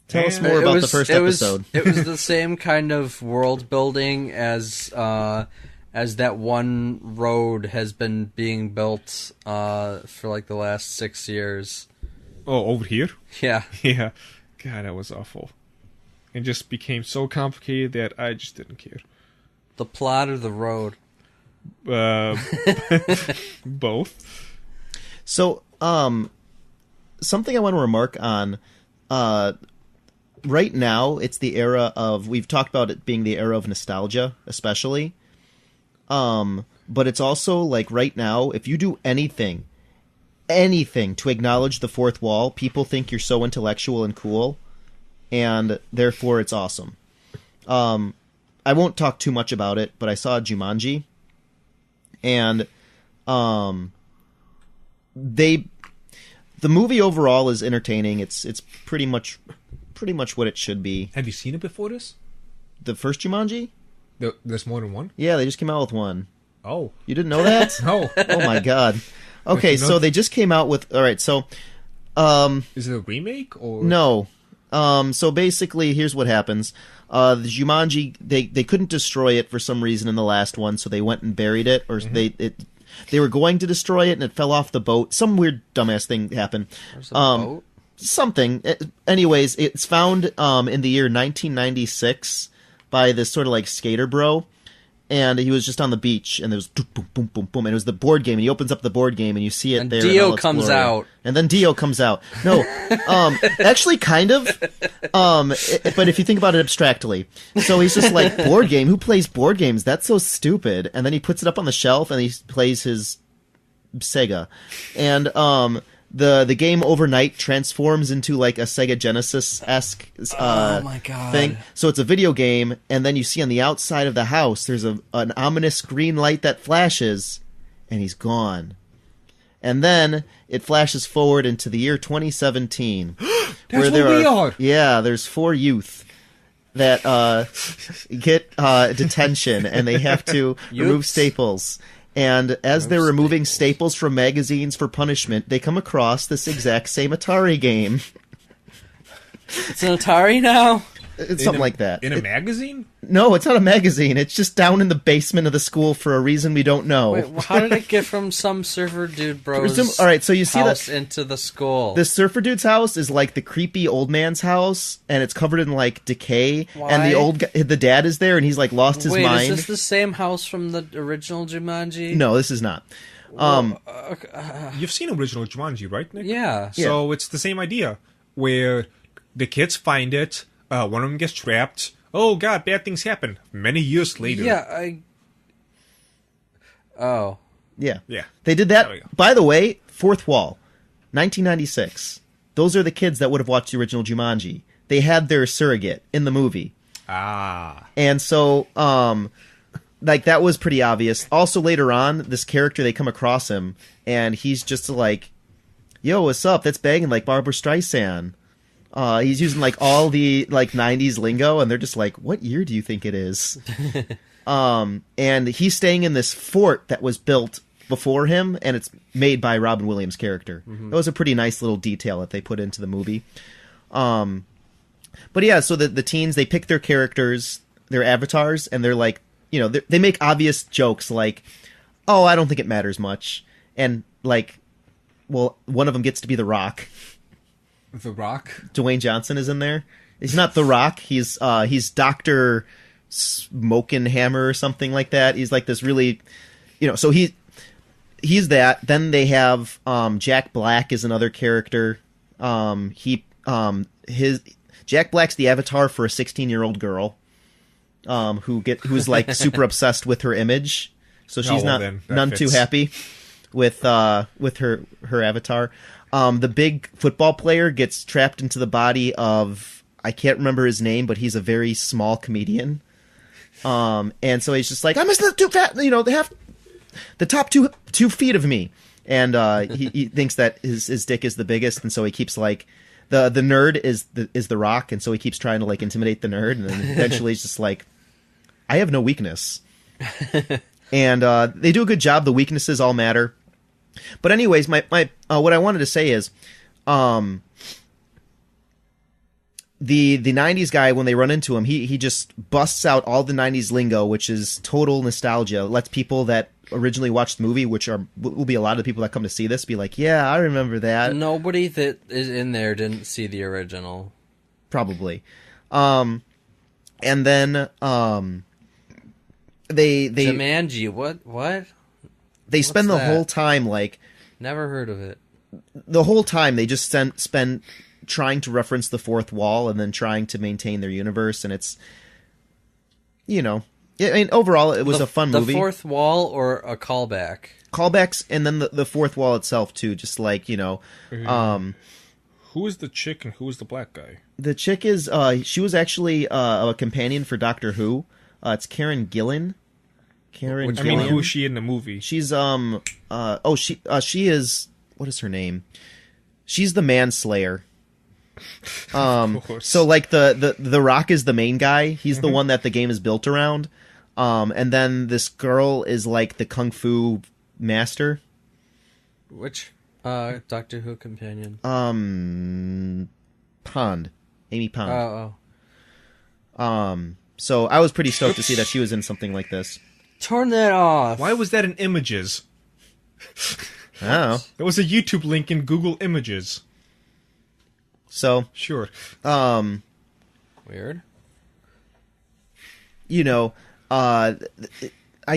Tell us And- more about the first episode. It was the same kind of world building as that one road has been being built for like the last 6 years. Oh, over here? Yeah. Yeah. God, that was awful. It just became so complicated that I just didn't care. The plot of the road. Both. So, something I want to remark on, right now, it's the era of, we've talked about it being the era of nostalgia, especially. But it's also, like, right now, if you do anything to acknowledge the fourth wall, people think you're so intellectual and cool, and therefore it's awesome. I won't talk too much about it, but I saw Jumanji, and the movie overall is entertaining. It's pretty much what it should be. Have you seen it before this? The first Jumanji? There's more than one? Yeah, they just came out with one. Oh. You didn't know that? No. Oh my god. Okay, so they just came out with... Alright, so... Is it a remake? Or No. So basically, here's what happens. The Jumanji, they couldn't destroy it for some reason in the last one, so they went and buried it, or they were going to destroy it, and it fell off the boat. Some weird dumbass thing happened. There's a boat? Something. Anyways, it's found in the year 1996 by this sort of like skater bro, and he was just on the beach, and there was boom, boom, boom, boom, boom, and it was the board game, and he opens up the board game, and you see it And there. in Dio all its comes glory. out. And then Dio comes out. No, actually, kind of. But if you think about it abstractly, so he's just like, board game. Who plays board games? That's so stupid. And then he puts it up on the shelf, and he plays his Sega, and the game overnight transforms into like a Sega Genesis-esque Oh my god. thing. So it's a video game, and then you see on the outside of the house there's an ominous green light that flashes, and he's gone. And then it flashes forward into the year 2017. That's where we are! Yeah, there's 4 youth that get detention, and they have to remove Youths? staples. And as they're removing staples from magazines for punishment, they come across this exact same Atari game. It's an Atari now? It's something like that. In a magazine? No, it's not a magazine. It's just down in the basement of the school for a reason we don't know. Wait, how did it get from some surfer dude bro's All right, so you see house that into the school? this surfer dude's house is like the creepy old man's house, and it's covered in like decay. And the Why? the dad is there, and he's like lost his Wait, mind. is this the same house from the original Jumanji? No, this is not. You've seen original Jumanji, right, Nick? Yeah. So it's the same idea, where the kids find it, one of them gets trapped. Oh god, bad things happen. Many years later. Yeah, Oh. Yeah. Yeah. They did There we that. go. By the way, Fourth Wall, 1996. Those are the kids that would have watched the original Jumanji. They had their surrogate in the movie. Ah. And so, like, that was pretty obvious. Also, later on, this character, they come across him, and he's just like, yo, what's up? That's banging like Barbara Streisand. He's using, like, all the, like, 90s lingo, and they're just like, what year do you think it is? And he's staying in this fort that was built before him, and it's made by Robin Williams' character. Mm-hmm. That was a pretty nice little detail that they put into the movie. But yeah, so the teens, they pick their characters, their avatars, and they're like, you know, they make obvious jokes like, oh, I don't think it matters much. And, like, well, one of them gets to be The Rock. The Rock? Dwayne Johnson is in there. He's not The Rock. He's Dr. Smokin' Hammer or something like that. He's like this really, you know, so he's that. Then they have Jack Black is another character. Jack Black's the avatar for a 16-year-old girl who's like super obsessed with her image. So she's none too happy with her avatar. The big football player gets trapped into the body of, I can't remember his name, but he's a very small comedian. And so he's just like, I'm just too fat, you know, they have the top 2 feet of me. And he thinks that his dick is the biggest, and so he keeps like the nerd is the Rock, and so he keeps trying to like intimidate the nerd, and then eventually he's just like, I have no weakness. And they do a good job. The weaknesses all matter. But anyways, my what I wanted to say is, the 90s guy, when they run into him, he just busts out all the 90s lingo, which is total nostalgia. Lets people that originally watched the movie, which will be a lot of the people that come to see this, be like, yeah, I remember that. Nobody that is in there didn't see the original. Probably. And then they Jumanji, what? They spend the whole time like, never heard of it. The whole time they just spend trying to reference the fourth wall and then trying to maintain their universe, and it's, you know, I mean, overall it was a fun movie. The fourth wall or a callback? Callbacks, and then the fourth wall itself too, just like, you know. Who is the chick and who is the black guy? The chick is she was actually a companion for Doctor Who. It's Karen Gillan. I mean, who is she in the movie? She's she is, what is her name? She's the manslayer. So like the Rock is the main guy. He's the one that the game is built around. And then this girl is like the kung fu master. Which Doctor Who companion? Pond. Amy Pond. Oh. So I was pretty stoked to see that she was in something like this. Turn that off. Why was that in Images? I don't know. There was a YouTube link in Google Images. So sure. Weird. You know, I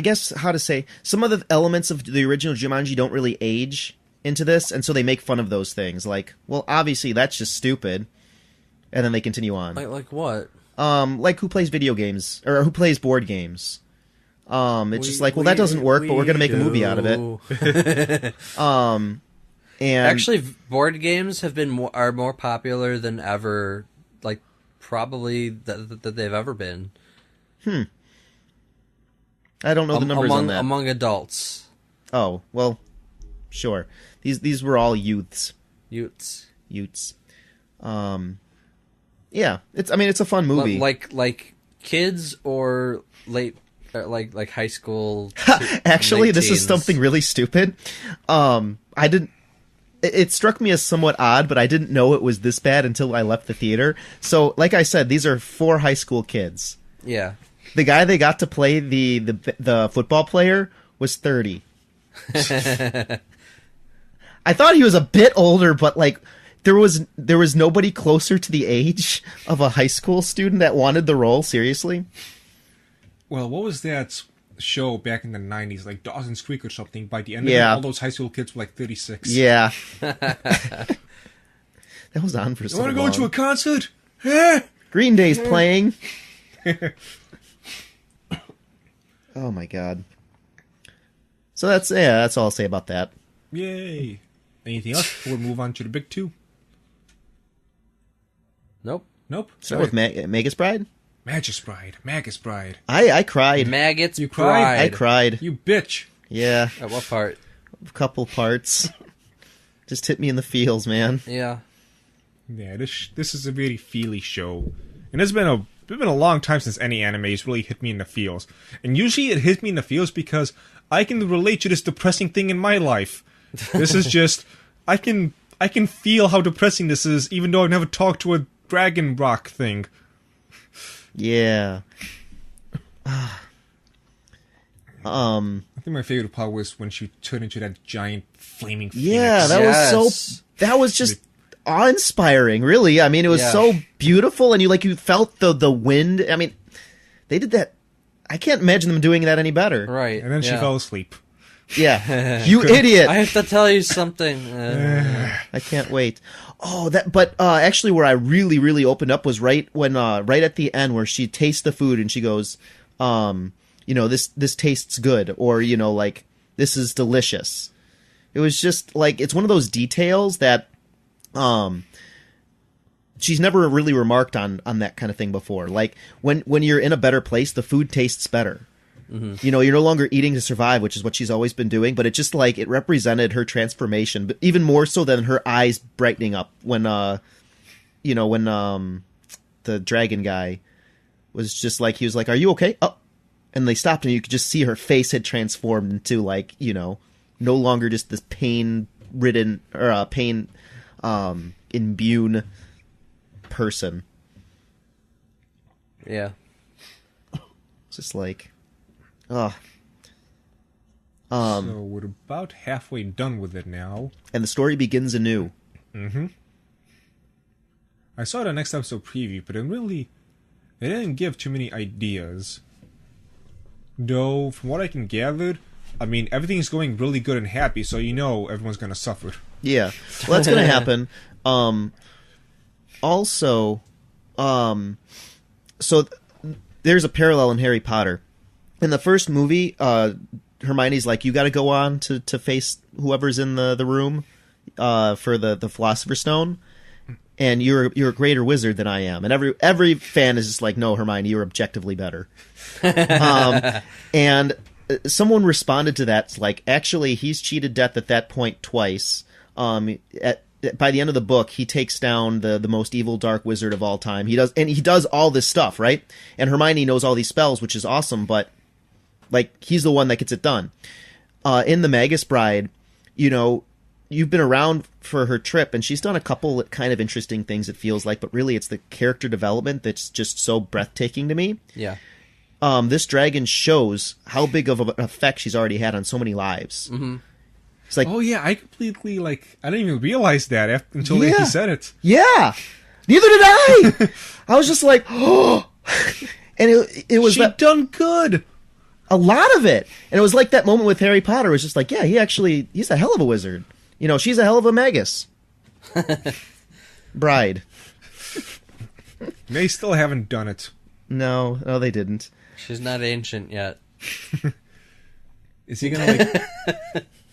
guess how to say, some of the elements of the original Jumanji don't really age into this, and so they make fun of those things. Like, well, obviously that's just stupid, and then they continue on. Like what? Like who plays video games or who plays board games? It's just like, well, that doesn't work, but we're gonna make a movie out of it. And actually, board games are more popular than ever, like probably that they've ever been. I don't know the numbers on that. Among adults. Oh, well, sure. These were all youths. Youths. Yeah, it's a fun movie. Like kids or late, like high school. Actually, this is something really stupid. It struck me as somewhat odd, but I didn't know it was this bad until I left the theater. So, like I said, these are 4 high school kids. Yeah. The guy they got to play the football player was 30. I thought he was a bit older, but like there was nobody closer to the age of a high school student that wanted the role. Seriously. Well, what was that show back in the 90s, like Dawson's Creek or something? By the end of it, all those high school kids were like 36. Yeah. That was on for so long. You want to go to a concert? Green Day's playing. Oh my god. So that's all I'll say about that. Yay. Anything else before we move on to the big 2? Nope. Start with Magus Bride? Magus Bride. I cried. Maggots. You cried? I cried. You bitch. Yeah, At what part? a couple parts. Just hit me in the feels, man. Yeah. Yeah, this is a very feely show, and it's been a long time since any anime has really hit me in the feels. And usually it hits me in the feels because I can relate to this depressing thing in my life. This is just I can feel how depressing this is, even though I've never talked to a dragon rock thing. Yeah. I think my favorite part was when she turned into that giant flaming phoenix. Yeah, that was just awe-inspiring, really. I mean, it was Yeah. so beautiful, and you felt the wind. I mean, they did that. I can't imagine them doing that any better. Right. And then she yeah. fell asleep. Yeah. You idiot. I have to tell you something. I can't wait. Oh, but actually where I really, really opened up was right at the end where she tastes the food and she goes, this tastes good, or, like, this is delicious. It was just, like, it's one of those details that, she's never really remarked on that kind of thing before. Like, when you're in a better place, the food tastes better. Mm-hmm. You're no longer eating to survive, which is what she's always been doing, but it just, like, it represented her transformation, but even more so than her eyes brightening up when the dragon guy was just like, he was like, "Are you okay?" Oh, and they stopped, and you could just see her face had transformed into, like, no longer just this pain-ridden, or imbued person. Yeah. It's just like, oh. So we're about halfway done with it now. And the story begins anew. Mm-hmm. I saw the next episode preview, but they didn't give too many ideas. Though, from what I can gather, I mean, everything's going really good and happy, so everyone's gonna suffer. Yeah, well, that's gonna happen. Also, there's a parallel in Harry Potter. In the first movie, Hermione's like, "You got to go on to face whoever's in the room for the Philosopher's Stone, and you're a greater wizard than I am." And every fan is just like, "No, Hermione, you're objectively better." And someone responded to that like, actually, he's cheated death at that point twice. By the end of the book, he takes down the most evil dark wizard of all time. He does all this stuff, right? And Hermione knows all these spells, which is awesome, but, like, he's the one that gets it done. In the Magus Bride, you've been around for her trip, and she's done a couple kind of interesting things, it feels like, but really it's the character development that's just so breathtaking to me. Yeah. This dragon shows how big of an effect she's already had on so many lives. Mm-hmm. It's like, oh yeah, I completely, I didn't even realize that until he said it. Yeah, neither did I. I was just like, oh, and it was done good. A lot of it, and it was like that moment with Harry Potter. It was just like, yeah, he's a hell of a wizard. She's a hell of a Magus bride. They still haven't done it. No, they didn't. She's not ancient yet. Is he gonna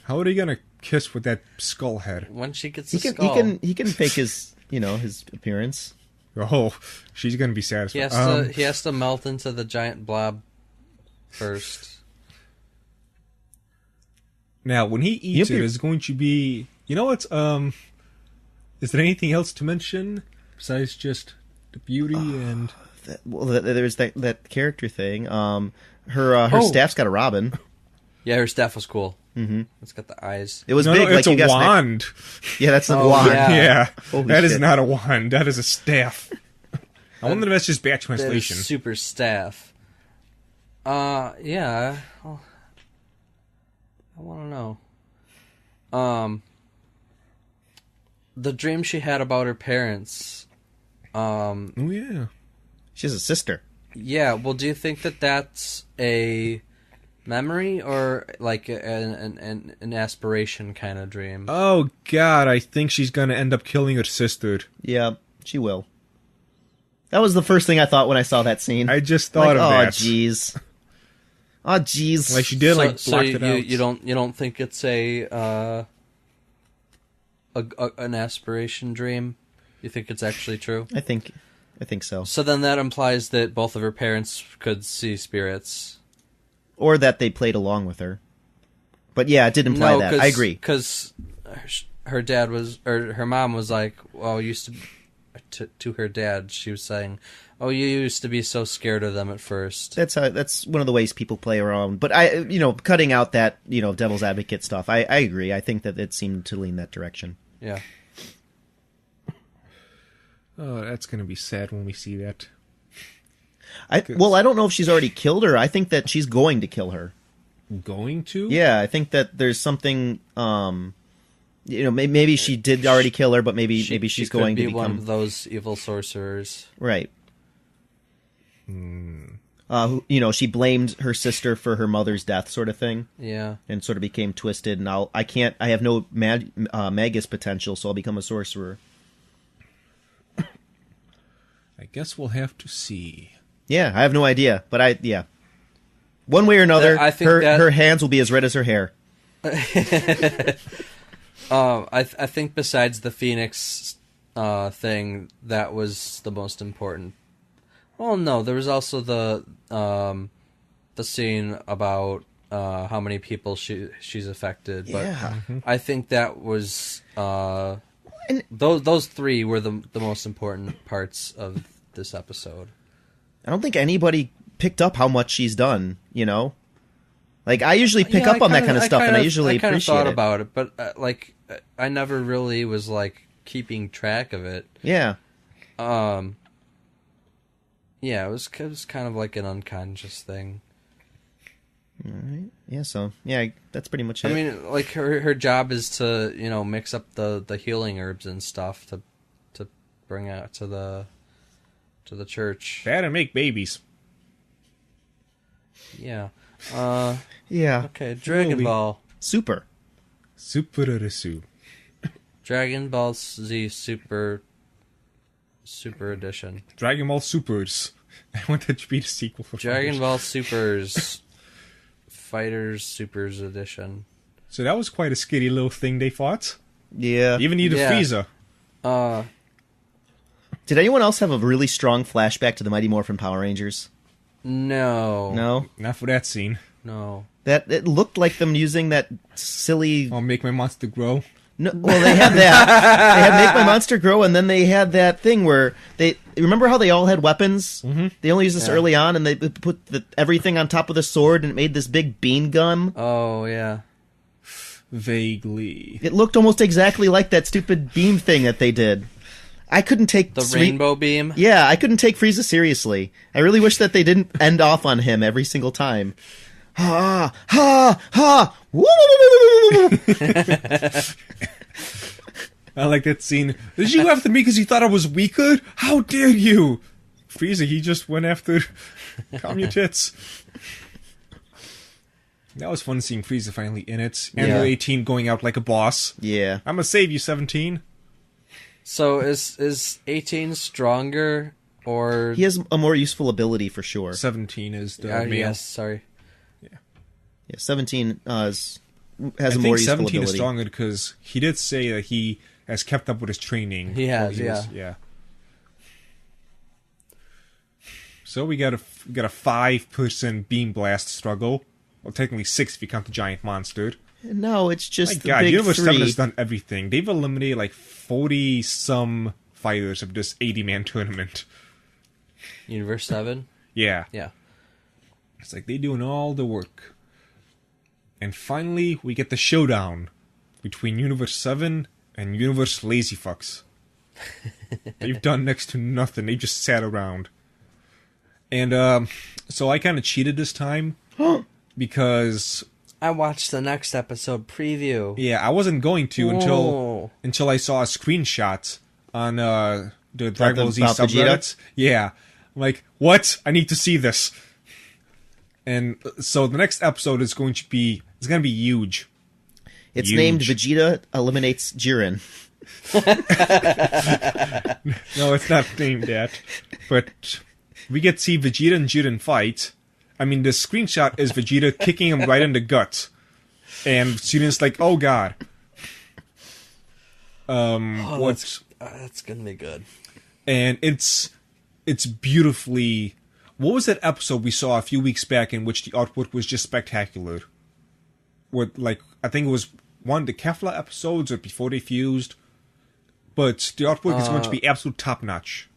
how are they gonna kiss with that skull head? When she gets He the can skull. he can fake his his appearance. Oh, she's gonna be satisfied. He has to melt into the giant blob first. Now, when he eats it, it's going to be. Is there anything else to mention besides just the beauty and? There's that character thing. Her staff's got a robin. Yeah, her staff was cool. Mm-hmm. It's got the eyes. It was No, big. it's like a wand. Yeah, that's a wand. yeah. Yeah, that is not a wand. That is a staff. I wonder if that's just bad translation. That is super staff. Yeah. I want to know. The dream she had about her parents. Oh yeah. She has a sister. Yeah. Well, do you think that that's a memory or like an aspiration kind of dream? Oh God, I think she's gonna end up killing her sister. Yeah, she will. That was the first thing I thought when I saw that scene. I just thought of that. Oh jeez. Oh jeez. Like she did, So blocked it out. you don't think it's an aspiration dream? You think it's actually true? I think I think so. So then that implies that both of her parents could see spirits. Or that they played along with her. But yeah, it did imply that. I agree. Because her dad was, or her mom was like, well, used to her dad, she was saying, oh, you used to be so scared of them at first. That's one of the ways people play around. But cutting out that, devil's advocate stuff, I agree. I think that it seemed to lean that direction. Yeah. Oh, that's going to be sad when we see that. I don't know if she's already killed her. I think that she's going to kill her. Going to? Yeah, I think that there's something. Maybe she did already kill her, but maybe she's going to become one of those evil sorcerers. Right. She blamed her sister for her mother's death, sort of thing. Yeah. And sort of became twisted. And I have no Magus potential, so I'll become a sorcerer. I guess we'll have to see. Yeah, I have no idea, but one way or another, her hands will be as red as her hair. I think besides the Phoenix thing, that was the most important. Well, no, there was also the scene about how many people she's affected. But yeah. I think that was those three were the most important parts of this episode. I don't think anybody picked up how much she's done, Like, I usually pick up on that kind of stuff, and I usually appreciate it. I thought about it, but, I never really was, keeping track of it. Yeah. Yeah, it was kind of like an unconscious thing. All right. Yeah, so, that's pretty much it. I mean, her job is to, mix up the healing herbs and stuff to bring out to the church. That and make babies. Yeah. Yeah. Okay, Dragon Ball. Super. Dragon Ball Z Super Edition. Dragon Ball Supers. I want that to be the sequel for Dragon Ball Supers Fighters Supers Edition. So that was quite a skitty little thing they fought. Yeah. Even needed Frieza. Did anyone else have a really strong flashback to the Mighty Morphin Power Rangers? No. No? Not for that scene. No. That it looked like them using that silly... I'll make my monster grow. No, well, they had that. They had Make My Monster Grow, and then they had that thing where they... Remember how they all had weapons? Mm-hmm. They only used this early on, and they put everything on top of the sword, and it made this big bean gun. Oh, yeah. Vaguely. It looked almost exactly like that stupid beam thing that they did. I couldn't take... The rainbow beam? Yeah, I couldn't take Frieza seriously. I really wish that they didn't end off on him every single time. Ha! Ha! Ha! Woo! I like that scene. Did you go after me because you thought I was weaker? How dare you? Frieza, he just went after... Calm your tits. That was fun seeing Frieza finally in it. And 18 going out like a boss. Yeah. I'm gonna save you, 17. So is 18 stronger, or... He has a more useful ability for sure. 17 is the male. Yes, sorry. Yeah, 17 has a more useful ability. I think 17 is stronger because he did say that he has kept up with his training. He has, yeah. So we got a 5-person beam blast struggle. Well, technically 6 if you count the giant monster. No, it's just My God, big Universe 7 3. has done everything. They've eliminated 40-some fighters of this 80-man tournament. Universe 7? Yeah. Yeah. It's like they doing all the work. And finally, we get the showdown between Universe 7 and Universe Lazy Fucks. They've done next to nothing. They just sat around. And so I kind of cheated this time because... I watched the next episode preview. Yeah, I wasn't going to until I saw a screenshot on the Dragon Ball Z subreddits. Yeah. I'm like, what? I need to see this. And so the next episode is going to be huge. It's named Vegeta Eliminates Jiren. No, it's not named that. But we get to see Vegeta and Jiren fight. I mean, the screenshot is Vegeta kicking him right in the gut. And Jiren's like, oh god. That's gonna be good. And it's it's beautifully. What was that episode we saw a few weeks back in which the artwork was just spectacular? With I think it was one of the Kefla episodes or before they fused, but the artwork is going to be absolute top notch.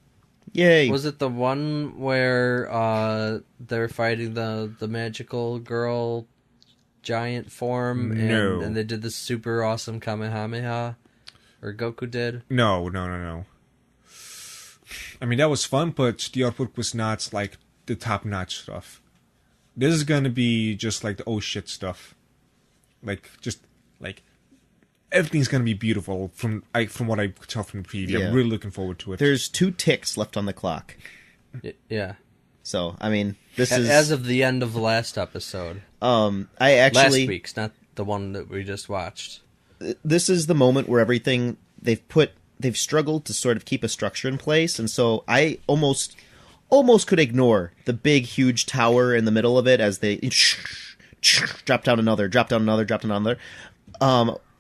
Yay! Was it the one where they're fighting the magical girl giant form? No. And they did this super awesome Kamehameha? Or Goku did? No. I mean, that was fun, but the artwork was not like the top notch stuff. This is going to be just like the oh shit stuff. Everything's going to be beautiful from what I could tell from the preview. Yeah. I'm really looking forward to it. There's 2 ticks left on the clock. Yeah. So, I mean, this is... As of the end of the last episode. I actually... Last week's, not the one that we just watched. This is the moment where everything they've struggled to sort of keep a structure in place, and so I almost could ignore the big, huge tower in the middle of it as they drop down another.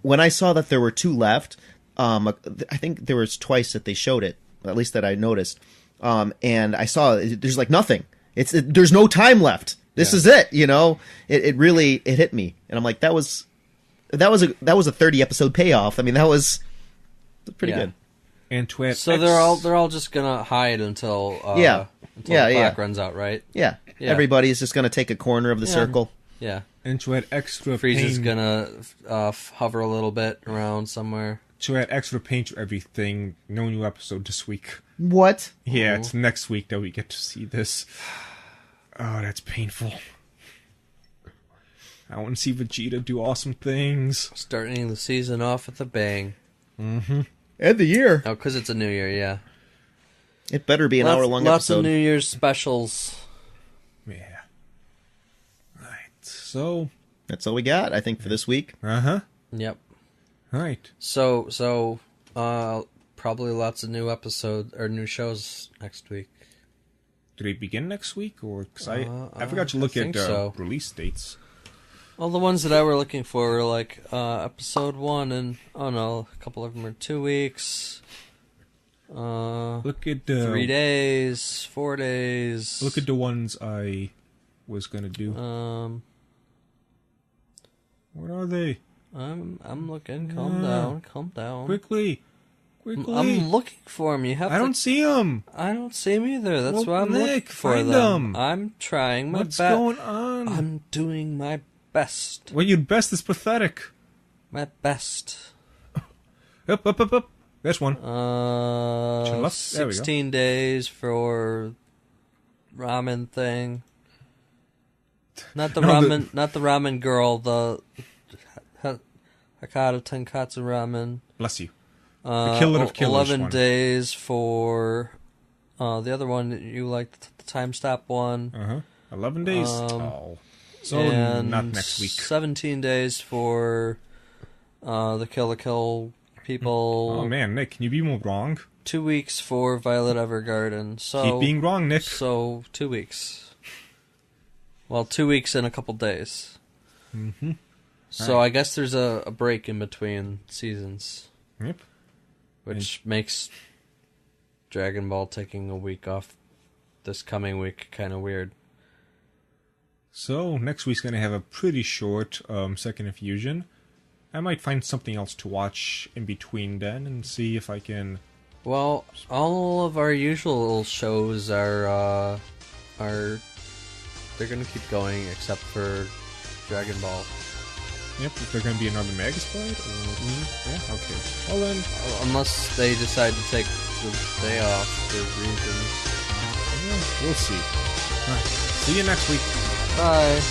When I saw that there were 2 left, I think there was twice that they showed it, at least that I noticed, and I saw there's like nothing. There's no time left. This is it. It really hit me, and I'm like, that was a 30 episode payoff. I mean, that was pretty good. And so they're all just gonna hide until the clock runs out, right? Yeah. Everybody's just gonna take a corner of the circle. Yeah. And to add extra Frieza's pain, gonna hover a little bit around somewhere. to add extra pain to everything, no new episode this week. What? Yeah, it's next week that we get to see this. Oh, that's painful. I want to see Vegeta do awesome things. Starting the season off with a bang. Mm-hmm. And the year. Oh, because it's a new year, yeah. It better be an hour-long episode. Lots of New Year's specials. Yeah. Right. So. That's all we got, I think, for this week. Uh-huh. Yep. Right. So, probably lots of new episodes or new shows next week. Do they begin next week, or because I forgot to look at release dates. Well, the ones that I were looking for were like episode 1, and a couple of them are 2 weeks. Look at 3 days, 4 days. Look at the ones I was gonna do. What are they? I'm looking. Calm down. Quickly. I'm looking for them. I don't see them. I don't see them either. That's Well, why I'm Nick, looking for find them. them. I'm trying my best. What's going on? I'm doing my best. Well, your best is pathetic. My best. Up. There's one. There we go. 16 days for ramen thing. Not the ramen. Not the ramen girl. The Hakata Tenkatsu ramen. Bless you. The killer of killers. 11 one. days for the other one that you liked, the time stop one. 11 days. So and not next week. 17 days for the Kill la Kill people. Oh man, Nick, can you be more wrong? 2 weeks for Violet Evergarden. So keep being wrong, Nick. So 2 weeks. Well, 2 weeks and a couple days. Mm-hmm. So right. I guess there's a break in between seasons. Yep. Which makes Dragon Ball taking a week off this coming week kind of weird. So, next week's going to have a pretty short second infusion. I might find something else to watch in between then and see if I can... Well, all of our usual shows are they're going to keep going except for Dragon Ball. Yep, if they're going to be another Magus fight? Yeah, okay. Well then... Unless they decide to take the day off for reasons. Yeah, we'll see. Alright, see you next week. Bye.